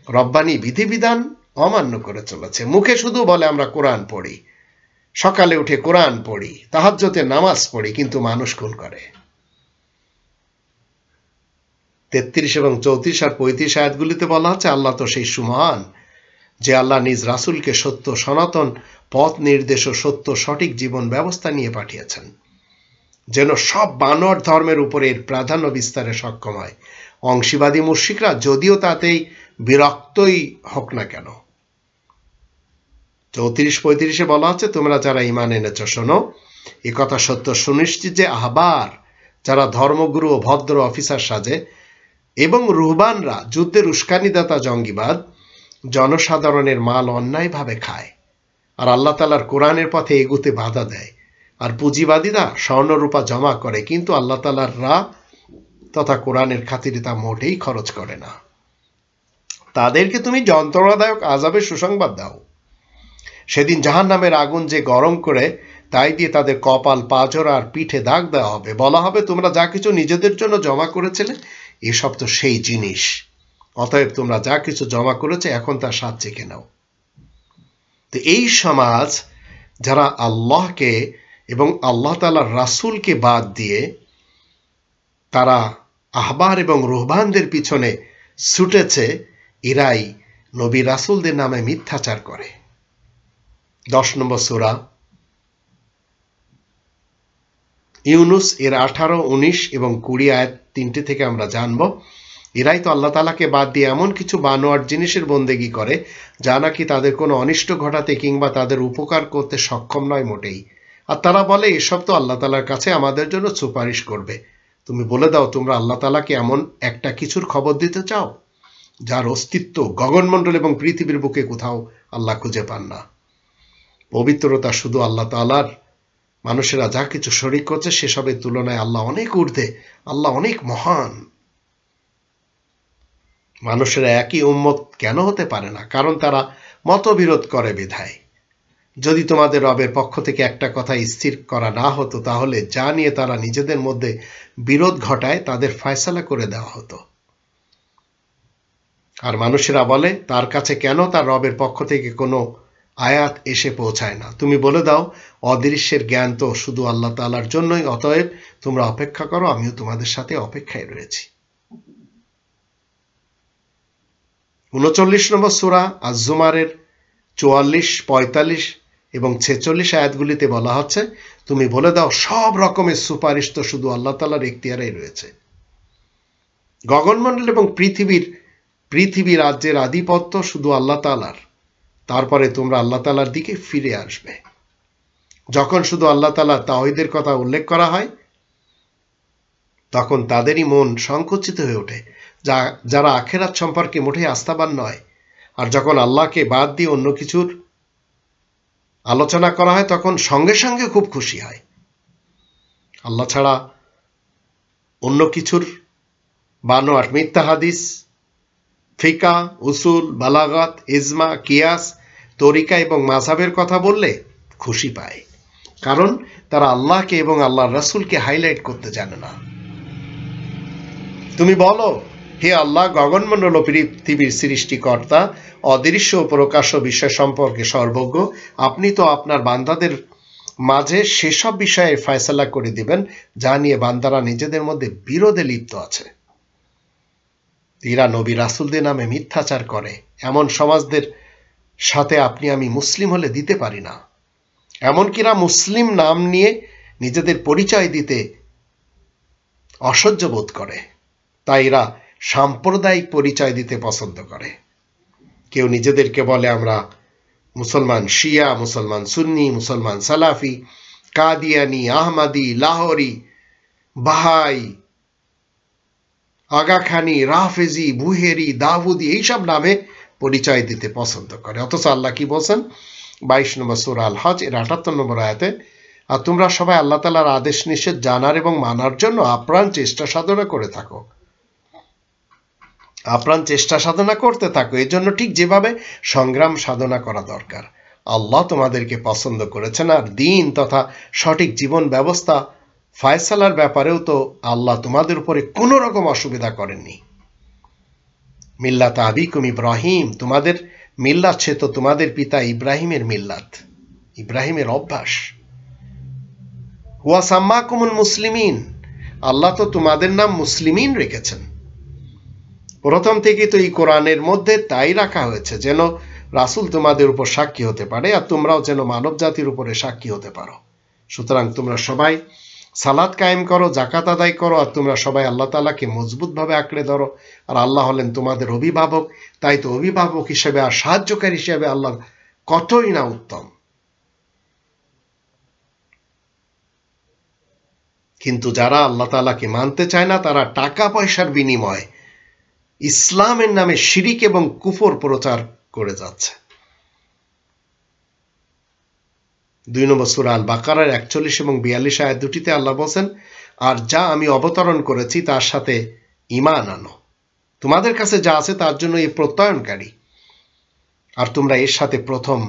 রব্বানি বিধিবিধান অমান্য করে চলেছে। মুখে শুধু বলে আমরা কোরআন পড়ি, সকালে উঠে কোরআন পড়ি, তাহাজ্জুদে নামাজ পড়ি, কিন্তু মানুষ খুন করে। 33 এবং 34 আর 35 আয়াতগুলিতে বলা হচ্ছে, আল্লাহ তো সেই সুমহান যে আল্লাহ নিজ রাসূলকে সত্য সনাতন পথ নির্দেশ ও সত্য সঠিক জীবন ব্যবস্থা নিয়ে পাঠিয়েছেন, যেন সব বানর ধর্মের উপরে এর প্রাধান্য বিস্তারে সক্ষম হয়। অংশীবাদী মুশরিকরা যদিও তাতেই বিরক্তই হোক না কেন। 34-35 বলা হচ্ছে, তোমরা যারা ঈমান এনেছ শোনো, এ কথা সত্য সুনিশ্চিত যে আহবার, যারা ধর্মগুরু ও ভদ্র অফিসার সাজে, এবং রুহবানরা যুদ্ধের উস্কানিদাতা, জঙ্গিবাদ, জনসাধারণের মাল অন্যায়ভাবে খায় আর আল্লাহ তাআলার কোরআনের পথে এগুতে বাধা দেয়। আর পুঁজিবাদীরা স্বর্ণরূপা জমা করে, কিন্তু আল্লাহ তাআলার রাহ তথা কোরআনের খাতিরে তা মোটেই খরচ করে না। তাদেরকে তুমি যন্ত্রণাদায়ক আযাবের সুসংবাদ দাও। সেদিন জাহান্নামের আগুন যে গরম করে, তাই দিয়ে তাদের কপাল, পাজর আর পিঠে দাগ দেওয়া হবে। বলা হবে, তোমরা যা কিছু নিজেদের জন্য জমা করেছিলে, এসব তো সেই জিনিস। অতএব তোমরা যা কিছু জমা করেছে, এখন তার স্বাদ চেখে নাও। তো এই সমাজ যারা আল্লাহকে এবং আল্লাহ তাআলার রাসূলকে বাদ দিয়ে তারা আহবার এবং রুহবানদের পিছনে ছুটেছে, এরাই নবী রাসূলদের নামে মিথ্যাচার করে। 10 নম্বর সূরা ইউনুস এর 18, 19 এবং 20 আয়াত 3টে থেকে আমরা জানব এরাই তো আল্লাহ তাআলাকে বাদ দিয়ে এমন কিছু বানোয়াট জিনিসের বন্দেগী করে যা নাকি তাদের কোনো অনিষ্ট ঘটাতে কিংবা তাদের উপকার করতে সক্ষম নয় মোটেই। আর তারা বলে এসব তো আল্লাহ তাআলার কাছে আমাদের জন্য সুপারিশ করবে। তুমি বলে দাও, তোমরা আল্লাহ তাআলাকে এমন একটা কিছুর খবর দিতে চাও যার অস্তিত্ব গগনমণ্ডল এবং পৃথিবীর বুকে কোথাও আল্লাহ খুঁজে পান না। পবিত্রতা শুধু আল্লাহ তাআলার। মানুষেরা যা কিছু শরীক করছে সেসবের তুলনায় আল্লাহ অনেক ঊর্ধ্বে, আল্লাহ অনেক মহান। মানুষেরা একই উম্মত কেন হতে পারে না? কারণ তারা মতবিরোধ করে বিধায়। যদি তোমাদের রবের পক্ষ থেকে একটা কথা স্থির করা না হতো তাহলে যা নিয়ে তারা নিজেদের মধ্যে বিরোধ ঘটায় তাদের ফয়সালা করে দেওয়া হতো। আর মানুষেরা বলে তার কাছে কেন তার রবের পক্ষ থেকে কোনো আয়াত এসে পৌঁছায় না। তুমি বলে দাও, অদৃশ্যের জ্ঞান তো শুধু আল্লাহ তাআলার জন্যই, অতএব তোমরা অপেক্ষা করো, আমিও তোমাদের সাথে অপেক্ষায় রয়েছি। 39 নম্বর সূরা আজ-জুমারের 44, 45 এবং 46 আয়াতগুলিতে বলা হচ্ছে, তুমি বলে দাও সব রকমের সুপারিশ তো শুধু আল্লাহ তাআলার এখতিয়ারেই রয়েছে। গগনমণ্ডল এবং পৃথিবী রাজ্যের আধিপত্য শুধু আল্লাহ তাআলার। তারপরে তোমরা আল্লাহ তাআলার দিকে ফিরে আসবে। যখন শুধু আল্লাহ তাআলার তাওহীদের কথা উল্লেখ করা হয় তখন তাদেরই মন সংকুচিত হয়ে ওঠে, যারা আখিরাত সম্পর্কে মোটেই আস্থাবান নয়। আর যখন আল্লাহকে বাদ দিয়ে অন্য কিছুর আলোচনা করা হয় তখন সঙ্গে সঙ্গে খুব খুশি হয়। আল্লাহ ছাড়া অন্য কিছুর বানোয়াট মিথ্যা হাদিস, ফিকা, উসুল, বালাগাত, ইজমা, কিয়াস, তরিকা এবং মাযহাবের কথা বললে খুশি পায়, কারণ তারা আল্লাহকে এবং আল্লাহর রাসূলকে হাইলাইট করতে জানে না। তুমি বলো, হে আল্লাহ, গগনমণ্ডল ও পৃথিবীর সৃষ্টিকর্তা, অদৃশ্য ও প্রকাশ্য বিষয় সম্পর্কে সর্বজ্ঞ। আপনি তো আপনার বান্দাদের মাঝে সেসব বিষয়ে ফয়সালা করে দিবেন যা নিয়ে বান্দারা নিজেদের মধ্যে বিরোধে লিপ্ত আছে। এরা নবী রাসূলদের নামে মিথ্যাচার করে, এমন সমাজদের সাথে আপনি আমি মুসলিম হলে দিতে পারি না। এমনকি এরা মুসলিম নাম নিয়ে নিজেদের পরিচয় দিতে অসহ্য বোধ করে, তাই এরা সাম্প্রদায়িক পরিচয় দিতে পছন্দ করে। কেউ নিজেদেরকে বলে আমরা মুসলমান শিয়া, মুসলমান সুন্নি, মুসলমান সালাফি, কাদিয়ানি, আহমাদি, লাহোরি, বাহাই, আগাখানি, রাফেজি, বুহেরি, দাউদি এইসব নামে পরিচয় দিতে পছন্দ করে। অথচ আল্লাহ কি বলছেন 22 নম্বর সূরা আল হজ এর 78 নম্বর আয়াতে, আর তোমরা সবাই আল্লাহ তাআলার আদেশ নিষেধ জানার এবং মানার জন্য আপ্রাণ চেষ্টা সাধনা করে থাকো। আপ্রাণ চেষ্টা সাধনা করতে থাকো, এর জন্য ঠিক যেভাবে সংগ্রাম সাধনা করা দরকার। আল্লাহ তোমাদেরকে পছন্দ করেছেন, আর দ্বীন তথা সঠিক জীবন ব্যবস্থা ফয়সালার ব্যাপারেও তো আল্লাহ তোমাদের উপরে কোনো রকম অসুবিধা করেননি। মিল্লাত আবিকুম ইব্রাহিম, তোমাদের মিল্লাত সে তো তোমাদের পিতা ইব্রাহিমের মিল্লাত, ইব্রাহিমের অভ্যাস। হুয়া সাম্মাকুমুল মুসলিমিন, আল্লাহ তো তোমাদের নাম মুসলিমিন রেখেছেন। প্রথম থেকে তো এই কোরআনের মধ্যে তাই রাখা হয়েছে যেন রাসূল তোমাদের উপর সাক্ষী হতে পারে, আর তোমরাও যেন মানব জাতির উপরে সাক্ষী হতে পারো। সুতরাং তোমরা সবাই সালাত কায়েম করো, জাকাত আদায় করো, আর তোমরা সবাই আল্লাহ তাআলাকে মজবুতভাবে আঁকড়ে ধরো। আর আল্লাহ হলেন তোমাদের অভিভাবক, তাই তো অভিভাবক হিসেবে আর সাহায্যকারী হিসেবে আল্লাহ কতই না উত্তম। কিন্তু যারা আল্লাহ তাআলাকে মানতে চায় না তারা টাকা পয়সার বিনিময়ে ইসলামের নামে শিরিক এবং কুফর প্রচার করে যাচ্ছে। 2 নম্বর সূরা আল বাকারার 41 এবং 42 আয়াত দুটিতে আল্লাহ বলেন, আর যা আমি অবতরণ করেছি তার সাথে ঈমান আনো, তোমাদের কাছে যা আছে তার জন্য এই প্রত্যয়নকারী, আর তোমরা এর সাথে প্রথম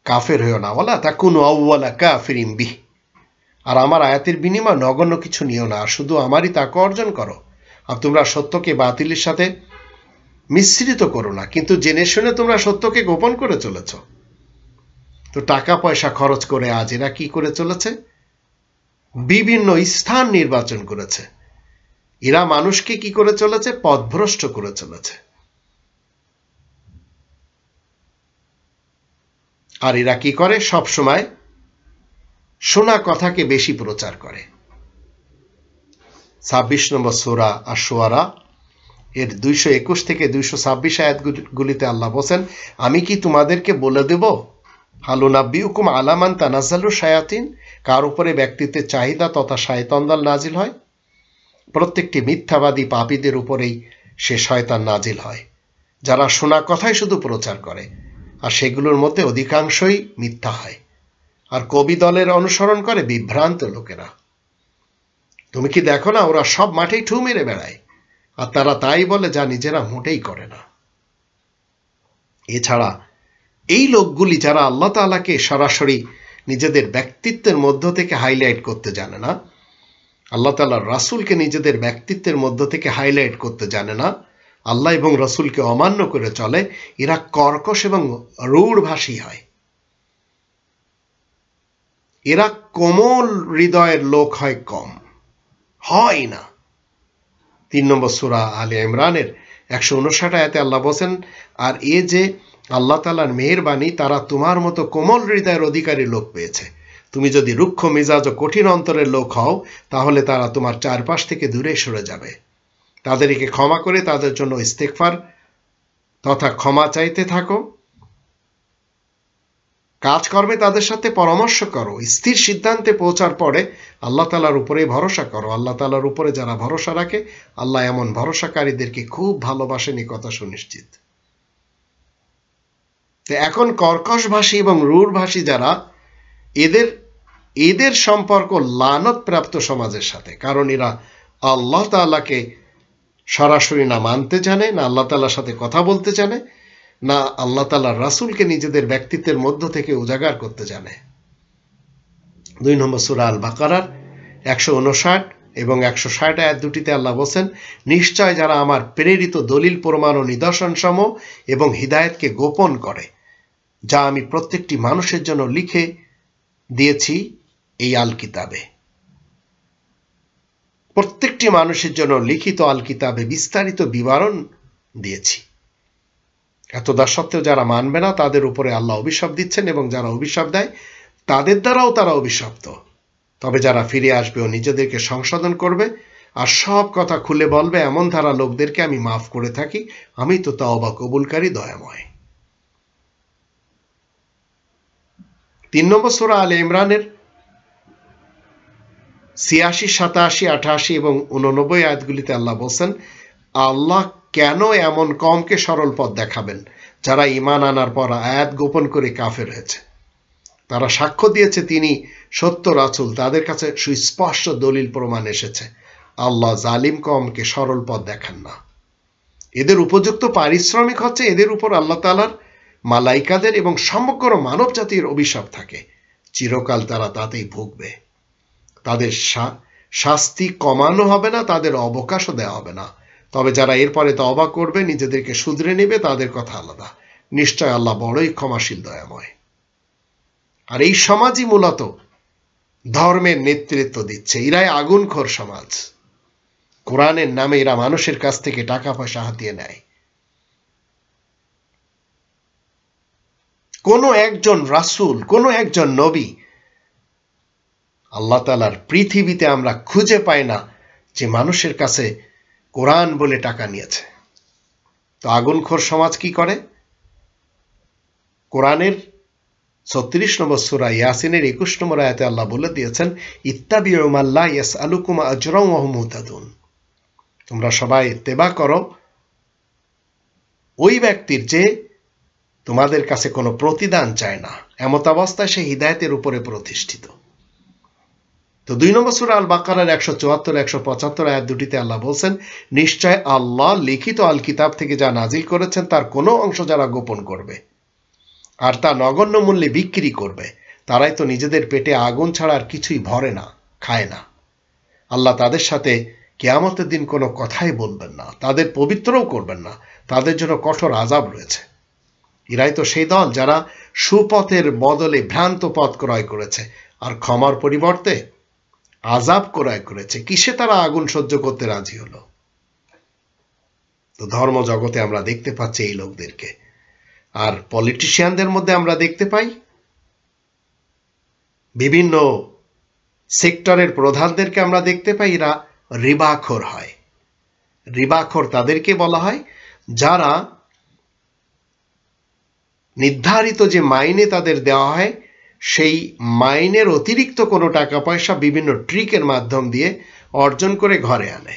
কাফের হইও না। ওয়ালা তাকুনু আউওয়ালা কাফিরিন বিহ, আর আমার আয়াতের বিনিময়ে নগণ্য কিছু নিও না, আর শুধু আমারই তাকওয়া অর্জন করো। আর তোমরা সত্যকে বাতিলের সাথে মিশ্রিত করো না, কিন্তু জেনে শুনে তোমরা সত্যকে গোপন করে চলেছ। তো টাকা পয়সা খরচ করে আজ এরা কি করে চলেছে? বিভিন্ন স্থান নির্বাচন করেছে। এরা মানুষকে কি করে চলেছে? পথভ্রষ্ট করে চলেছে। আর এরা কি করে? সব সময় শোনা কথাকে বেশি প্রচার করে। 26 নম্বর সূরা আশ-শুআরা এর 221 থেকে 226 আয়াতগুলিতে আল্লাহ বলেন, আমি কি তোমাদেরকে বলে দেব, হাল উনাব্বিউকুম আলা মান তানাজ্জালু শায়াতিন, কার উপরে ব্যক্তিত্বের চাহিদা তথা শয়তান দল নাজিল হয়? প্রত্যেকটি মিথ্যাবাদী পাপীদের উপরেই সে শয়তান নাজিল হয়, যারা শোনা কথাই শুধু প্রচার করে, আর সেগুলোর মধ্যে অধিকাংশই মিথ্যা হয়। আর কবি দলের অনুসরণ করে বিভ্রান্ত লোকেরা। তুমি কি দেখো না, ওরা সব মাঠেই ঠু মেরে বেড়ায়, আর তারা তাই বলে যা নিজেরা মোটেই করে না। এছাড়া এই লোকগুলি যারা আল্লাহ তাআলাকে সরাসরি নিজেদের ব্যক্তিত্বের মধ্য থেকে হাইলাইট করতে জানে না, আল্লাহ তাআলার রাসূলকে নিজেদের ব্যক্তিত্বের মধ্য থেকে হাইলাইট করতে জানে না, আল্লাহ এবং রাসূলকে অমান্য করে চলে, এরা কর্কশ এবং রূঢ়ভাষী হয়। এরা কোমল হৃদয়ের লোক হয় কম, হয় না। 3 নম্বর সূরা আলে ইমরানের 159 আয়াতে আল্লাহ বলেন, আর এ যে আল্লাহ তাআলার মেহেরবানি, তারা তোমার মতো কোমল হৃদয়ের অধিকারী লোক পেয়েছে। তুমি যদি রুক্ষ মেজাজ ও কঠিন অন্তরের লোক হও, তাহলে তারা তোমার চারপাশ থেকে দূরে সরে যাবে। তাদেরকে ক্ষমা করে তাদের জন্য ইস্তেগফার তথা ক্ষমা চাইতে থাকো। কাজকর্মে তাদের সাথে পরামর্শ করো। স্থির সিদ্ধান্তে পৌঁছার পরে আল্লাহ তাআলার উপরে ভরসা করো। আল্লাহ তাআলার উপরে যারা ভরসা রাখে, আল্লাহ এমন ভরসাকারীদেরকে খুব ভালোবাসেন, এই কথা সুনিশ্চিত। তো এখন কর্কশভাষী এবং রূঢ়ভাষী যারা, এদের সম্পর্ক লানত প্রাপ্ত সমাজের সাথে, কারণ এরা আল্লাহ তাআলাকে সরাসরি না মানতে জানে, না আল্লাহ তাআলার সাথে কথা বলতে জানে, না আল্লাহ তাআলার রাসূলকে নিজেদের ব্যক্তিত্বের মধ্য থেকে উজাগার করতে জানে। 2 নম্বর সূরা আল বাকারার 159 এবং 160 আয়াত দুটিতে আল্লাহ বলেন, নিশ্চয় যারা আমার প্রেরিত দলিল প্রমাণ ও নিদর্শনসমূহ এবং হিদায়াতকে গোপন করে, যা আমি প্রত্যেকটি মানুষের জন্য লিখে দিয়েছি এই আল কিতাবে, প্রত্যেকটি মানুষের জন্য লিখিত আল কিতাবে বিস্তারিত বিবরণ দিয়েছি। এতদা সত্ত্বেও যারা মানবে না, তাদের উপরে আল্লাহ অভিশাপ দিচ্ছেন, এবং যারা অভিশাপ দেয় তাদের দ্বারাও তারা অভিশপ্ত। তবে যারা ফিরে আসবে ও নিজেদেরকে সংশোধন করবে আর সব কথা খুলে বলবে, এমন ধারা লোকদেরকে আমি মাফ করে থাকি, আমি তো তাওবা কবুলকারী দয়াময়। 3 নম্বর সূরা আলে ইমরানের 86, 87, 88 এবং 89 আয়াতগুলিতে আল্লাহ বলেন, আল্লাহ কেন এমন কমকে সরল পথ দেখাবেন যারা ঈমান আনার পর আয়াত গোপন করে কাফের হয়েছে। তারা সাক্ষ্য দিয়েছে তিনি সত্য রাসূল, তাদের কাছে সুস্পষ্ট দলিল প্রমাণ এসেছে। আল্লাহ জালিম কমকে সরল পথ দেখান না। এদের উপযুক্ত পারিশ্রমিক হচ্ছে এদের উপর আল্লাহ তাআলার, মালাইকাদের এবং সমগ্র মানব জাতির অভিশাপ থাকে। চিরকাল তারা তাতেই ভুগবে। তাদের শাস্তি কমানো হবে না, তাদের অবকাশও দেওয়া হবে না। তবে যারা এরপরে তওবা করবে, নিজেদেরকে শুধরে নেবে, তাদের কথা আলাদা। নিশ্চয় আল্লাহ বড়ই ক্ষমাশীল দয়াময়। আর এই সমাজই মূলত ধর্মের নেতৃত্ব দিচ্ছে। এরাই আগুনখোর সমাজ। কোরআনের নামে এরা মানুষের কাছ থেকে টাকা পয়সা হাতিয়ে নেয়। কোনো একজন রাসূল, কোনো একজন নবী আল্লাহ তাআলার পৃথিবীতে আমরা খুঁজে পাই না যে মানুষের কাছে কোরআন বলে টাকা নিয়েছে। তো আগুনখোর সমাজ কি করে? কোরআনের 36 নম্বর সূরা ইয়াসিনের 21 নম্বর আয়াতে আল্লাহ বলে দিয়েছেন, ইত্তাবিউ মা লা ইয়াসআলুকুম আজরান ওয়া হুম মুহতাদুন। তোমরা সবাই ইত্তেবা করো ওই ব্যক্তির যে তোমাদের কাছে কোনো প্রতিদান চায় না, এমত অবস্থায় সে হিদায়াতের উপরে প্রতিষ্ঠিত। তো 2 নম্বর সূরা আল বাকারার 174, 175 আয়াত দুটিতে আল্লাহ বলছেন, নিশ্চয় আল্লাহ লিখিত আল কিতাব থেকে যা নাজিল করেছেন তার কোনো অংশ যারা গোপন করবে আর তা নগণ্য মূল্যে বিক্রি করবে, তারাই তো নিজেদের পেটে আগুন ছাড়া আর কিছুই ভরে না, খায় না। আল্লাহ তাদের সাথে কিয়ামতের দিন কোনো কথাই বলবেন না, তাদের পবিত্রও করবেন না, তাদের জন্য কঠোর আযাব রয়েছে। এরাই তো সেই দল যারা সুপথের বদলে ভ্রান্ত পথ ক্রয় করেছে আর ক্ষমার পরিবর্তে আযাব ক্রয় করেছে। কিসে তারা আগুন সহ্য করতে রাজি হলো? তো ধর্ম জগতে আমরা দেখতে পাচ্ছি এই লোকদেরকে। আর পলিটিশিয়ানদের মধ্যে আমরা দেখতে পাই বিভিন্ন সেক্টরের প্রধানদেরকে আমরা দেখতে পাই এরা রিবাখোর হয়। রিবাখোর তাদেরকে বলা হয় যারা নির্ধারিত যে মাইনে তাদের দেওয়া হয় সেই মাইনের অতিরিক্ত কোনো টাকা পয়সা বিভিন্ন ট্রিকের মাধ্যম দিয়ে অর্জন করে ঘরে আনে।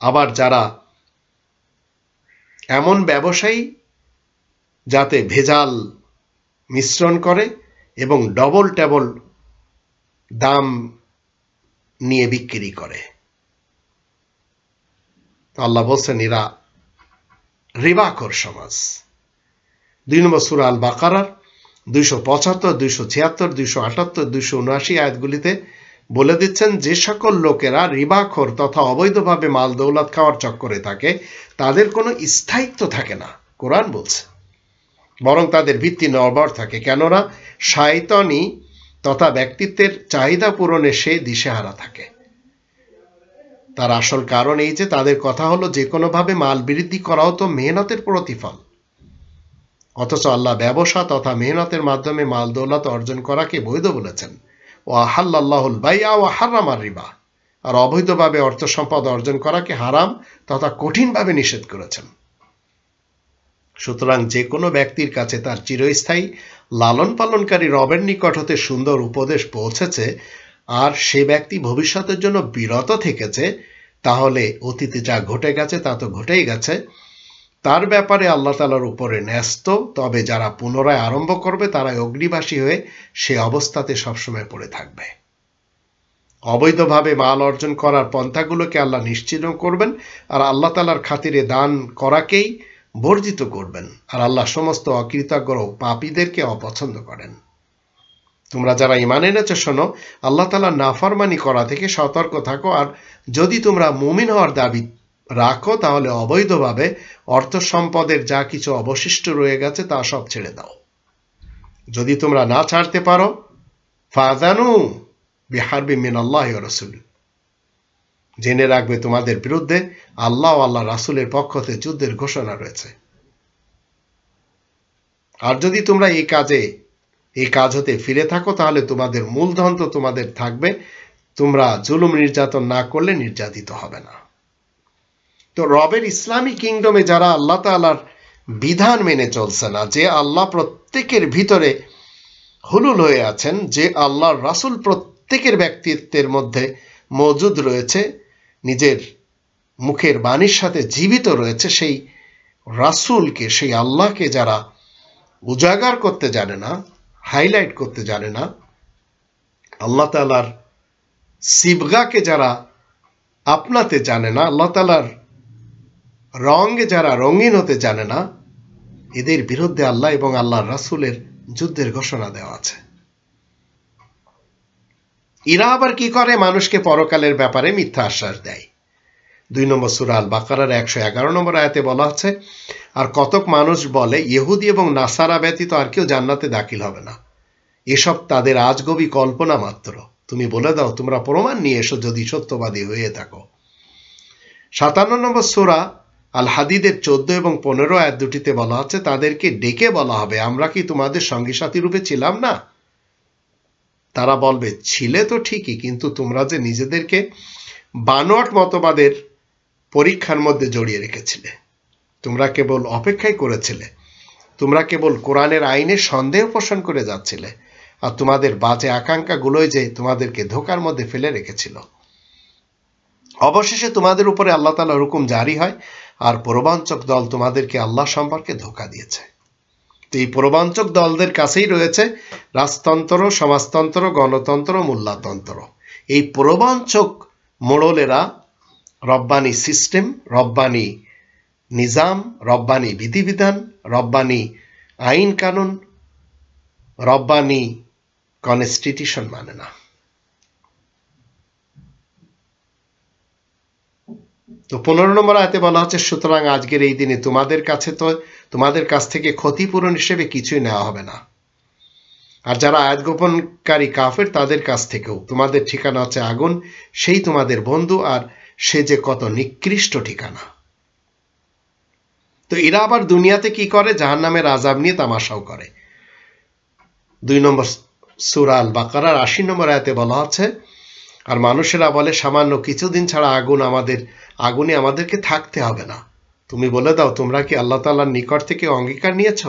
আবার যারা এমন ব্যবসায়ী যাতে ভেজাল মিশ্রণ করে এবং ডবল টেবল দাম নিয়ে বিক্রি করে, আল্লাহ বলছেন এরা রিবাখোর সমাজ। 2 নম্বর সূরা আল বাকারার 275, 276, 278, 279 আয়াতগুলিতে বলে দিচ্ছেন যে সকল লোকেরা রিবাখোর তথা অবৈধভাবে মাল দৌলত খাওয়ার চক্করে থাকে তাদের কোনো স্থায়িত্ব থাকে না, কোরআন বলছে, বরং তাদের ভিত্তি নড়বড় থাকে। কেননা শয়তানি তথা ব্যক্তিত্বের চাহিদা পূরণে সে দিশেহারা থাকে। তার আসল কারণ এই যে তাদের কথা হলো যে কোনোভাবে মাল বৃদ্ধি করাও তো মেহনতের প্রতিফল, অথচ আল্লাহ ব্যবসা তথা মেহনতের মাধ্যমে মাল দৌলত অর্জন করাকে বৈধ বলেছেন। ও আহাল্লাহুল বাইআ ওয়া হারামার রিবা, আর অবৈধভাবে অর্থ সম্পদ অর্জন করাকে হারাম তথা কঠিনভাবে নিষেধ করেছেন। সুতরাং যে কোনো ব্যক্তির কাছে তার চিরস্থায়ী লালন পালনকারী রবের নিকট হতে সুন্দর উপদেশ পৌঁছেছে আর সে ব্যক্তি ভবিষ্যতের জন্য বিরত থেকেছে, তাহলে অতীতে যা ঘটে গেছে তা তো ঘটেই গেছে, তার ব্যাপারে আল্লাহ তাআলার উপরে ন্যস্ত। তবে যারা পুনরায় আরম্ভ করবে তারা অগ্নিবাসী হয়ে সে অবস্থাতে সবসময় পড়ে থাকবে। অবৈধভাবে মাল অর্জন করার পন্থাগুলোকে আল্লাহ নিশ্চিহ্ন করবেন আর আল্লাহ তাআলার খাতিরে দান করাকেই বর্জিত করবেন। আর আল্লাহ সমস্ত অকৃতজ্ঞ ও পাপীদেরকে অপছন্দ করেন। তোমরা যারা ঈমান এনেছো শোনো, আল্লাহ তাআলার নাফরমানি করা থেকে সতর্ক থাকো, আর যদি তোমরা মুমিন হওয়ার দাবি রাখো তাহলে অবৈধভাবে অর্থ সম্পদের যা কিছু অবশিষ্ট রয়ে গেছে তা সব ছেড়ে দাও। যদি তোমরা না ছাড়তে পারো ফাযানু বিহারবিন মিনাল্লাহি ওয়া রাসূলিহি, জেনে রাখবে তোমাদের বিরুদ্ধে আল্লাহ ও আল্লাহ রাসূলের পক্ষ থেকে যুদ্ধের ঘোষণা রয়েছে। আর যদি তোমরা এই কাজ হতে ফিরে থাকো তাহলে তোমাদের মূলধন তো তোমাদের থাকবে, তোমরা জুলুম নির্যাতন না করলে নির্যাতিত হবে না। তো রবের ইসলামী কিংডমে যারা আল্লাহ তাআলার বিধান মেনে চলছে না, যে আল্লাহ প্রত্যেকের ভিতরে হুলুল হয়ে আছেন, যে আল্লাহর রাসূল প্রত্যেকের ব্যক্তিত্বের মধ্যে মজুদ রয়েছে, নিজের মুখের বাণীর সাথে জীবিত রয়েছে, সেই রাসূলকে, সেই আল্লাহকে যারা উজাগার করতে জানে না, হাইলাইট করতে জানে না, আল্লাহ তাআলার সিবগাকে যারা আপনাতে জানে না, আল্লাহ তাআলার রঙে যারা রঙিন হতে জানে না, এদের বিরুদ্ধে আল্লাহ এবং আল্লাহর রাসূলের যুদ্ধের ঘোষণা দেওয়া আছে। এরা আবার কি করে? মানুষকে পরকালের ব্যাপারে মিথ্যা আশ্বাস দেয়। 2 নম্বর সূরা আল বাকারার 111 নম্বর আয়াতে বলা আছে, আর কতক মানুষ বলে ইহুদি এবং নাসারা ব্যতীত আর কেউ জান্নাতে দাখিল হবে না, এসব তাদের আজগবি কল্পনা মাত্র। তুমি বলে দাও তোমরা প্রমাণ নিয়ে এসো যদি সত্যবাদী হয়ে থাকো। 57 নম্বর সূরা আল হাদিদের 14 এবং 15 আয়াত দুটিতে বলা আছে, তাদেরকে ডেকে বলা হবে আমরা কি তোমাদের সঙ্গী সাথী রূপে ছিলাম না? তারা বলবে ছিলে তো ঠিকই, কিন্তু তোমরা যে নিজেদেরকে বানোয়াট মতবাদের পরীক্ষার মধ্যে জড়িয়ে রেখেছিলে, তোমরা কেবল অপেক্ষাই করেছিলে, তোমরা কেবল কোরআনের আইনে সন্দেহ পোষণ করে যাচ্ছিলে, আর তোমাদের বাজে আকাঙ্ক্ষাগুলোই যে তোমাদেরকে ধোকার মধ্যে ফেলে রেখেছিল। অবশেষে তোমাদের উপরে আল্লাহ তাআলার হুকুম জারি হয় আর প্রবঞ্চক দল তোমাদেরকে আল্লাহ সম্পর্কে ধোকা দিয়েছে। তো এই প্রবঞ্চক দলদের কাছেই রয়েছে রাজতন্ত্র, সমাজতন্ত্র, গণতন্ত্র, মোল্লাতন্ত্র। এই প্রবঞ্চক মোড়লেরা রব্বানি সিস্টেম, রব্বানি নিজাম, রব্বানি বিধিবিধান, রব্বানি আইন কানুন, রব্বানি কনস্টিটিউশন মানে না। তো 15 নম্বর আয়াতে বলা হচ্ছে, সুতরাং আজকের এই দিনে তোমাদের কাছ থেকে ক্ষতিপূরণ হিসেবে কিছুই নেওয়া হবে না, আর যারা আয়াত গোপনকারী কাফের তাদের কাছ থেকেও। তোমাদের ঠিকানা হচ্ছে আগুন, সেই তোমাদের বন্ধু, আর সে যে কত নিকৃষ্ট ঠিকানা। তো এরা আবার দুনিয়াতে কি করে? জাহান্নামের আযাব নিয়ে তামাশাও করে। 2 নম্বর সূরা আল বাকারার ৮০ নম্বর আয়াতে বলা আছে, আর মানুষেরা বলে সামান্য কিছুদিন ছাড়া আগুনে আমাদেরকে থাকতে হবে না। তুমি বলে দাও, তোমরা কি আল্লাহ তাআলার নিকট থেকে অঙ্গীকার নিয়েছ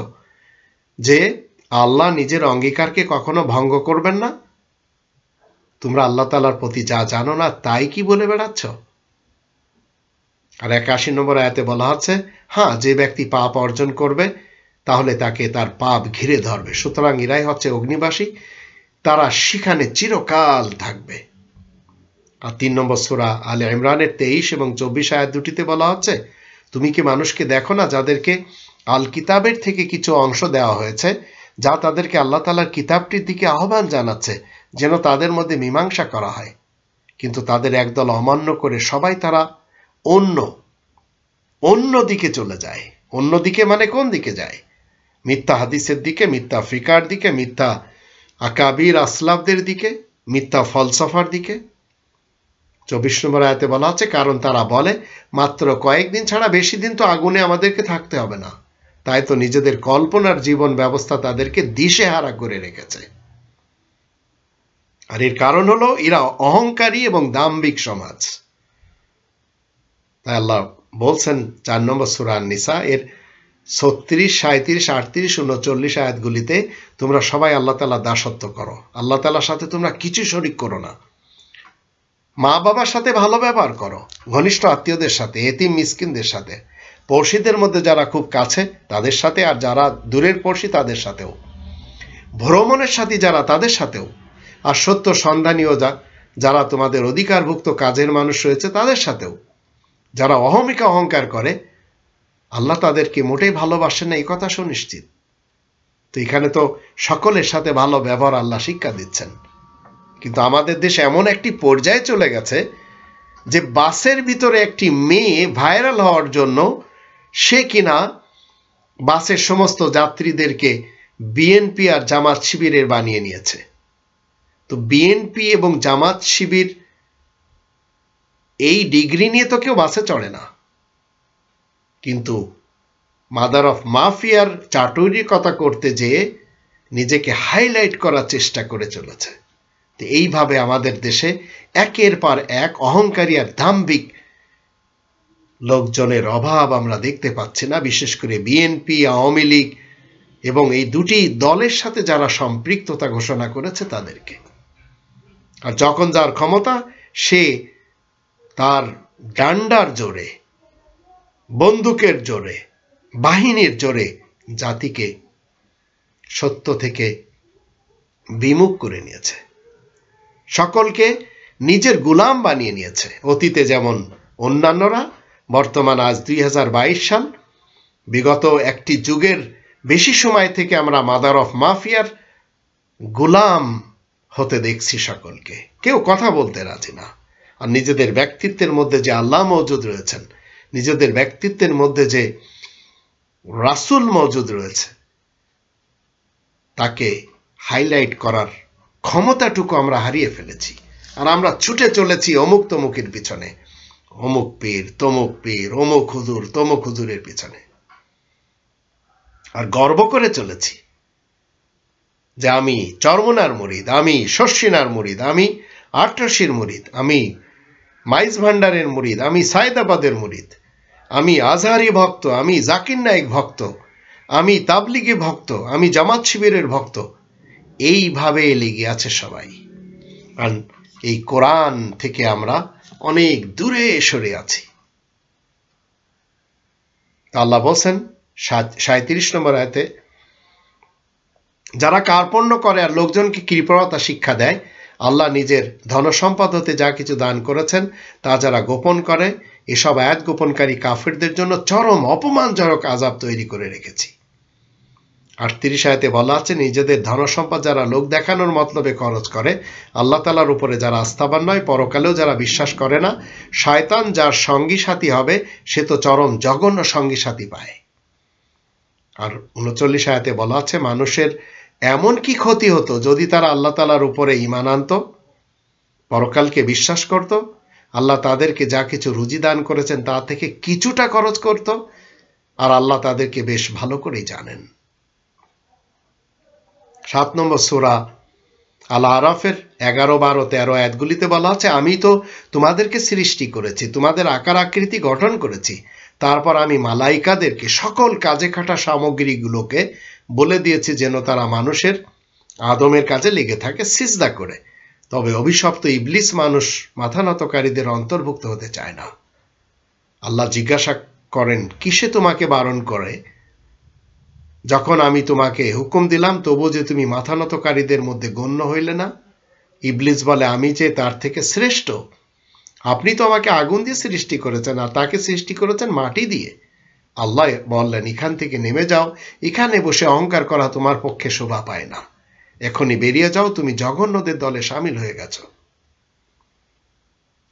যে আল্লাহ নিজের অঙ্গীকারকে কখনো ভঙ্গ করবেন না? তোমরা আল্লাহ তাআলার প্রতি যা জানো না তাই কি বলে বেড়াচ্ছ? আর ৮১ নম্বর আয়াতে বলা আছে, হ্যাঁ, যে ব্যক্তি পাপ অর্জন করবে তাহলে তাকে তার পাপ ঘিরে ধরবে, সুতরাং এরাই হচ্ছে অগ্নিবাসী, তারা সেখানে চিরকাল থাকবে। আর ৩ নম্বর সূরা আলে ইমরানের ২৩ এবং ২৪ আয়াত দুটিতে বলা হচ্ছে, তুমি কি মানুষকে দেখো না যাদেরকে আল কিতাবের থেকে কিছু অংশ দেওয়া হয়েছে, যা তাদেরকে আল্লাহ তাআলার কিতাবটির দিকে আহ্বান জানাচ্ছে যেন তাদের মধ্যে মীমাংসা করা হয়, কিন্তু তাদের একদল অমান্য করে সবাই তারা অন্য দিকে চলে যায়। অন্য দিকে মানে কোন দিকে যায়? মিথ্যা হাদিসের দিকে, মিথ্যা ফিকার দিকে, মিথ্যা আকাবির আসলাফদের দিকে, মিথ্যা ফলসফার দিকে। ২৪ নম্বর আয়াতে বলা আছে, কারণ তারা বলে মাত্র কয়েকদিন ছাড়া বেশি দিন তো আগুনে আমাদেরকে থাকতে হবে না, তাই তো নিজেদের কল্পনার জীবন ব্যবস্থা তাদেরকে দিশেহারা করে রেখেছে। আর এর কারণ হলো এরা অহংকারী এবং দাম্ভিক সমাজ। তাই আল্লাহ বলছেন ৪ নম্বর সূরা আন-নিসা এর ৩৬, ৩৭, ৩৮, ৩৯ আয়াতগুলিতে, তোমরা সবাই আল্লাহ তাআলা দাসত্ব করো, আল্লাহ তাআলার সাথে তোমরা কিছু শরিক করো না, মা বাবার সাথে ভালো ব্যবহার করো, ঘনিষ্ঠ আত্মীয়দের সাথে, এতিম মিসকিনদের সাথে, পড়শিদের মধ্যে যারা খুব কাছে তাদের সাথে, আর যারা দূরের পড়শি তাদের সাথেও, ভ্রমণের সাথী যারা তাদের সাথেও, আর সত্য সন্ধানীয় যারা তোমাদের অধিকারভুক্ত কাজের মানুষ রয়েছে তাদের সাথেও। যারা অহংকার করে আল্লাহ তাদেরকে মোটেই ভালোবাসেন না, এই কথা সুনিশ্চিত। তো এখানে তো সকলের সাথে ভালো ব্যবহার আল্লাহ শিক্ষা দিচ্ছেন, কিন্তু আমাদের দেশে এমন একটি পর্যায়ে চলে গেছে যে বাসের ভিতরে একটি মেয়ে ভাইরাল হওয়ার জন্য সে কিনা বাসের সমস্ত যাত্রীদেরকে বিএনপি আর জামাত শিবিরের বানিয়ে নিয়েছে। তো বিএনপি এবং জামাত শিবির এই ডিগ্রি নিয়ে তো কেউ বাসে চড়ে না, কিন্তু মাদার অফ মাফিয়ার চাটুরির কথা করতে যেয়ে নিজেকে হাইলাইট করার চেষ্টা করে চলেছে। তো এইভাবে আমাদের দেশে একের পর এক অহংকারী আর দাম্ভিক লোকজনের অভাব আমরা দেখতে পাচ্ছি না, বিশেষ করে বিএনপি, আওয়ামী লীগ এবং এই দুটি দলের সাথে যারা সম্পৃক্ততা ঘোষণা করেছে তাদেরকে। আর যখন যার ক্ষমতা, সে তার ডান্ডার জোরে, বন্দুকের জোরে, বাহিনীর জোরে জাতিকে সত্য থেকে বিমুখ করে নিয়েছে, সকলকে নিজের গোলাম বানিয়ে নিয়েছে। অতীতে যেমন অন্যান্যরা, বর্তমান আজ 2022 সাল, বিগত একটি যুগের বেশি সময় থেকে আমরা মাদার অফ মাফিয়ার গোলাম হতে দেখছি সকলকে। কেউ কথা বলতে রাজি না, আর নিজেদের ব্যক্তিত্বের মধ্যে যে আল্লাহ মওজুদ রয়েছেন, নিজেদের ব্যক্তিত্বের মধ্যে যে রাসূল মওজুদ রয়েছে, তাকে হাইলাইট করার ক্ষমতাটুকু আমরা হারিয়ে ফেলেছি। আর আমরা ছুটে চলেছি অমুক তমুকের পিছনে, অমুক পীর, তমুক পীর, অমুক হুজুর, তমুক হুজুরের পিছনে, আর গর্ব করে চলেছি যে আমি চরমনার মুরিদ, আমি শর্ষিনার মুরিদ, আমি আটরশির মুরিদ, আমি মাইজ ভান্ডারের মুরিদ, আমি সায়দাবাদের মুরিদ, আমি আজহারি ভক্ত, আমি জাকির নায়েক ভক্ত, আমি তাবলিগি ভক্ত, আমি জামাত শিবিরের ভক্ত। এইভাবে লেগে আছে সবাই, আর এই কোরআন থেকে আমরা অনেক দূরে সরে আছি। আল্লাহ বলছেন 37 নম্বর আয়াতে, যারা কার্পণ্য করে আর লোকজনকে কৃপণতা শিক্ষা দেয়, আল্লাহ নিজের ধনসম্পদ হতে যা কিছু দান করেছেন তা যারা গোপন করে, এসব আয়াত গোপনকারী কাফেরদের জন্য চরম অপমানজনক আযাব তৈরি করে রেখেছি। 38 আয়াতে বলা আছে, নিজেদের ধনসম্পদ যারা লোক দেখানোর মতলবে খরচ করে, আল্লাহ তাআলার উপরে যারা আস্থাবান নয়, পরকালেও যারা বিশ্বাস করে না, শয়তান যার সঙ্গী সাথী হবে সে তো চরম জঘন্য সঙ্গী সাথী পায়। আর 39 আয়াতে বলা আছে, মানুষের এমন কি ক্ষতি হতো যদি তারা আল্লাহ তাআলার উপরে ঈমান আনত, পরকালকে বিশ্বাস করত, আল্লাহ তাদেরকে যা কিছু রুজি দান করেছেন তা থেকে কিছুটা খরচ করত, আর আল্লাহ তাদেরকে বেশ ভালো করেই জানেন। 7 নম্বর সূরা আল আরাফের 11, 12, 13 আয়াতগুলিতে বলা আছে, আমি তো তোমাদেরকে সৃষ্টি করেছি, তোমাদের আকার আকৃতি গঠন করেছি, তারপর আমি মালাইকাদেরকে সকল কাজে খাটা সামগ্রীগুলোকে বলে দিয়েছি যেন তারা মানুষের আদমের কাজে লেগে থাকে সিজদা করে। তবে অভিশপ্ত ইবলিস মানুষ মাথা নতকারীদের অন্তর্ভুক্ত হতে চায় না। আল্লাহ জিজ্ঞাসা করেন, কিসে তোমাকে বারণ করে? যখন আমি তোমাকে হুকুম দিলাম তবু যে তুমি মাথা নতকারীদের মধ্যে গণ্য হইলে না? ইবলিস বলে, আমি যে তার থেকে শ্রেষ্ঠ। আপনি তো আমাকে আগুন দিয়ে সৃষ্টি করেছেন আর তাকে সৃষ্টি করেছেন মাটি দিয়ে। আল্লাহ বললেন, এখান থেকে নেমে যাও, এখানে বসে অহংকার করা তোমার পক্ষে শোভা পায় না। এখনই বেরিয়ে যাও, তুমি জঘন্যদের দলে সামিল হয়ে গেছো।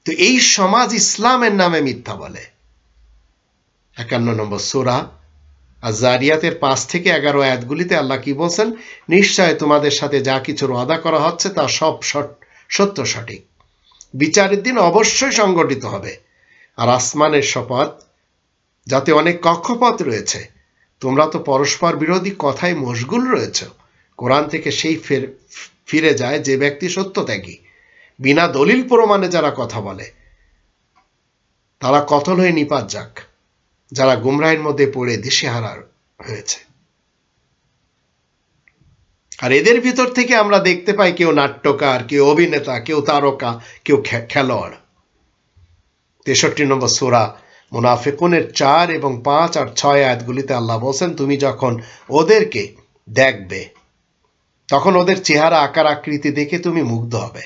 তো এই সমাজ ইসলামের নামে মিথ্যা বলে। 51 নম্বর সূরা আয-যারিয়াতের 5 থেকে 11 আয়াতগুলিতে আল্লাহ কি বলছেন? নিশ্চয় তোমাদের সাথে যা কিছুর ওয়াদা করা হচ্ছে তা সব সত্য সঠিক। বিচারের দিন অবশ্যই সংগঠিত হবে। আর আসমানের শপথ, যাতে অনেক কক্ষপথ রয়েছে, তোমরা তো পরস্পর বিরোধী কথায় মশগুল রয়েছ। কোরআন থেকে সেই ফিরে যায় যে ব্যক্তি সত্যত্যাগী। বিনা দলিল প্রমাণে যারা কথা বলে তারা কতল হয়ে নিপাত যাক, যারা গুমরাহের মধ্যে পড়ে দিশেহারা হয়েছে। আর এদের ভিতর থেকে আমরা দেখতে পাই কেউ নাট্যকার, কেউ অভিনেতা, কেউ তারকা, কেউ খেলোয়াড়। 63 নম্বর সূরা মুনাফিকুনের 4 এবং 5 আর 6 আয়াতগুলিতে আল্লাহ বলছেন, তুমি যখন ওদেরকে দেখবে তখন ওদের চেহারা আকার আকৃতি দেখে তুমি মুগ্ধ হবে।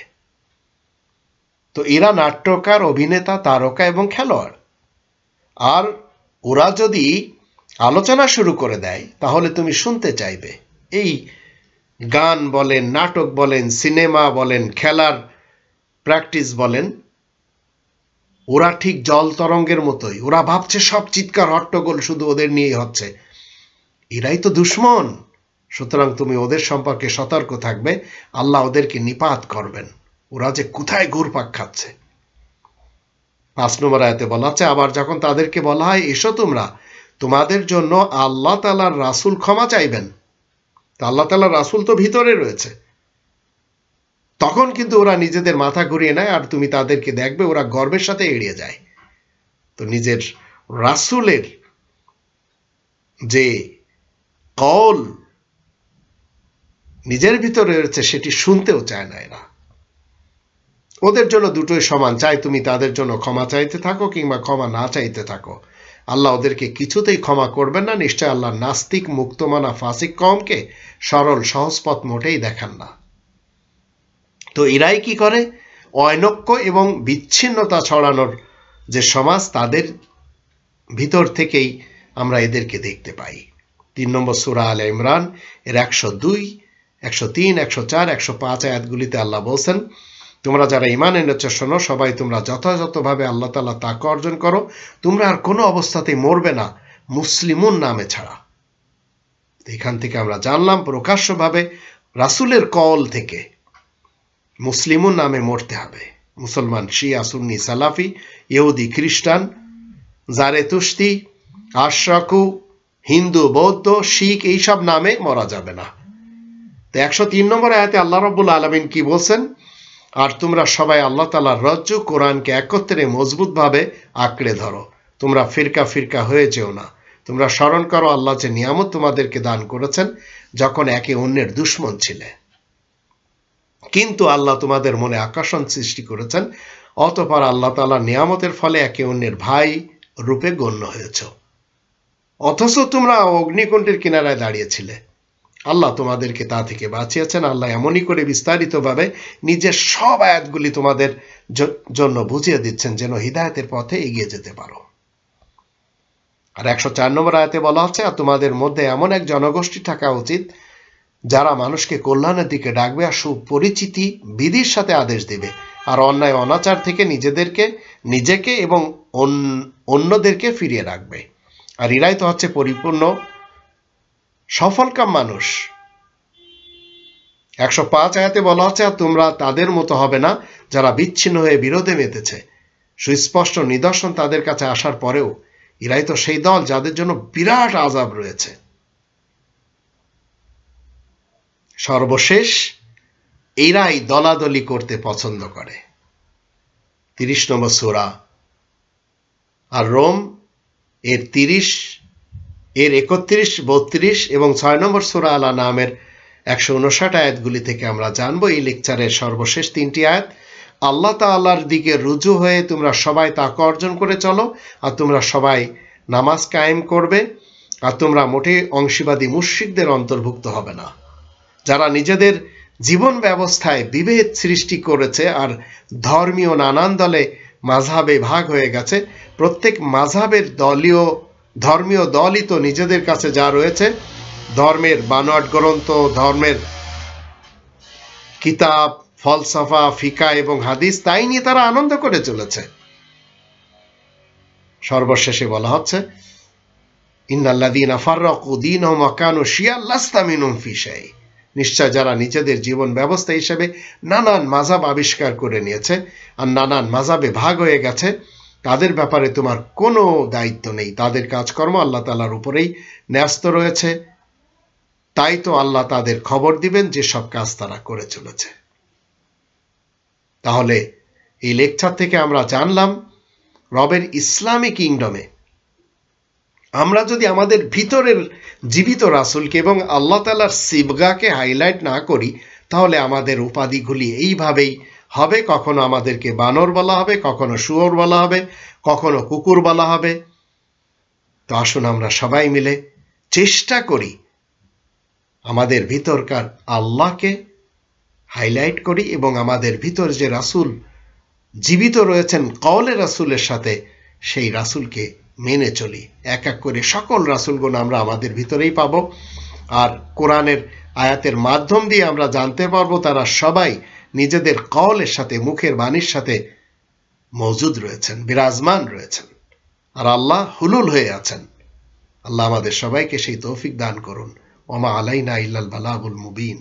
তো এরা নাট্যকার, অভিনেতা, তারকা এবং খেলোয়াড়। আর ওরা যদি আলোচনা শুরু করে দেয় তাহলে তুমি শুনতে চাইবে। এই গান বলেন, নাটক বলেন, সিনেমা বলেন, খেলার প্র্যাকটিস বলেন, ওরা ঠিক জল তরঙ্গের মতোই। ওরা ভাবছে সব চিৎকার হট্টগোল শুধু ওদের নিয়েই হচ্ছে। এরাই তো দুশ্মন। সুতরাং তুমি ওদের সম্পর্কে সতর্ক থাকবে। আল্লাহ ওদেরকে নিপাত করবেন। ওরা যে কোথায় ঘুরপাক খাচ্ছে। 5 নম্বর আয়াতে বলা আছে, আবার যখন তাদেরকে বলা হয়, এসো তোমরা, তোমাদের জন্য আল্লাহ তাআলার রাসূল ক্ষমা চাইবেন। তো আল্লাহ তাআলার রাসূল তো ভিতরে রয়েছে। তখন কিন্তু ওরা নিজেদের মাথা ঘুরিয়ে নেয় আর তুমি তাদেরকে দেখবে ওরা গর্বের সাথে এড়িয়ে যায়। তো নিজের রাসূলের যে কওল নিজের ভিতরে রয়েছে সেটি শুনতেও চায় না এরা। ওদের জন্য দুটোই সমান, চাই তুমি তাদের জন্য ক্ষমা চাইতে থাকো কিংবা ক্ষমা না চাইতে থাকো। আল্লাহ ওদেরকে কিছুতেই ক্ষমা করবেন না। নিশ্চয় আল্লাহ নাস্তিক, মুক্তমানা, ফাসিক কওমকে সরল সহজ পথ মোটেই দেখান না। তো এরাই কি করে? অনৈক্য এবং বিচ্ছিন্নতা ছড়ানোর যে সমাজ, তাদের ভিতর থেকেই আমরা এদেরকে দেখতে পাই। 3 নম্বর সূরা আলে ইমরান এর 102, 103, 104, 105 আয়াতগুলিতে আল্লাহ বলছেন, তোমরা যারা ঈমান এনেছো শোনো, সবাই তোমরা যথাযথভাবে আল্লাহ তাআলা তাকওয়া অর্জন করো। তোমরা আর কোনো অবস্থাতেই মরবে না মুসলিমুন নামে ছাড়া। এখান থেকে আমরা জানলাম প্রকাশ্যভাবে রাসূলের কওল থেকে মুসলিমুন নামে মরতে হবে। মুসলমান, শিয়া, সুন্নি, সালাফি, ইহুদি, খ্রিস্টান, জারেতুস্তি, আশরাকু, হিন্দু, বৌদ্ধ, শিখ এইসব নামে মরা যাবে না। তো 103 নম্বর আয়াতে আল্লাহ রাব্বুল আলামিন কি বলছেন? আর তোমরা সবাই আল্লাহ তাআলার রজ্জু কোরআনকে একত্রে মজবুতভাবে আঁকড়ে ধরো। তোমরা ফিরকা ফিরকা হয়ে যেও না। তোমরা স্মরণ করো আল্লাহ যে নিয়ামত তোমাদেরকে দান করেছেন যখন একে অন্যের দুশমন ছিলে। কিন্তু আল্লাহ তোমাদের মনে আকর্ষণ সৃষ্টি করেছেন, অতঃপর আল্লাহ তাআলার নিয়ামতের ফলে একে অন্যের ভাই রূপে গণ্য হয়েছ। অথচ তোমরা অগ্নিকুণ্ডের কিনারায় দাঁড়িয়েছিলে। আল্লাহ তোমাদেরকে তা থেকে বাঁচিয়েছেন। আল্লাহ এমনই করে বিস্তারিতভাবে নিজের সব আয়াতগুলি তোমাদের জন্য বুঝিয়ে দিচ্ছেন যেন হিদায়াতের পথে এগিয়ে যেতে পারো। আর 104 নম্বর আয়াতে বলা হচ্ছে, আর তোমাদের মধ্যে এমন এক জনগোষ্ঠী থাকা উচিত যারা মানুষকে কল্যাণের দিকে ডাকবে আর সুপরিচিতি বিধির সাথে আদেশ দেবে আর অন্যায় অনাচার থেকে নিজেকে এবং অন্যদেরকে ফিরিয়ে রাখবে। আর এরাই তো হচ্ছে পরিপূর্ণ সফলকাম মানুষ। 105 আয়াতে বলা হচ্ছে, আর তোমরা তাদের মতো হবে না যারা বিচ্ছিন্ন হয়ে বিরোধে মেতেছে। সুস্পষ্ট নিদর্শন তাদের কাছে আসার পরেও এরাই তো সেই দল যাদের জন্য বিরাট আযাব রয়েছে। সর্বশেষ এরাই দলাদলি করতে পছন্দ করে। 30 নম্বর সূরা আর রোম এর 30, এর 31, 32 এবং 6 নম্বর সূরা আল আনআমের 159 আয়াতগুলি থেকে আমরা জানবো এই লেকচারের সর্বশেষ 3টি আয়াত। আল্লাহ তাআলার দিকে রুজু হয়ে তোমরা সবাই তাকওয়া অর্জন করে চলো, আর তোমরা সবাই নামাজ কায়েম করবে, আর তোমরা মোটে অংশীবাদী মুশরিকদের অন্তর্ভুক্ত হবে না, যারা নিজেদের জীবন ব্যবস্থায় বিভেদ সৃষ্টি করেছে আর ধর্মীয় নানান দলে মাযহাবে ভাগ হয়ে গেছে। প্রত্যেক মাযহাবের ধর্মীয় দলই তো নিজেদের কাছে যা রয়েছে, ধর্মের বানোয়াট গ্রন্থ, ধর্মের কিতাব, ফলসফা, ফিকা এবং হাদিস, তাই নিয়ে তারা আনন্দ করে চলেছে। সর্বশেষে বলা হচ্ছে, ইন্নাল্লাযীনা ফাররাকু দীনহুম ওয়া কানু শিয়া'আন লাস্তা মিনহুম ফী শাই। নিশ্চয় যারা নিজেদের জীবন ব্যবস্থা হিসেবে নানান মাযহাব আবিষ্কার করে নিয়েছে আর নানান মাযহাবে ভাগ হয়ে গেছে, তাদের ব্যাপারে তোমার কোনো দায়িত্ব নেই। তাদের কাজকর্ম আল্লাহ তাআলার উপরেই ন্যস্ত রয়েছে, তাই তো আল্লাহ তাদের খবর দিবেন যে সব কাজ তারা করে চলেছে। তাহলে এই লেকচার থেকে আমরা জানলাম, রবের ইসলামী কিংডমে আমরা যদি আমাদের ভিতরের জীবিত রাসূলকে এবং আল্লাহ তাআলার সিবগাকে হাইলাইট না করি, তাহলে আমাদের উপাধিগুলি এইভাবেই হবে। কখনো আমাদেরকে বানর বলা হবে, কখনো শুয়োর বলা হবে, কখনো কুকুর বলা হবে। তো আসুন আমরা সবাই মিলে চেষ্টা করি আমাদের ভিতরকার আল্লাহকে হাইলাইট করি এবং আমাদের ভিতর যে রাসূল জীবিত রয়েছেন কওলে রাসূলের সাথে, সেই রাসূলকে মেনে চলি। এক এক করে সকল রাসূলগণ আমরা আমাদের ভিতরেই পাব, আর কোরআনের আয়াতের মাধ্যম দিয়ে আমরা জানতে পারবো তারা সবাই নিজেদের কওলের সাথে, মুখের বাণীর সাথে মওজুদ রয়েছেন, বিরাজমান রয়েছেন, আর আল্লাহ হুলুল হয়ে আছেন। আল্লাহ আমাদের সবাইকে সেই তৌফিক দান করুন। ওয়া মা আলাইনা ইল্লাল বালাগুল মুবিন।